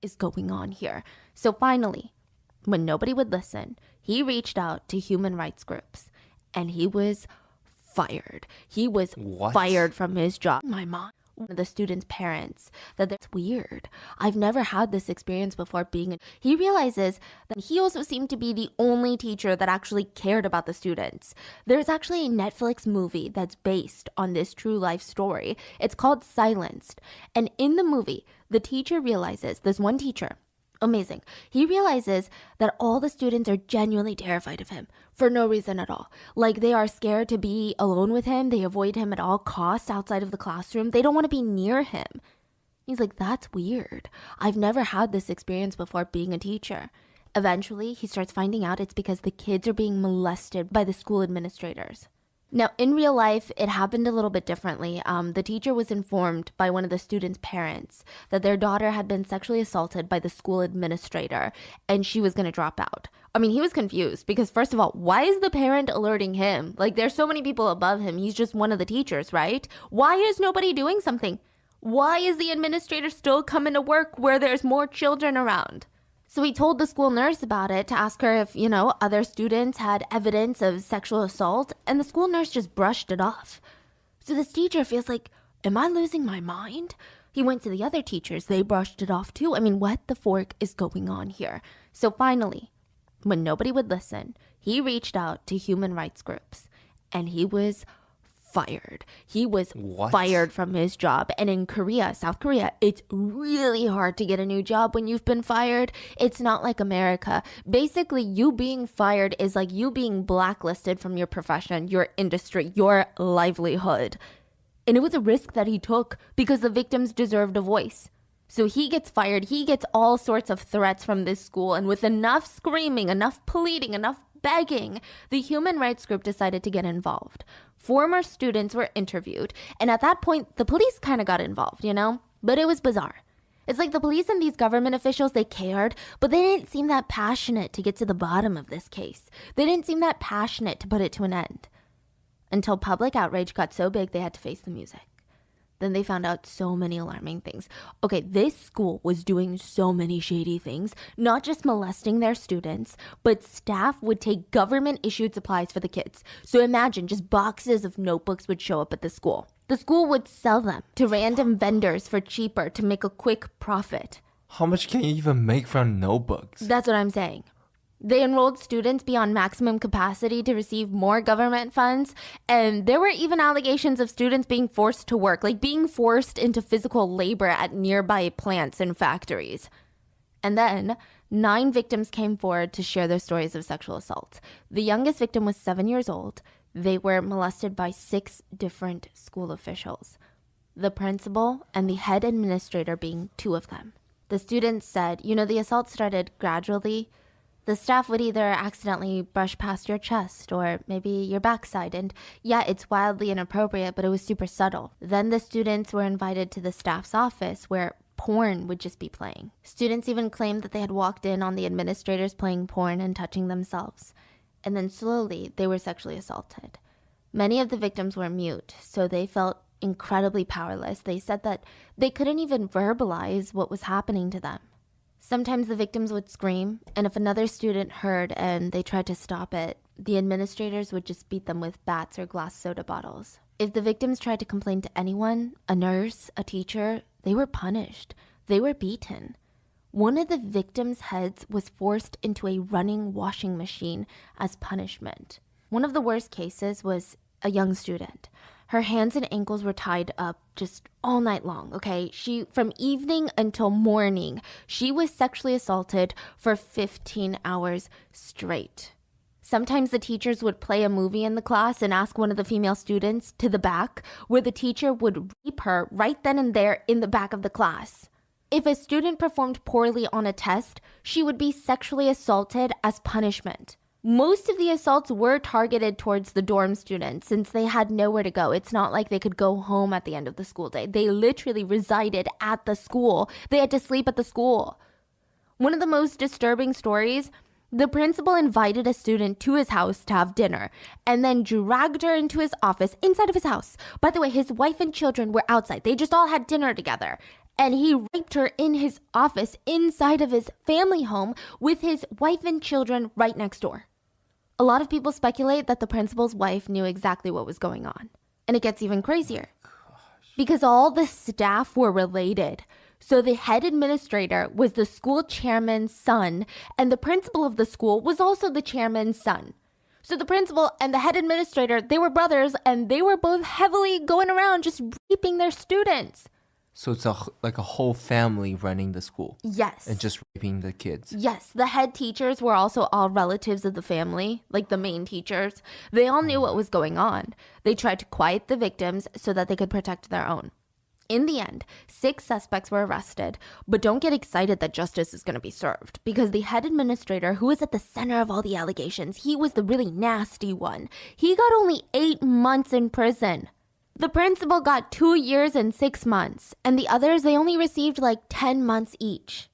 Is going on here? So finally, when nobody would listen, he reached out to human rights groups and he was fired. He was What? fired from his job. My mom, one of the students' parents, that that's weird. I've never had this experience before he realizes that he also seemed to be the only teacher that actually cared about the students. There's actually a Netflix movie that's based on this true life story. It's called Silenced. And in the movie, the teacher realizes, this one teacher, amazing. He realizes that all the students are genuinely terrified of him for no reason at all. Like they are scared to be alone with him. They avoid him at all costs outside of the classroom. They don't want to be near him. He's like, that's weird. I've never had this experience before being a teacher. Eventually, he starts finding out it's because the kids are being molested by the school administrators. Now, in real life, it happened a little bit differently. The teacher was informed by one of the students' parents that their daughter had been sexually assaulted by the school administrator, and she was going to drop out. I mean, he was confused because, first of all, why is the parent alerting him? Like, there's so many people above him. He's just one of the teachers, right? Why is nobody doing something? Why is the administrator still coming to work where there's more children around? So he told the school nurse about it to ask her if, other students had evidence of sexual assault, and the school nurse just brushed it off. So this teacher feels like, am I losing my mind? He went to the other teachers. They brushed it off too. I mean, what the fork is going on here? So finally, when nobody would listen, he reached out to human rights groups, and he was fired. He was fired from his job. And in Korea, South Korea, it's really hard to get a new job when you've been fired. It's not like America. Basically, you being fired is like you being blacklisted from your profession, your industry, your livelihood. And it was a risk that he took because the victims deserved a voice. So he gets fired. He gets all sorts of threats from this school. And with enough screaming, enough pleading, enough begging, the human rights group decided to get involved. Former students were interviewed, and at that point, the police kind of got involved, But it was bizarre. It's like the police and these government officials, they cared, but they didn't seem that passionate to get to the bottom of this case. They didn't seem that passionate to put it to an end. Until public outrage got so big, they had to face the music. Then they found out so many alarming things. Okay, this school was doing so many shady things, not just molesting their students, but staff would take government-issued supplies for the kids. So imagine just boxes of notebooks would show up at the school. The school would sell them to random vendors for cheaper to make a quick profit. How much can you even make from notebooks? That's what I'm saying. They enrolled students beyond maximum capacity to receive more government funds, and there were even allegations of students being forced to work, like being forced into physical labor at nearby plants and factories. And then 9 victims came forward to share their stories of sexual assault. The youngest victim was 7 years old. They were molested by 6 different school officials, the principal and the head administrator being 2 of them. The students said, the assault started gradually. The staff would either accidentally brush past your chest or maybe your backside. And yeah, it's wildly inappropriate, but it was super subtle. Then the students were invited to the staff's office where porn would just be playing. Students even claimed that they had walked in on the administrators playing porn and touching themselves. And then slowly they were sexually assaulted. Many of the victims were mute, so they felt incredibly powerless. They said that they couldn't even verbalize what was happening to them. Sometimes the victims would scream, and if another student heard and they tried to stop it, the administrators would just beat them with bats or glass soda bottles. If the victims tried to complain to anyone, a nurse, a teacher, they were punished. They were beaten. One of the victims' heads was forced into a running washing machine as punishment. One of the worst cases was a young student. Her hands and ankles were tied up just all night long, okay? From evening until morning, she was sexually assaulted for 15 hours straight. Sometimes the teachers would play a movie in the class and ask one of the female students to the back, where the teacher would rape her right then and there in the back of the class. If a student performed poorly on a test, she would be sexually assaulted as punishment. Most of the assaults were targeted towards the dorm students since they had nowhere to go. It's not like they could go home at the end of the school day. They literally resided at the school. They had to sleep at the school. One of the most disturbing stories, the principal invited a student to his house to have dinner and then dragged her into his office inside of his house. By the way, his wife and children were outside. They just all had dinner together. And he raped her in his office inside of his family home with his wife and children right next door. A lot of people speculate that the principal's wife knew exactly what was going on. And it gets even crazier. Because all the staff were related. So the head administrator was the school chairman's son, and the principal of the school was also the chairman's son. So the principal and the head administrator, they were brothers, and they were both heavily going around just raping their students. So it's like a whole family running the school. Yes. And just raping the kids. Yes. The head teachers were also all relatives of the family, like the main teachers. They all knew what was going on. They tried to quiet the victims so that they could protect their own. In the end, 6 suspects were arrested, but don't get excited that justice is going to be served, because the head administrator, who was at the center of all the allegations, he was the really nasty one. He got only 8 months in prison. The principal got 2 years and 6 months, and the others, they only received like 10 months each.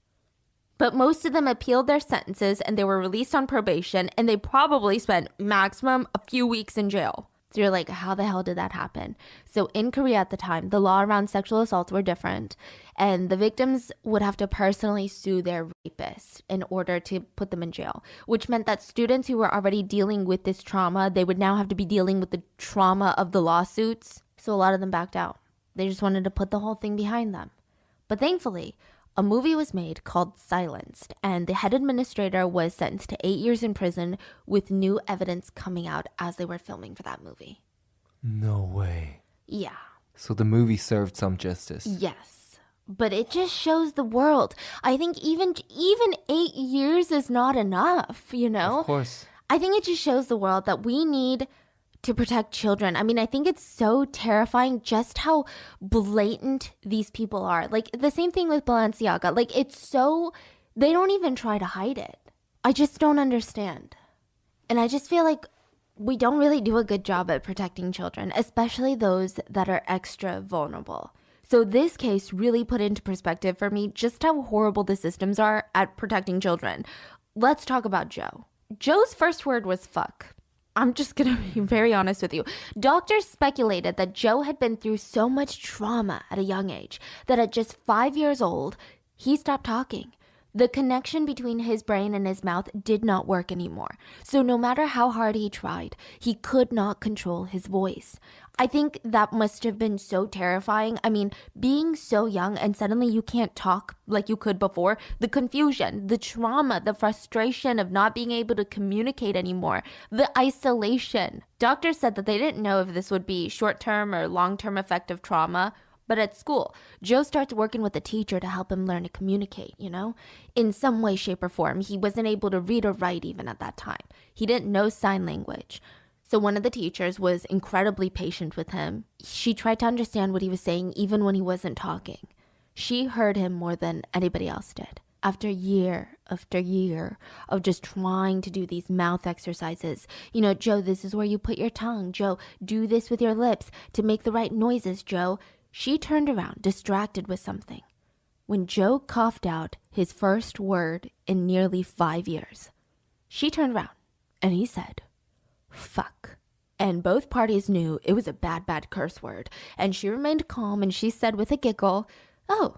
But most of them appealed their sentences and they were released on probation, and they probably spent maximum a few weeks in jail. So you're like, how the hell did that happen? So in Korea at the time, the law around sexual assaults were different, and the victims would have to personally sue their rapist in order to put them in jail, which meant that students who were already dealing with this trauma, they would now have to be dealing with the trauma of the lawsuits. So a lot of them backed out. They just wanted to put the whole thing behind them. But thankfully, a movie was made called Silenced, and the head administrator was sentenced to 8 years in prison with new evidence coming out as they were filming for that movie. No way. Yeah. So the movie served some justice. Yes. But it just shows the world. I think even 8 years is not enough, you know? Of course. I think it just shows the world that we need to protect children. I mean, I think it's so terrifying just how blatant these people are. Like, the same thing with Balenciaga. Like, it's so, they don't even try to hide it. I just don't understand. And I just feel like we don't really do a good job at protecting children, especially those that are extra vulnerable. So this case really put into perspective for me just how horrible the systems are at protecting children. Let's talk about Joe. Joe's first word was fuck. I'm just going to be very honest with you. Doctors speculated that Joe had been through so much trauma at a young age that at just 5 years old, he stopped talking. The connection between his brain and his mouth did not work anymore. So no matter how hard he tried, he could not control his voice. I think that must have been so terrifying. I mean, being so young and suddenly you can't talk like you could before, the confusion, the trauma, the frustration of not being able to communicate anymore, the isolation. Doctors said that they didn't know if this would be short-term or long-term effect of trauma. But at school, Joe starts working with a teacher to help him learn to communicate, you know? In some way, shape, or form. He wasn't able to read or write even at that time. He didn't know sign language. So one of the teachers was incredibly patient with him. She tried to understand what he was saying even when he wasn't talking. She heard him more than anybody else did. After year after year of just trying to do these mouth exercises, you know, Joe, this is where you put your tongue. Joe, do this with your lips to make the right noises, Joe. She turned around, distracted with something, when Joe coughed out his first word in nearly 5 years. She turned around, and he said, fuck. And both parties knew it was a bad, bad curse word. And she remained calm, and she said with a giggle, oh,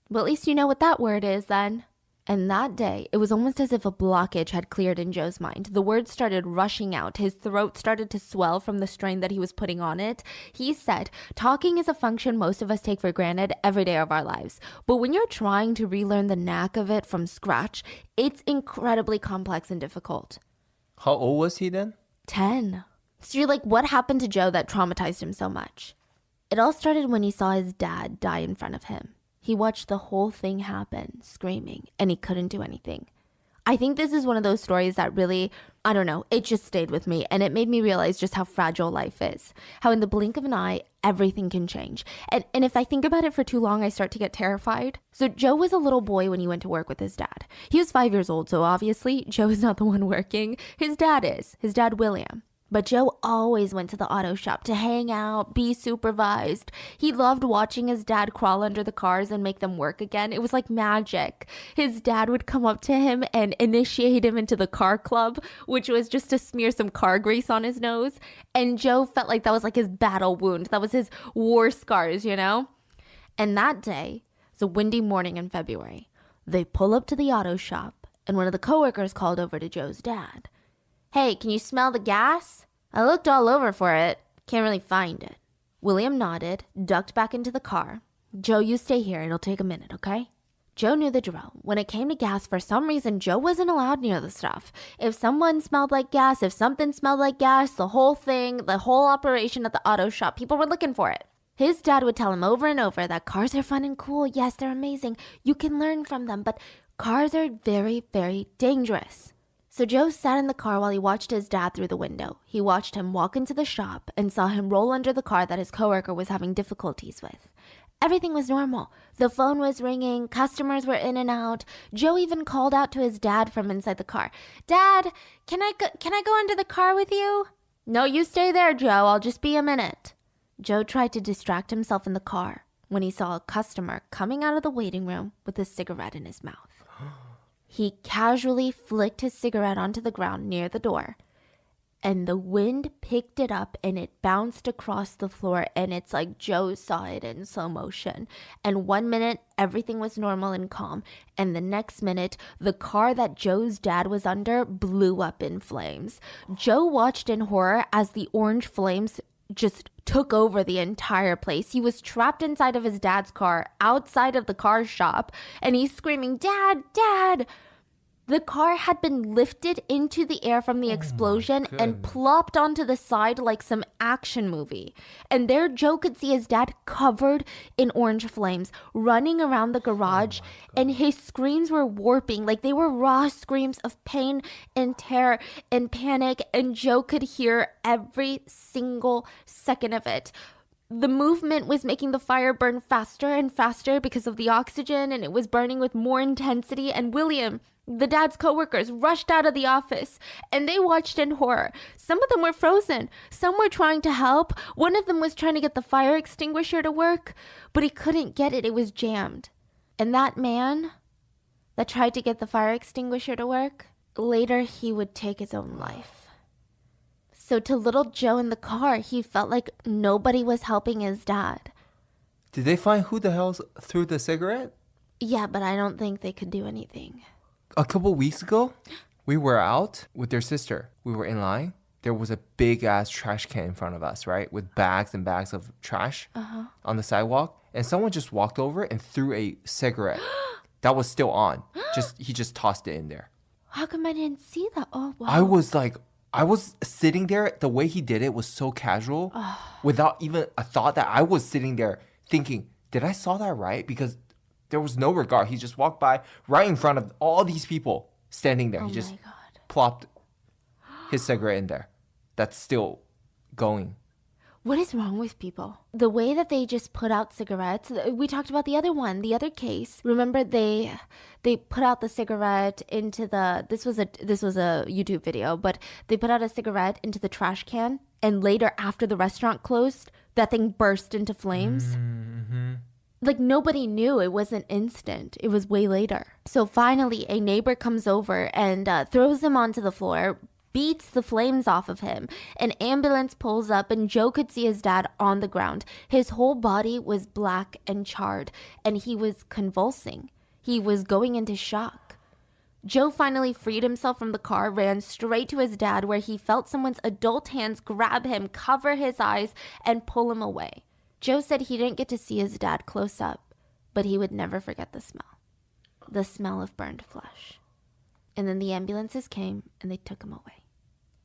well, at least you know what that word is then. And that day, it was almost as if a blockage had cleared in Joe's mind. The words started rushing out. His throat started to swell from the strain that he was putting on it. He said, talking is a function most of us take for granted every day of our lives. But when you're trying to relearn the knack of it from scratch, it's incredibly complex and difficult. How old was he then? 10. So you're like, what happened to Joe that traumatized him so much? It all started when he saw his dad die in front of him. He watched the whole thing happen, screaming, and he couldn't do anything. I think this is one of those stories that really, I don't know, it just stayed with me, and it made me realize just how fragile life is. How in the blink of an eye, everything can change. And if I think about it for too long, I start to get terrified. So Joe was a little boy when he went to work with his dad. He was 5 years old, so obviously Joe is not the one working. His dad is, his dad William. But Joe always went to the auto shop to hang out, be supervised. He loved watching his dad crawl under the cars and make them work again. It was like magic. His dad would come up to him and initiate him into the car club, which was just to smear some car grease on his nose. And Joe felt like that was like his battle wound. That was his war scars, you know? And that day, it's a windy morning in February, they pull up to the auto shop, and one of the coworkers called over to Joe's dad. Hey, can you smell the gas? I looked all over for it. Can't really find it. William nodded, ducked back into the car. Joe, you stay here. It'll take a minute, okay? Joe knew the drill. When it came to gas, for some reason, Joe wasn't allowed near the stuff. If someone smelled like gas, if something smelled like gas, the whole thing, the whole operation at the auto shop, people were looking for it. His dad would tell him over and over that cars are fun and cool. Yes, they're amazing. You can learn from them, but cars are very, very dangerous. So Joe sat in the car while he watched his dad through the window. He watched him walk into the shop and saw him roll under the car that his coworker was having difficulties with. Everything was normal. The phone was ringing, customers were in and out. Joe even called out to his dad from inside the car. Dad, can I go into the car with you? No, you stay there, Joe. I'll just be a minute. Joe tried to distract himself in the car when he saw a customer coming out of the waiting room with a cigarette in his mouth. He casually flicked his cigarette onto the ground near the door, and the wind picked it up and it bounced across the floor, and it's like Joe saw it in slow motion. And 1 minute, everything was normal and calm, and the next minute, the car that Joe's dad was under blew up in flames. Joe watched in horror as the orange flames just took over the entire place. He was trapped inside of his dad's car, outside of the car shop, and he's screaming, "Dad, Dad!" The car had been lifted into the air from the explosion and plopped onto the side like some action movie. And there Joe could see his dad covered in orange flames, running around the garage, and his screams were warping, like they were raw screams of pain and terror and panic, and Joe could hear every single second of it. The movement was making the fire burn faster and faster because of the oxygen, and it was burning with more intensity. And William, the dad's coworkers, rushed out of the office, and they watched in horror. Some of them were frozen. Some were trying to help. One of them was trying to get the fire extinguisher to work, but he couldn't get it. It was jammed. And that man that tried to get the fire extinguisher to work, later he would take his own life. So to little Joe in the car, he felt like nobody was helping his dad. Did they find who the hell threw the cigarette? Yeah, but I don't think they could do anything. A couple weeks ago, we were out with their sister. We were in line. There was a big ass trash can in front of us, right? With bags and bags of trash on the sidewalk. And someone just walked over and threw a cigarette that was still on. He just tossed it in there. How come I didn't see that? Oh, wow. I was sitting there. The way he did it was so casual without even a thought that I was sitting there thinking, did I saw that right? Because there was no regard. He just walked by right in front of all these people standing there. Oh He just my God. plopped his cigarette in there. That's still going. What is wrong with people? The way that they just put out cigarettes. We talked about the other one, the other case. Remember they put out the cigarette into the this was a YouTube video, but they put out a cigarette into the trash can, and later after the restaurant closed, that thing burst into flames. Like nobody knew. It wasn't instant. It was way later. So finally a neighbor comes over and throws him onto the floor, beats the flames off of him. An ambulance pulls up, and Joe could see his dad on the ground. His whole body was black and charred, and he was convulsing. He was going into shock. Joe finally freed himself from the car, ran straight to his dad, where he felt someone's adult hands grab him, cover his eyes, and pull him away. Joe said he didn't get to see his dad close up, but he would never forget the smell of burned flesh. And then the ambulances came and they took him away.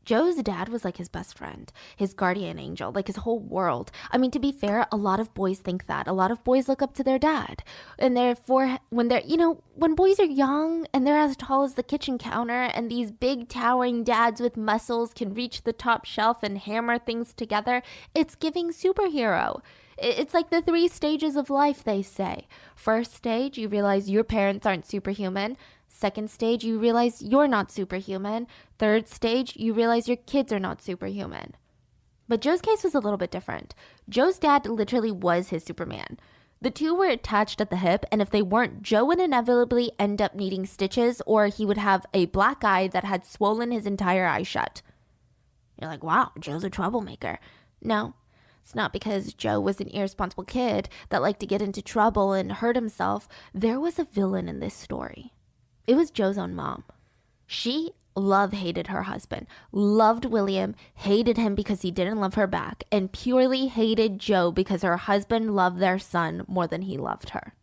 Joe's dad was like his best friend, his guardian angel, like his whole world. I mean, to be fair, a lot of boys think that. A lot of boys look up to their dad. And therefore, when boys are young and they're as tall as the kitchen counter, and these big towering dads with muscles can reach the top shelf and hammer things together, it's giving superhero. It's like the 3 stages of life, they say. First stage, you realize your parents aren't superhuman. Second stage, you realize you're not superhuman. Third stage, you realize your kids are not superhuman. But Joe's case was a little bit different. Joe's dad literally was his Superman. The two were attached at the hip, and if they weren't, Joe would inevitably end up needing stitches, or he would have a black eye that had swollen his entire eye shut. You're like, wow, Joe's a troublemaker. No. It's not because Joe was an irresponsible kid that liked to get into trouble and hurt himself. There was a villain in this story. It was Joe's own mom. She hated her husband, loved William, hated him because he didn't love her back, and purely hated Joe because her husband loved their son more than he loved her.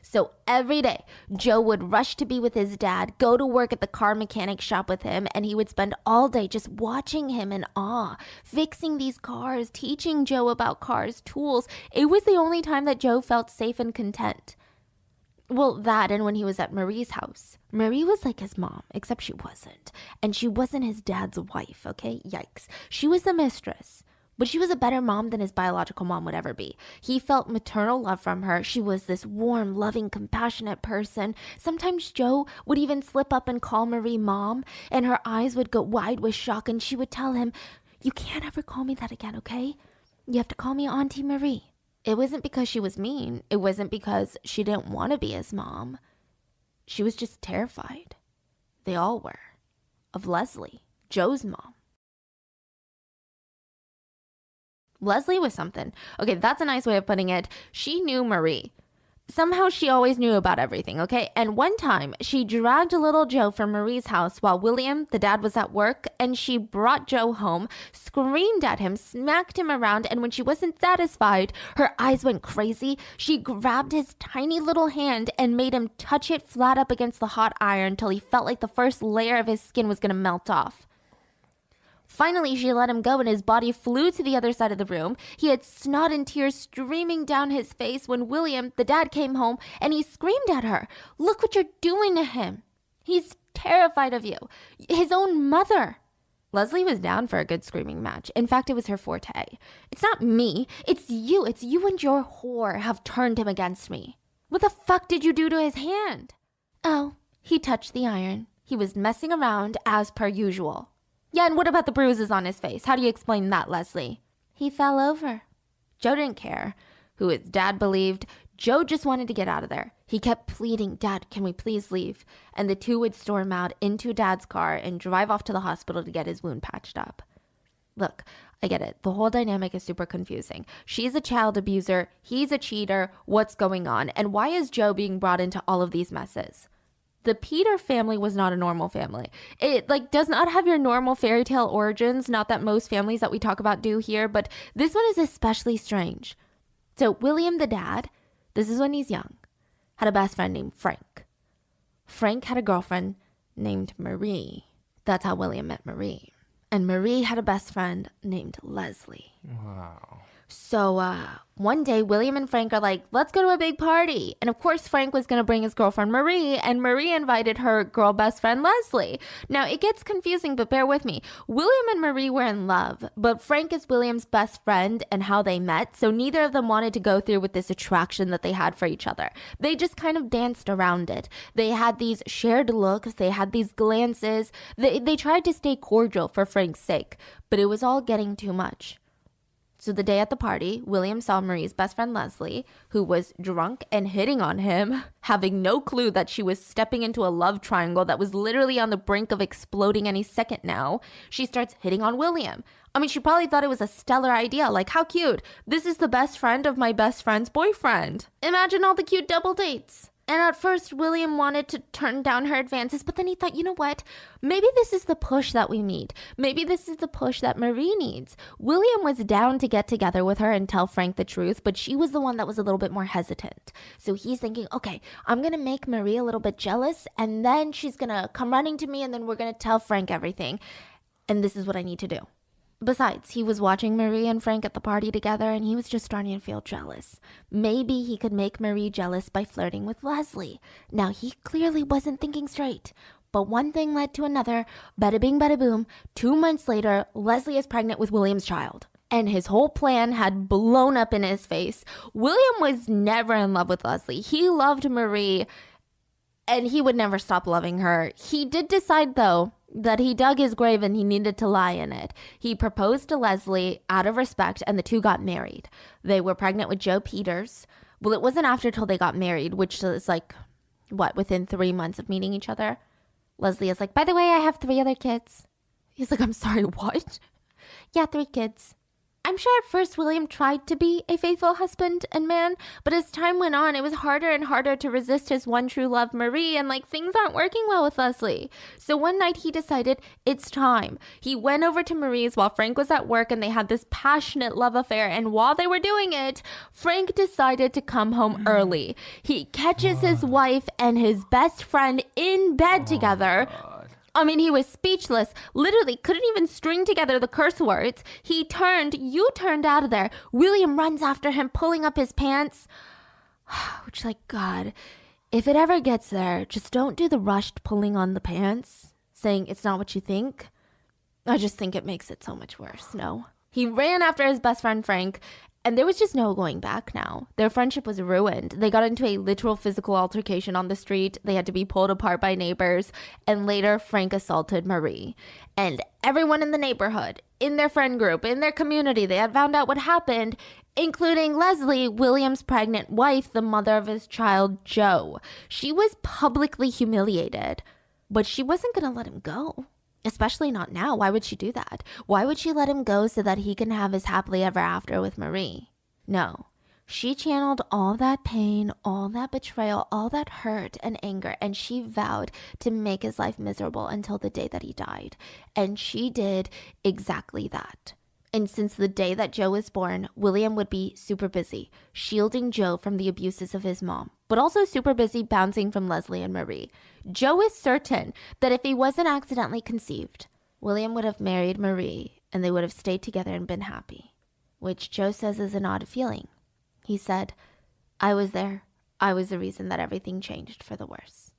So every day, Joe would rush to be with his dad, go to work at the car mechanic shop with him, and he would spend all day just watching him in awe, fixing these cars, teaching Joe about cars, tools. It was the only time that Joe felt safe and content. Well, that and when he was at Marie's house. Marie was like his mom, except she wasn't. And she wasn't his dad's wife, okay? Yikes. She was the mistress. But she was a better mom than his biological mom would ever be. He felt maternal love from her. She was this warm, loving, compassionate person. Sometimes Joe would even slip up and call Marie mom, and her eyes would go wide with shock, and she would tell him, "You can't ever call me that again, okay? You have to call me Auntie Marie." It wasn't because she was mean. It wasn't because she didn't want to be his mom. She was just terrified. They all were. Of Leslie, Joe's mom. Leslie was something. Okay, that's a nice way of putting it. She knew Marie. Somehow she always knew about everything, okay? And one time, she dragged little Joe from Marie's house while William, the dad, was at work, and she brought Joe home, screamed at him, smacked him around, and when she wasn't satisfied, her eyes went crazy. She grabbed his tiny little hand and made him touch it flat up against the hot iron until he felt like the first layer of his skin was going to melt off. Finally, she let him go and his body flew to the other side of the room. He had snot and tears streaming down his face when William, the dad, came home and he screamed at her, "Look what you're doing to him. He's terrified of you. His own mother." Leslie was down for a good screaming match. In fact, it was her forte. "It's not me. It's you. It's you and your whore have turned him against me. What the fuck did you do to his hand?" "Oh, he touched the iron. He was messing around as per usual." "Yeah, and what about the bruises on his face? How do you explain that, Leslie?" "He fell over." Joe didn't care who his dad believed. Joe just wanted to get out of there. He kept pleading, "Dad, can we please leave?" And the two would storm out into Dad's car and drive off to the hospital to get his wound patched up. Look, I get it. The whole dynamic is super confusing. She's a child abuser. He's a cheater. What's going on? And why is Joe being brought into all of these messes? The Peter family was not a normal family. It does not have your normal fairy tale origins, not that most families that we talk about do here, but this one is especially strange. So William, the dad, this is when he's young, had a best friend named Frank. Frank had a girlfriend named Marie. That's how William met Marie. And Marie had a best friend named Leslie. Wow. So one day, William and Frank are like, "Let's go to a big party." And of course, Frank was going to bring his girlfriend Marie, and Marie invited her girl best friend Leslie. Now, it gets confusing, but bear with me. William and Marie were in love, but Frank is William's best friend and how they met, so neither of them wanted to go through with this attraction that they had for each other. They just kind of danced around it. They had these shared looks, they had these glances. They tried to stay cordial for Frank's sake, but it was all getting too much. So the day at the party, William saw Marie's best friend Leslie, who was drunk and hitting on him, having no clue that she was stepping into a love triangle that was literally on the brink of exploding any second now. She starts hitting on William. I mean, she probably thought it was a stellar idea. Like, how cute. This is the best friend of my best friend's boyfriend. Imagine all the cute double dates. And at first, William wanted to turn down her advances, but then he thought, you know what? Maybe this is the push that we need. Maybe this is the push that Marie needs. William was down to get together with her and tell Frank the truth, but she was the one that was a little bit more hesitant. So he's thinking, okay, I'm going to make Marie a little bit jealous, and then she's going to come running to me, and then we're going to tell Frank everything. And this is what I need to do. Besides, he was watching Marie and Frank at the party together, and he was just starting to feel jealous. Maybe he could make Marie jealous by flirting with Leslie. Now, he clearly wasn't thinking straight. But one thing led to another. Bada bing, bada boom. 2 months later, Leslie is pregnant with William's child. And his whole plan had blown up in his face. William was never in love with Leslie. He loved Marie, and he would never stop loving her. He did decide, though, that he dug his grave and he needed to lie in it. He proposed to Leslie out of respect, and the two got married. They were pregnant with Joe Peters. Well, it wasn't after till they got married, which is within 3 months of meeting each other. Leslie is like, "By the way, I have 3 other kids." He's like, "I'm sorry, what?" "Yeah, 3 kids." I'm sure at first William tried to be a faithful husband and man, but as time went on, it was harder and harder to resist his one true love, Marie, and things aren't working well with Leslie. So one night he decided it's time. He went over to Marie's while Frank was at work, and they had this passionate love affair, and while they were doing it, Frank decided to come home early. He catches his wife and his best friend in bed together. I mean, he was speechless, literally couldn't even string together the curse words. You turned out of there. William runs after him, pulling up his pants. Which, God, if it ever gets there, just don't do the rushed pulling on the pants, saying it's not what you think. I just think it makes it so much worse, no? He ran after his best friend Frank, and there was just no going back now. Their friendship was ruined. They got into a literal physical altercation on the street. They had to be pulled apart by neighbors. And later, Frank assaulted Marie. And everyone in the neighborhood, in their friend group, in their community, they had found out what happened, including Leslie, William's pregnant wife, the mother of his child, Joe. She was publicly humiliated, but she wasn't going to let him go. Especially not now. Why would she do that? Why would she let him go so that he can have his happily ever after with Marie? No. She channeled all that pain, all that betrayal, all that hurt and anger, and she vowed to make his life miserable until the day that he died. And she did exactly that. And since the day that Joe was born, William would be super busy, shielding Joe from the abuses of his mom, but also super busy bouncing from Leslie and Marie. Joe is certain that if he wasn't accidentally conceived, William would have married Marie and they would have stayed together and been happy, which Joe says is an odd feeling. He said, "I was there. I was the reason that everything changed for the worse."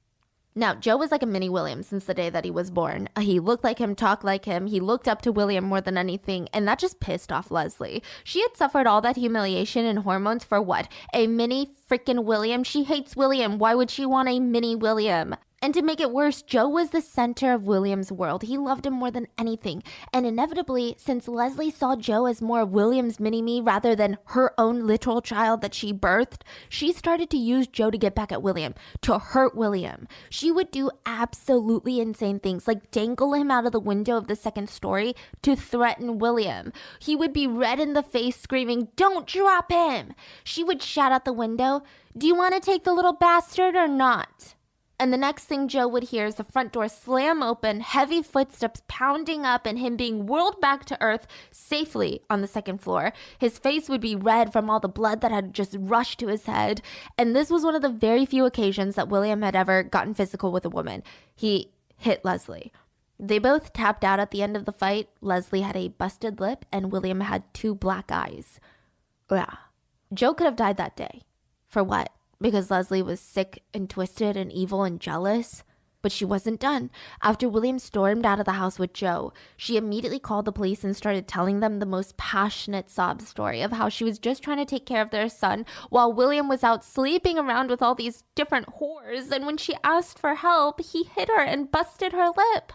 Now, Joe was like a mini William since the day that he was born. He looked like him, talked like him. He looked up to William more than anything, and that just pissed off Leslie. She had suffered all that humiliation and hormones for what? A mini freaking William? She hates William. Why would she want a mini William? And to make it worse, Joe was the center of William's world. He loved him more than anything. And inevitably, since Leslie saw Joe as more of William's mini-me rather than her own literal child that she birthed, she started to use Joe to get back at William, to hurt William. She would do absolutely insane things, like dangle him out of the window of the second story to threaten William. He would be red in the face screaming, "Don't drop him!" She would shout out the window, "Do you want to take the little bastard or not?" And the next thing Joe would hear is the front door slam open, heavy footsteps pounding up, and him being whirled back to earth safely on the second floor. His face would be red from all the blood that had just rushed to his head. And this was one of the very few occasions that William had ever gotten physical with a woman. He hit Leslie. They both tapped out at the end of the fight. Leslie had a busted lip, and William had 2 black eyes. Yeah. Joe could have died that day. For what? Because Leslie was sick and twisted and evil and jealous. But she wasn't done. After William stormed out of the house with Joe, she immediately called the police and started telling them the most passionate sob story of how she was just trying to take care of their son while William was out sleeping around with all these different whores. And when she asked for help, he hit her and busted her lip.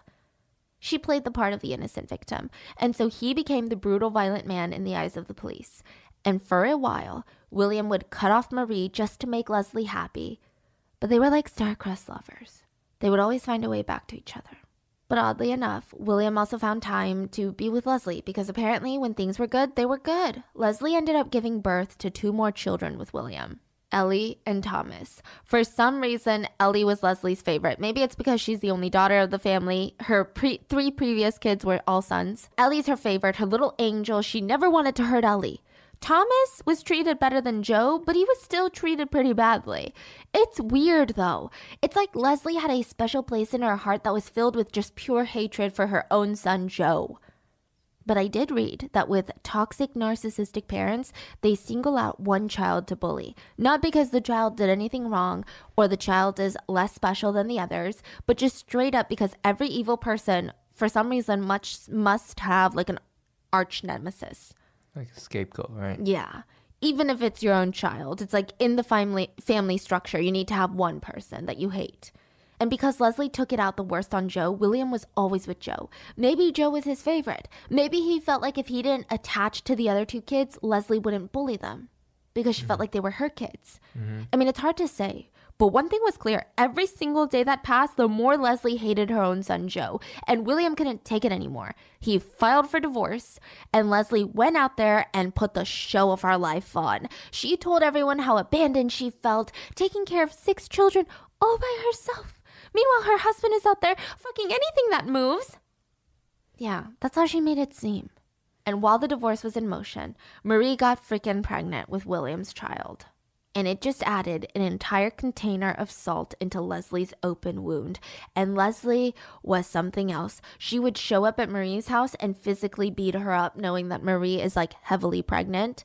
She played the part of the innocent victim. And so he became the brutal, violent man in the eyes of the police. And for a while, William would cut off Marie just to make Leslie happy. But they were like star-crossed lovers. They would always find a way back to each other. But oddly enough, William also found time to be with Leslie because apparently when things were good, they were good. Leslie ended up giving birth to 2 more children with William, Ellie and Thomas. For some reason, Ellie was Leslie's favorite. Maybe it's because she's the only daughter of the family. Her 3 previous kids were all sons. Ellie's her favorite, her little angel. She never wanted to hurt Ellie. Thomas was treated better than Joe, but he was still treated pretty badly. It's weird, though. It's like Leslie had a special place in her heart that was filled with just pure hatred for her own son, Joe. But I did read that with toxic narcissistic parents, they single out one child to bully. Not because the child did anything wrong or the child is less special than the others, but just straight up because every evil person, for some reason, must have like an arch nemesis. Like a scapegoat, right? Yeah. Even if it's your own child, it's like in the family structure, you need to have one person that you hate. And because Leslie took it out the worst on Joe, William was always with Joe. Maybe Joe was his favorite. Maybe he felt like if he didn't attach to the other 2 kids, Leslie wouldn't bully them because she felt like they were her kids. I mean, it's hard to say. But one thing was clear. Every single day that passed, the more Leslie hated her own son, Joe. And William couldn't take it anymore. He filed for divorce, and Leslie went out there and put the show of her life on. She told everyone how abandoned she felt, taking care of 6 children all by herself. Meanwhile, her husband is out there fucking anything that moves. Yeah, that's how she made it seem. And while the divorce was in motion, Marie got freaking pregnant with William's child. And it just added an entire container of salt into Leslie's open wound. And Leslie was something else. She would show up at Marie's house and physically beat her up, knowing that Marie is like heavily pregnant.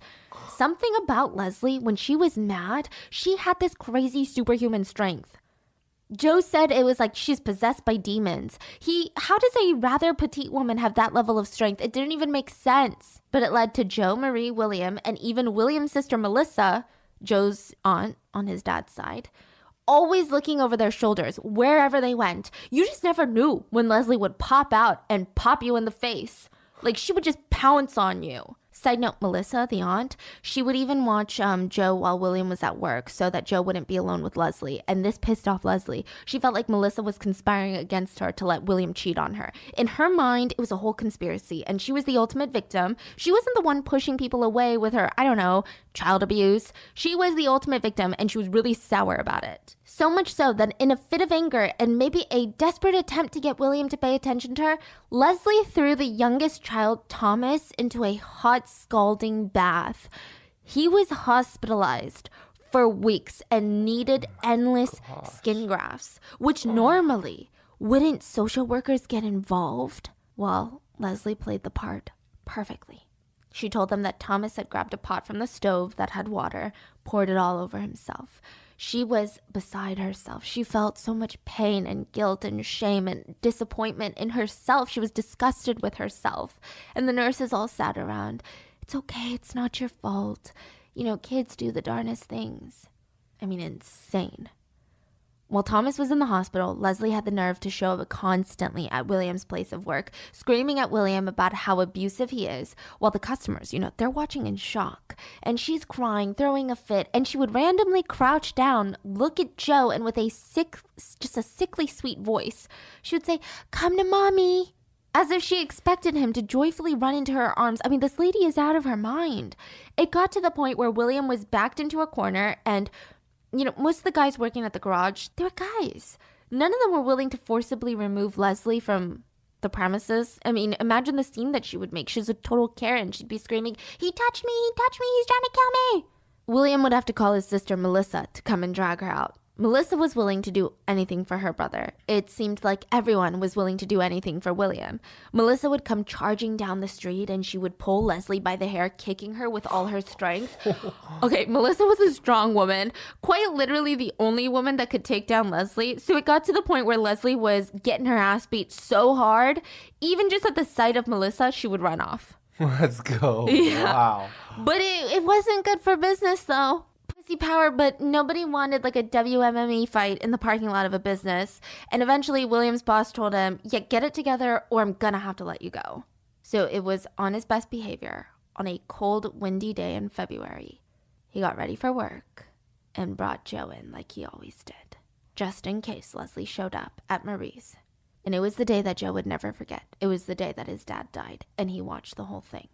Something about Leslie, when she was mad, she had this crazy superhuman strength. Joe said it was like she's possessed by demons. How does a rather petite woman have that level of strength? It didn't even make sense. But it led to Joe, Marie, William, and even William's sister Melissa, Joe's aunt on his dad's side, always looking over their shoulders wherever they went. You just never knew when Leslie would pop out and pop you in the face. Like she would just pounce on you. Side note, Melissa, the aunt, she would even watch Joe while William was at work so that Joe wouldn't be alone with Leslie. And this pissed off Leslie. She felt like Melissa was conspiring against her to let William cheat on her. In her mind, it was a whole conspiracy. And she was the ultimate victim. She wasn't the one pushing people away with her, I don't know, child abuse. She was the ultimate victim and she was really sour about it. So much so that in a fit of anger and maybe a desperate attempt to get William to pay attention to her, Leslie threw the youngest child, Thomas, into a hot, scalding bath. He was hospitalized for weeks and needed endless skin grafts, which normally wouldn't social workers get involved? Well, Leslie played the part perfectly. She told them that Thomas had grabbed a pot from the stove that had water, poured it all over himself. She was beside herself. She felt so much pain and guilt and shame and disappointment in herself. She was disgusted with herself. And the nurses all sat around. It's okay. It's not your fault. You know, kids do the darnest things. I mean, insane. While Thomas was in the hospital, Leslie had the nerve to show up constantly at William's place of work, screaming at William about how abusive he is, while the customers, they're watching in shock. And she's crying, throwing a fit, and she would randomly crouch down, look at Joe, and with a sickly sweet voice, she would say, "Come to mommy," as if she expected him to joyfully run into her arms. I mean, this lady is out of her mind. It got to the point where William was backed into a corner and most of the guys working at the garage, they were guys. None of them were willing to forcibly remove Leslie from the premises. I mean, imagine the scene that she would make. She's a total Karen. She'd be screaming, he touched me, he's trying to kill me. William would have to call his sister Melissa to come and drag her out. Melissa was willing to do anything for her brother. It seemed like everyone was willing to do anything for William. Melissa would come charging down the street and she would pull Leslie by the hair, kicking her with all her strength. Okay, Melissa was a strong woman, quite literally the only woman that could take down Leslie. So it got to the point where Leslie was getting her ass beat so hard, even just at the sight of Melissa, she would run off. Let's go. Yeah. Wow. But it wasn't good for business though. Power, but nobody wanted like a WMME fight in the parking lot of a business. And eventually William's boss told him, yeah, get it together or I'm gonna have to let you go. So it was on his best behavior on a cold, windy day in February. He got ready for work and brought Joe in like he always did, just in case Leslie showed up at Marie's. And it was the day that Joe would never forget. It was the day that his dad died and he watched the whole thing.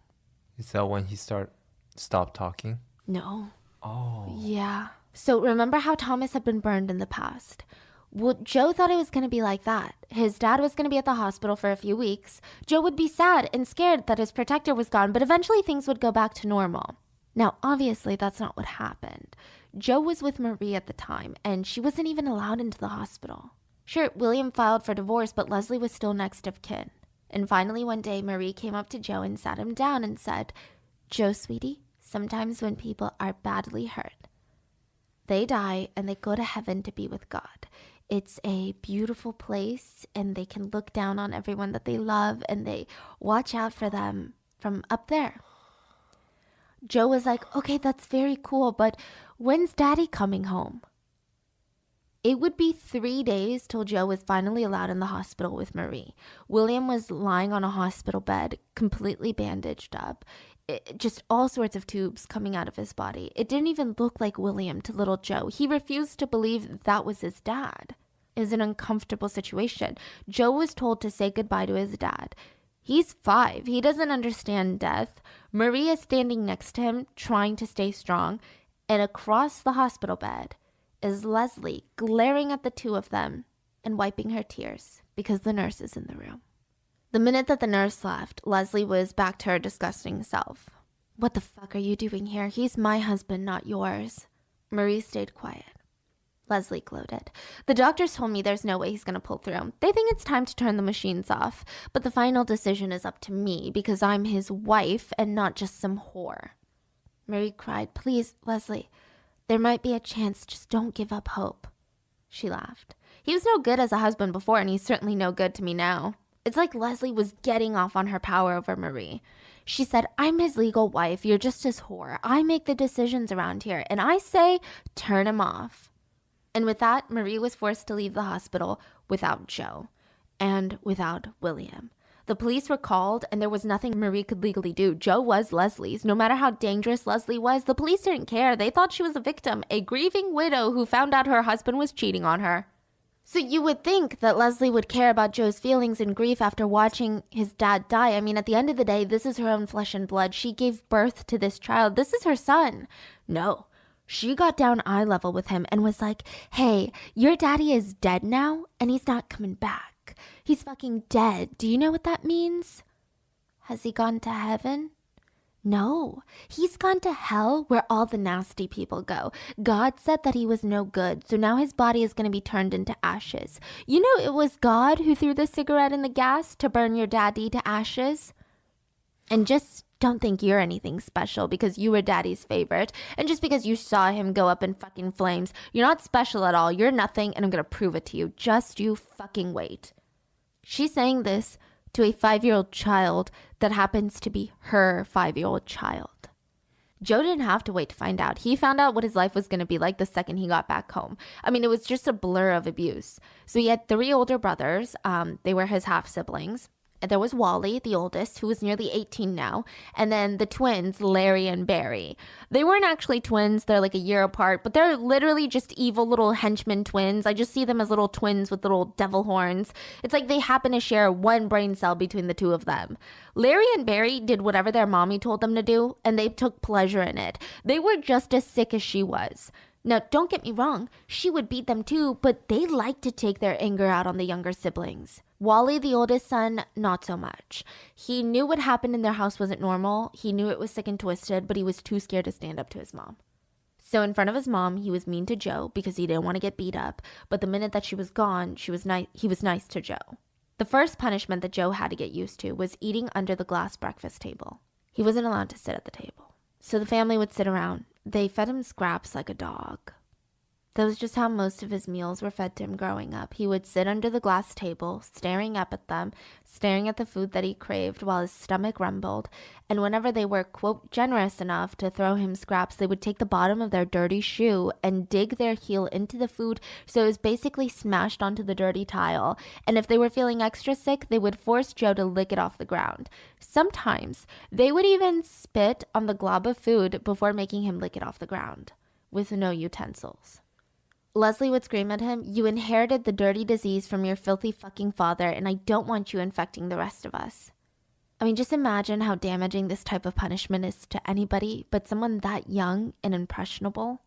Is that when he stopped talking? No. Oh. Yeah. So remember how Thomas had been burned in the past? Well, Joe thought it was going to be like that. His dad was going to be at the hospital for a few weeks. Joe would be sad and scared that his protector was gone, but eventually things would go back to normal. Now, obviously, that's not what happened. Joe was with Marie at the time, and she wasn't even allowed into the hospital. Sure, William filed for divorce, but Leslie was still next of kin. And finally, one day, Marie came up to Joe and sat him down and said, "Joe, sweetie, sometimes when people are badly hurt, they die and they go to heaven to be with God. It's a beautiful place and they can look down on everyone that they love and they watch out for them from up there." Joe was like, "Okay, that's very cool, but when's Daddy coming home?" It would be 3 days till Joe was finally allowed in the hospital with Marie. William was lying on a hospital bed, completely bandaged up. Just all sorts of tubes coming out of his body. It didn't even look like William to little Joe. He refused to believe that was his dad. It was an uncomfortable situation. Joe was told to say goodbye to his dad. He's 5. He doesn't understand death. Marie is standing next to him, trying to stay strong. And across the hospital bed is Leslie, glaring at the two of them and wiping her tears because the nurse is in the room. The minute that the nurse left, Leslie was back to her disgusting self. "What the fuck are you doing here? He's my husband, not yours." Marie stayed quiet. Leslie gloated. "The doctors told me there's no way he's going to pull through. They think it's time to turn the machines off. But the final decision is up to me because I'm his wife and not just some whore." Marie cried, "Please, Leslie, there might be a chance. Just don't give up hope." She laughed. He was no good as a husband before, and he's certainly no good to me now. It's like Leslie was getting off on her power over Marie. She said, I'm his legal wife. You're just his whore. I make the decisions around here. And I say, turn him off. And with that, Marie was forced to leave the hospital without Joe and without William. The police were called, and there was nothing Marie could legally do. Joe was Leslie's. No matter how dangerous Leslie was, the police didn't care. They thought she was a victim, a grieving widow who found out her husband was cheating on her. So you would think that Leslie would care about Joe's feelings and grief after watching his dad die. I mean, at the end of the day, this is her own flesh and blood. She gave birth to this child. This is her son. No, she got down eye level with him and was like, hey, your daddy is dead now and he's not coming back. He's fucking dead. Do you know what that means? Has he gone to heaven? No, he's gone to hell where all the nasty people go. God said that he was no good, so now his body is going to be turned into ashes. You know it was God who threw the cigarette in the gas to burn your daddy to ashes? And just don't think you're anything special because you were daddy's favorite. And just because you saw him go up in fucking flames, you're not special at all. You're nothing, and I'm going to prove it to you. Just you fucking wait. She's saying this to a 5-year-old child that happens to be her 5-year-old child. Joe didn't have to wait to find out. He found out what his life was going to be like the second he got back home. I mean, it was just a blur of abuse. So he had 3 older brothers. They were his half-siblings. There was Wally, the oldest, who was nearly 18 now, and then the twins, Larry and Barry. They weren't actually twins. They're like a year apart, but they're literally just evil little henchmen twins. I just see them as little twins with little devil horns. It's like they happen to share one brain cell between the two of them. Larry and Barry did whatever their mommy told them to do, and they took pleasure in it. They were just as sick as she was. Now, don't get me wrong, she would beat them too, but they liked to take their anger out on the younger siblings. Wally, the oldest son, not so much. He knew what happened in their house wasn't normal. He knew it was sick and twisted, but he was too scared to stand up to his mom. So in front of his mom, he was mean to Joe because he didn't want to get beat up, but the minute that she was gone, he was nice to Joe. The first punishment that Joe had to get used to was eating under the glass breakfast table. He wasn't allowed to sit at the table. So the family would sit around. They fed him scraps like a dog. That was just how most of his meals were fed to him growing up. He would sit under the glass table, staring up at them, staring at the food that he craved while his stomach rumbled. And whenever they were, quote, generous enough to throw him scraps, they would take the bottom of their dirty shoe and dig their heel into the food so it was basically smashed onto the dirty tile. And if they were feeling extra sick, they would force Joe to lick it off the ground. Sometimes they would even spit on the glob of food before making him lick it off the ground with no utensils. Leslie would scream at him, you inherited the dirty disease from your filthy fucking father, and I don't want you infecting the rest of us. I mean, just imagine how damaging this type of punishment is to anybody, but someone that young and impressionable.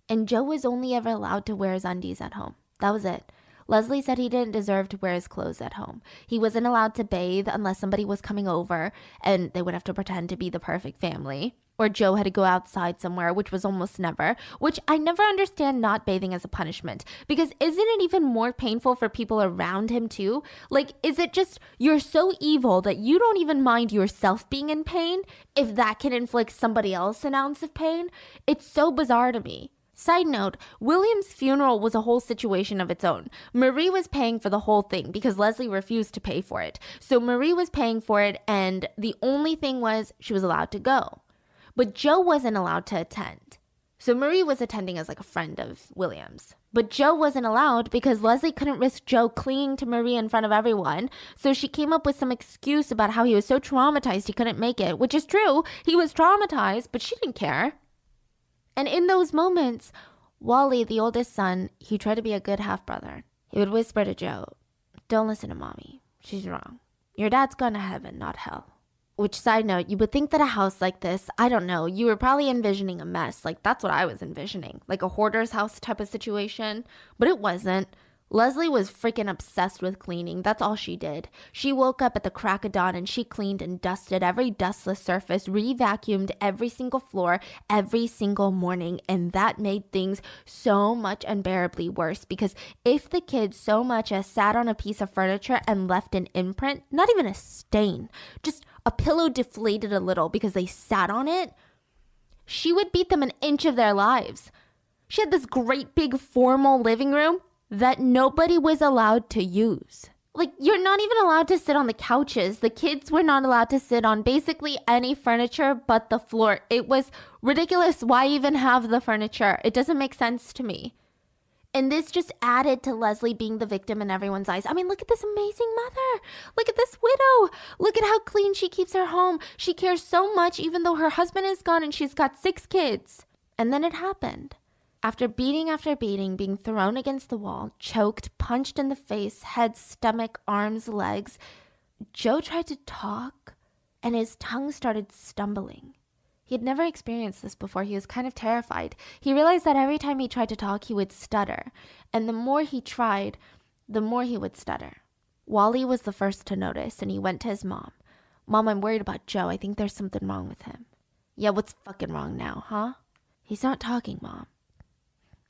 And Joe was only ever allowed to wear his undies at home. That was it. Leslie said he didn't deserve to wear his clothes at home. He wasn't allowed to bathe unless somebody was coming over, and they would have to pretend to be the perfect family. Or Joe had to go outside somewhere, which was almost never, which I never understand not bathing as a punishment. Because isn't it even more painful for people around him too? Like, is it just you're so evil that you don't even mind yourself being in pain if that can inflict somebody else an ounce of pain? It's so bizarre to me. Side note, William's funeral was a whole situation of its own. Marie was paying for the whole thing because Leslie refused to pay for it. So Marie was paying for it, and the only thing was she was allowed to go. But Joe wasn't allowed to attend. So Marie was attending as like a friend of William's. But Joe wasn't allowed because Leslie couldn't risk Joe clinging to Marie in front of everyone. So she came up with some excuse about how he was so traumatized he couldn't make it, which is true. He was traumatized, but she didn't care. And in those moments, Wally, the oldest son, he tried to be a good half-brother. He would whisper to Joe, don't listen to mommy. She's wrong. Your dad's gone to heaven, not hell. Which, side note, you would think that a house like this, I don't know, you were probably envisioning a mess. Like, that's what I was envisioning. Like a hoarder's house type of situation. But it wasn't. Leslie was freaking obsessed with cleaning. That's all she did. She woke up at the crack of dawn and she cleaned and dusted every dustless surface, re-vacuumed every single floor every single morning. And that made things so much unbearably worse because if the kids so much as sat on a piece of furniture and left an imprint, not even a stain, just a pillow deflated a little because they sat on it, she would beat them an inch of their lives. She had this great big formal living room. that nobody was allowed to use. Like, you're not even allowed to sit on the couches. The kids were not allowed to sit on basically any furniture but the floor. It was ridiculous. Why even have the furniture? It doesn't make sense to me. And this just added to Leslie being the victim in everyone's eyes. I mean, look at this amazing mother. Look at this widow. Look at how clean she keeps her home. She cares so much even though her husband is gone and she's got 6 kids. And then it happened. After beating, being thrown against the wall, choked, punched in the face, head, stomach, arms, legs, Joe tried to talk and his tongue started stumbling. He had never experienced this before. He was kind of terrified. He realized that every time he tried to talk, he would stutter. And the more he tried, the more he would stutter. Wally was the first to notice, and he went to his mom. Mom, I'm worried about Joe. I think there's something wrong with him. Yeah, what's fucking wrong now, huh? He's not talking, Mom.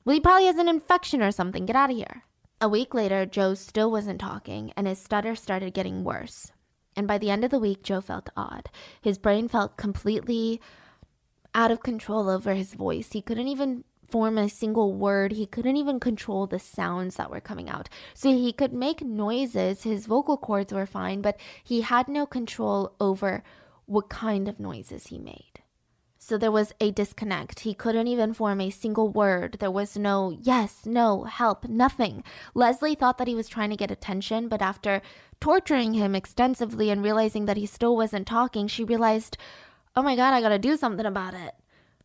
Well, he probably has an infection or something. Get out of here. A week later, Joe still wasn't talking, and his stutter started getting worse. And by the end of the week, Joe felt odd. His brain felt completely out of control over his voice. He couldn't even form a single word. He couldn't even control the sounds that were coming out. So he could make noises. His vocal cords were fine, but he had no control over what kind of noises he made. So there was a disconnect. He couldn't even form a single word. There was no yes, no, help, nothing. Leslie thought that he was trying to get attention, but after torturing him extensively and realizing that he still wasn't talking, she realized, oh my God, I gotta do something about it.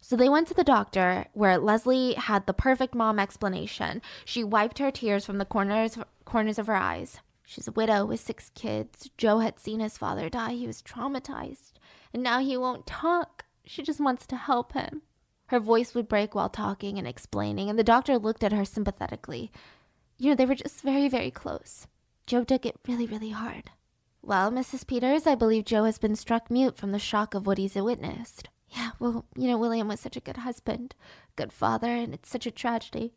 So they went to the doctor, where Leslie had the perfect mom explanation. She wiped her tears from the corners of her eyes. She's a widow with 6 kids. Joe had seen his father die. He was traumatized. And now he won't talk. She just wants to help him. Her voice would break while talking and explaining, and the doctor looked at her sympathetically. They were just very, very close. Joe took it really, really hard. Well, Mrs. Peters, I believe Joe has been struck mute from the shock of what he's witnessed. Yeah, well, William was such a good husband, good father, and it's such a tragedy.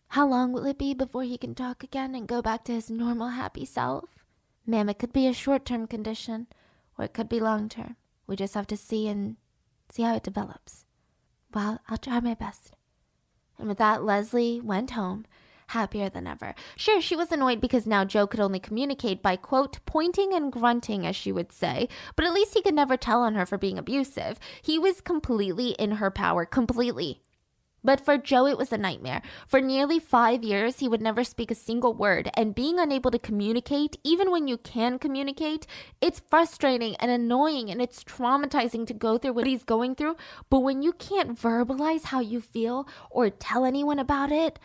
How long will it be before he can talk again and go back to his normal, happy self? Ma'am, it could be a short-term condition, or it could be long-term. We just have to see how it develops. Well, I'll try my best. And with that, Leslie went home, happier than ever. Sure, she was annoyed because now Joe could only communicate by, quote, pointing and grunting, as she would say, but at least he could never tell on her for being abusive. He was completely in her power, completely. But for Joe, it was a nightmare. For nearly 5 years, he would never speak a single word, and being unable to communicate, even when you can communicate, it's frustrating and annoying, and it's traumatizing to go through what he's going through. But when you can't verbalize how you feel or tell anyone about it,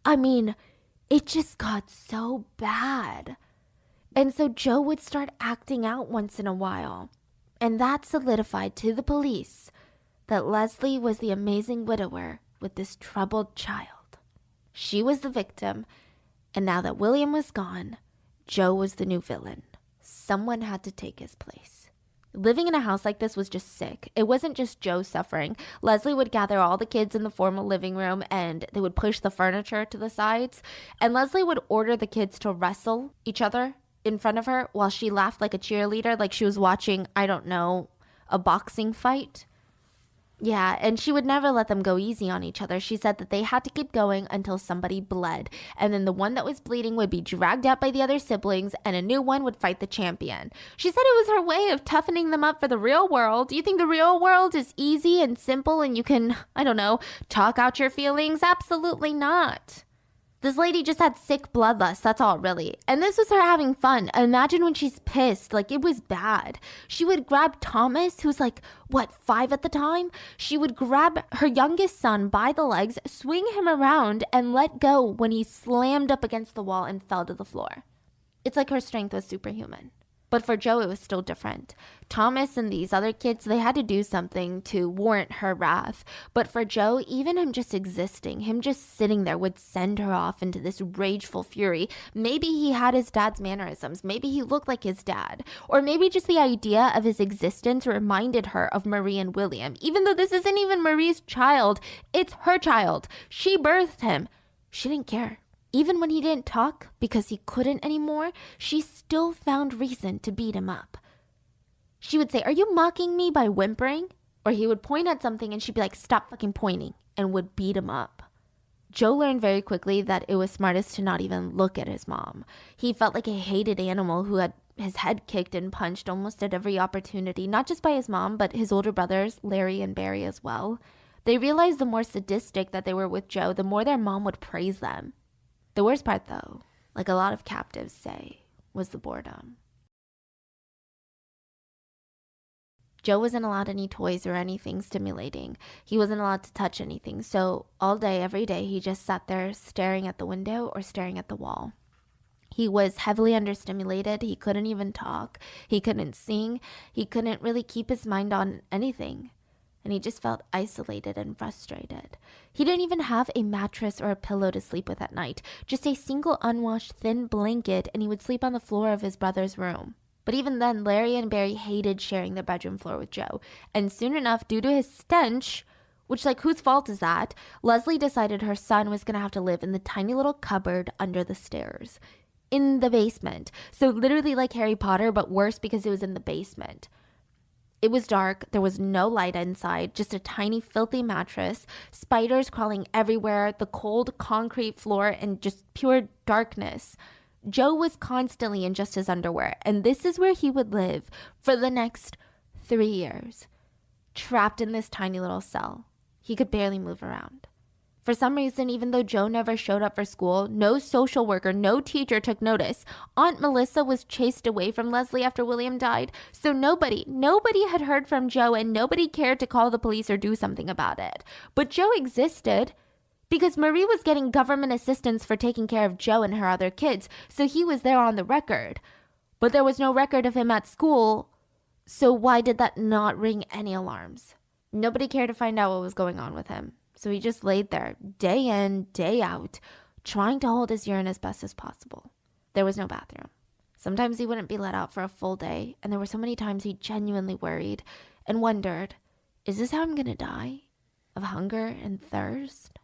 it just got so bad. And so Joe would start acting out once in a while, and that solidified to the police that Leslie was the amazing widower with this troubled child. She was the victim, and now that William was gone, Joe was the new villain. Someone had to take his place. Living in a house like this was just sick. It wasn't just Joe suffering. Leslie would gather all the kids in the formal living room, and they would push the furniture to the sides, and Leslie would order the kids to wrestle each other in front of her while she laughed like a cheerleader, like she was watching, a boxing fight. Yeah, and she would never let them go easy on each other. She said that they had to keep going until somebody bled. And then the one that was bleeding would be dragged out by the other siblings, and a new one would fight the champion. She said it was her way of toughening them up for the real world. Do you think the real world is easy and simple and you can, talk out your feelings? Absolutely not. This lady just had sick bloodlust, that's all, really. And this was her having fun. Imagine when she's pissed, it was bad. She would grab Thomas, who's 5 at the time? She would grab her youngest son by the legs, swing him around, and let go when he slammed up against the wall and fell to the floor. It's like her strength was superhuman. But for Joe, it was still different. Thomas and these other kids, they had to do something to warrant her wrath. But for Joe, even him just existing, him just sitting there would send her off into this rageful fury. Maybe he had his dad's mannerisms. Maybe he looked like his dad. Or maybe just the idea of his existence reminded her of Marie and William. Even though this isn't even Marie's child, it's her child. She birthed him. She didn't care. Even when he didn't talk because he couldn't anymore, she still found reason to beat him up. She would say, "Are you mocking me?" by whimpering. Or he would point at something and she'd be like, "Stop fucking pointing," and would beat him up. Joe learned very quickly that it was smartest to not even look at his mom. He felt like a hated animal who had his head kicked and punched almost at every opportunity, not just by his mom, but his older brothers, Larry and Barry, as well. They realized the more sadistic that they were with Joe, the more their mom would praise them. The worst part, though, like a lot of captives say, was the boredom. Joe wasn't allowed any toys or anything stimulating. He wasn't allowed to touch anything. So all day, every day, he just sat there staring at the window or staring at the wall. He was heavily understimulated. He couldn't even talk. He couldn't sing. He couldn't really keep his mind on anything. And he just felt isolated and frustrated. He didn't even have a mattress or a pillow to sleep with at night, just a single unwashed thin blanket, and he would sleep on the floor of his brother's room. But even then, Larry and Barry hated sharing their bedroom floor with Joe. And soon enough, due to his stench, which, like, whose fault is that? Leslie decided her son was going to have to live in the tiny little cupboard under the stairs. In the basement. So literally like Harry Potter, but worse because it was in the basement. It was dark. There was no light inside, just a tiny filthy mattress, spiders crawling everywhere, the cold concrete floor, and just pure darkness. Joe was constantly in just his underwear, and this is where he would live for the next 3 years, trapped in this tiny little cell. He could barely move around. For some reason, even though Joe never showed up for school, no social worker, no teacher took notice. Aunt Melissa was chased away from Leslie after William died, so nobody had heard from Joe, and nobody cared to call the police or do something about it. But Joe existed because Marie was getting government assistance for taking care of Joe and her other kids, so he was there on the record. But there was no record of him at school, so why did that not ring any alarms? Nobody cared to find out what was going on with him. So he just laid there, day in, day out, trying to hold his urine as best as possible. There was no bathroom. Sometimes he wouldn't be let out for a full day, and there were so many times he genuinely worried and wondered, is this how I'm going to die? Of hunger and thirst?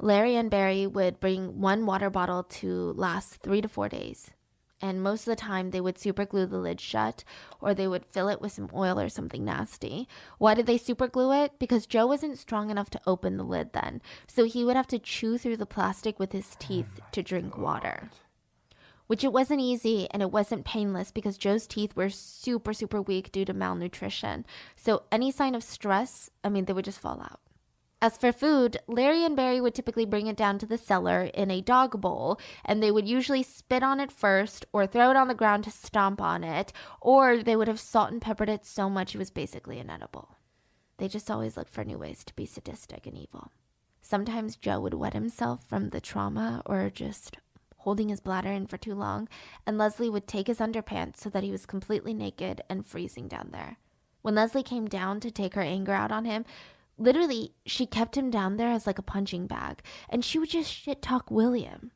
Larry and Barry would bring one water bottle to last 3 to 4 days. And most of the time, they would super glue the lid shut, or they would fill it with some oil or something nasty. Why did they super glue it? Because Joe wasn't strong enough to open the lid then. So he would have to chew through the plastic with his teeth to drink water. Which it wasn't easy, and it wasn't painless because Joe's teeth were super, super weak due to malnutrition. So any sign of stress, they would just fall out. As for food, Larry and Barry would typically bring it down to the cellar in a dog bowl, and they would usually spit on it first or throw it on the ground to stomp on it, or they would have salt and peppered it so much it was basically inedible. They just always looked for new ways to be sadistic and evil. Sometimes Joe would wet himself from the trauma or just holding his bladder in for too long, and Leslie would take his underpants so that he was completely naked and freezing down there. When Leslie came down to take her anger out on him, literally, she kept him down there as like a punching bag, and she would just shit-talk William.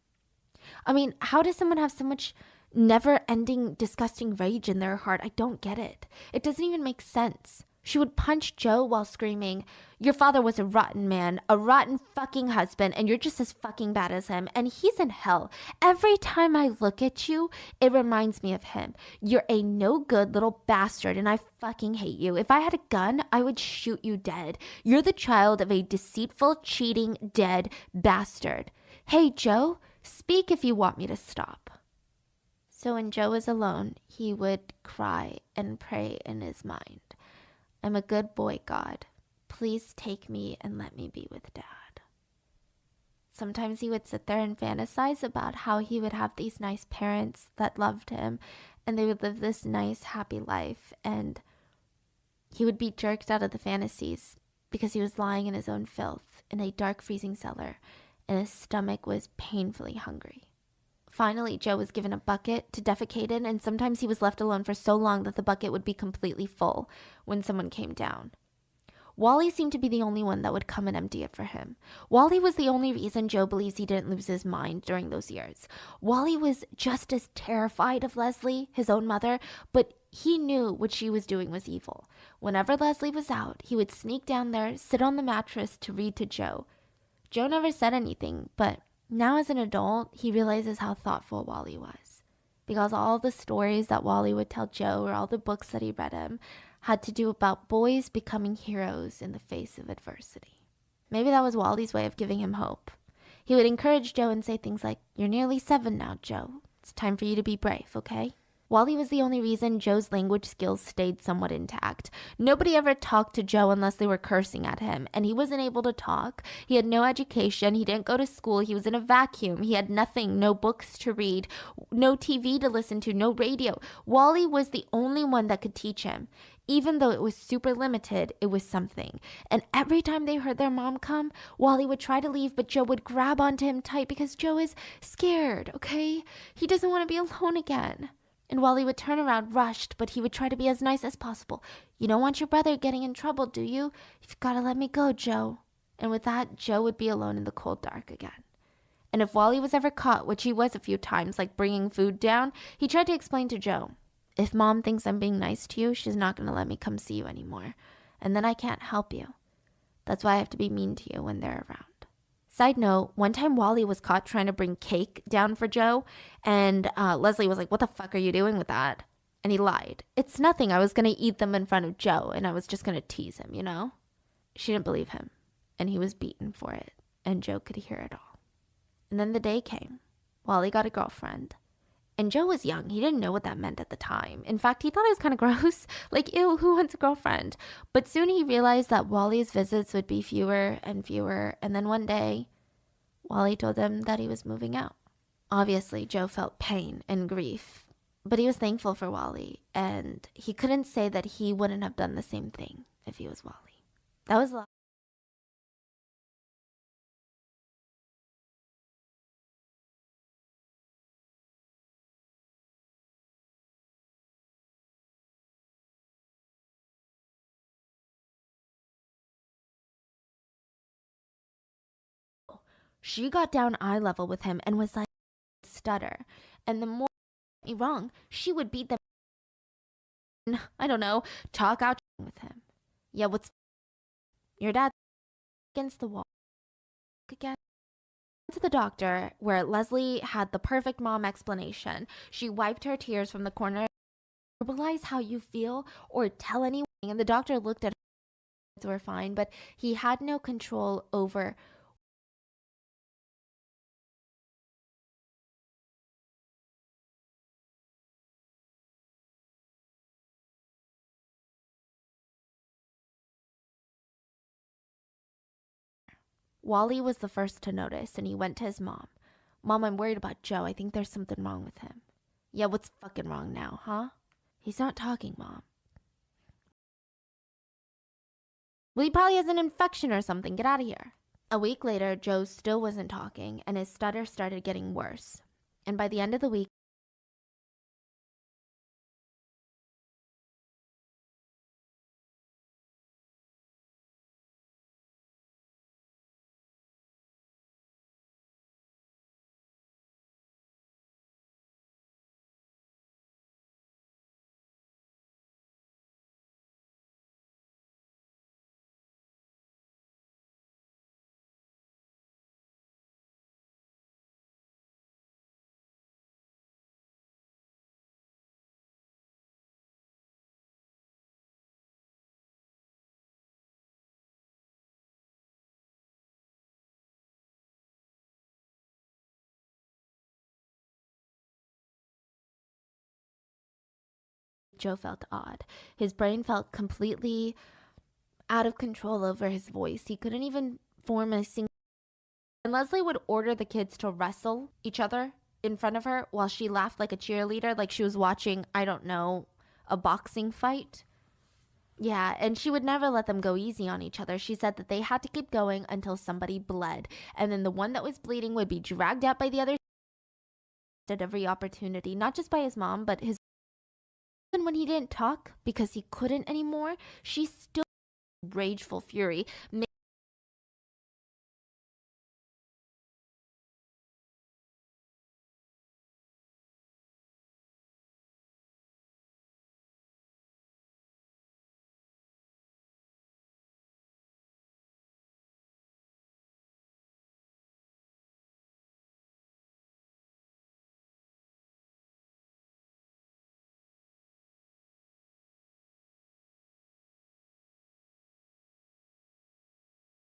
How does someone have so much never-ending, disgusting rage in their heart? I don't get it. It doesn't even make sense. She would punch Joe while screaming, "Your father was a rotten man, a rotten fucking husband, and you're just as fucking bad as him, and he's in hell. Every time I look at you, it reminds me of him. You're a no-good little bastard, and I fucking hate you. If I had a gun, I would shoot you dead. You're the child of a deceitful, cheating, dead bastard. Hey, Joe, speak if you want me to stop." So when Joe was alone, he would cry and pray in his mind. "I'm a good boy, God. Please take me and let me be with Dad." Sometimes he would sit there and fantasize about how he would have these nice parents that loved him, and they would live this nice, happy life, and he would be jerked out of the fantasies because he was lying in his own filth in a dark, freezing cellar, and his stomach was painfully hungry. Finally, Joe was given a bucket to defecate in, and sometimes he was left alone for so long that the bucket would be completely full when someone came down. Wally seemed to be the only one that would come and empty it for him. Wally was the only reason Joe believes he didn't lose his mind during those years. Wally was just as terrified of Leslie, his own mother, but he knew what she was doing was evil. Whenever Leslie was out, he would sneak down there, sit on the mattress to read to Joe. Joe never said anything, but now as an adult, he realizes how thoughtful Wally was. Because all the stories that Wally would tell Joe or all the books that he read him had to do about boys becoming heroes in the face of adversity. Maybe that was Wally's way of giving him hope. He would encourage Joe and say things like, "You're nearly 7 now, Joe. It's time for you to be brave, okay?" Wally was the only reason Joe's language skills stayed somewhat intact. Nobody ever talked to Joe unless they were cursing at him, and he wasn't able to talk. He had no education. He didn't go to school. He was in a vacuum. He had nothing, no books to read, no TV to listen to, no radio. Wally was the only one that could teach him. Even though it was super limited, it was something. And every time they heard their mom come, Wally would try to leave, but Joe would grab onto him tight because Joe is scared, okay? He doesn't want to be alone again. And Wally would turn around rushed, but he would try to be as nice as possible. "You don't want your brother getting in trouble, do you? You've got to let me go, Joe." And with that, Joe would be alone in the cold dark again. And if Wally was ever caught, which he was a few times, like bringing food down, he tried to explain to Joe, "If Mom thinks I'm being nice to you, she's not going to let me come see you anymore. And then I can't help you. That's why I have to be mean to you when they're around." Side note, one time Wally was caught trying to bring cake down for Joe, and Leslie was like, "What the fuck are you doing with that?" And he lied. "It's nothing. I was going to eat them in front of Joe, and I was just going to tease him, you know?" She didn't believe him, and he was beaten for it, and Joe could hear it all. And then the day came. Wally got a girlfriend. And Joe was young. He didn't know what that meant at the time. In fact, he thought it was kind of gross. Like, ew, who wants a girlfriend? But soon he realized that Wally's visits would be fewer and fewer. And then one day, Wally told him that he was moving out. Obviously, Joe felt pain and grief. But he was thankful for Wally. And he couldn't say that he wouldn't have done the same thing if he was Wally. That was love. She got down eye level with him and was like, stutter. And the more me wrong, she would beat them. I don't know, talk out with him. "Yeah, what's your dad against the wall again?" To the doctor, where Leslie had the perfect mom explanation. She wiped her tears from the corner. "Verbalize how you feel or tell anyone." And the doctor looked at her. Were fine, but he had no control over. Wally was the first to notice, and he went to his mom. "Mom, I'm worried about Joe. I think there's something wrong with him." "Yeah, what's fucking wrong now, huh?" "He's not talking, Mom." "Well, he probably has an infection or something. Get out of here." A week later, Joe still wasn't talking, and his stutter started getting worse. And by the end of the week, Joe felt odd. His brain felt completely out of control over his voice. He couldn't even form a single. And Leslie would order the kids to wrestle each other in front of her while she laughed like a cheerleader, like she was watching, I don't know, a boxing fight. Yeah, and she would never let them go easy on each other. She said that they had to keep going until somebody bled. And then the one that was bleeding would be dragged out by the other at every opportunity, not just by his mom, but his. And when he didn't talk because he couldn't anymore, she still rageful fury.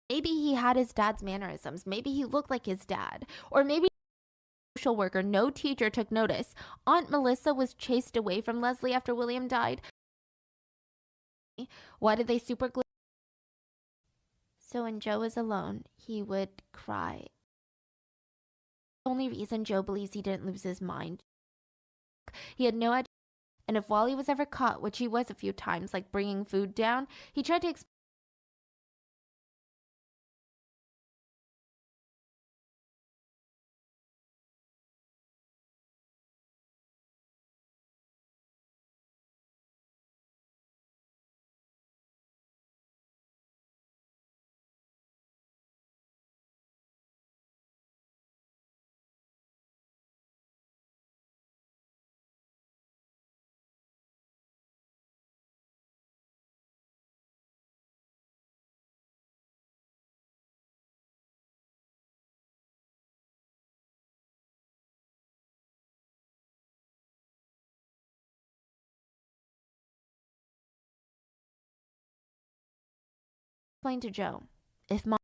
Maybe he had his dad's mannerisms. Maybe he looked like his dad. Or maybe social worker, no teacher took notice. Aunt Melissa was chased away from Leslie after William died. Why did they super glue? So when Joe was alone, he would cry. The only reason Joe believes he didn't lose his mind. He had no idea. And if Wally was ever caught, which he was a few times, like bringing food down, he tried to explain to Joe, if Mom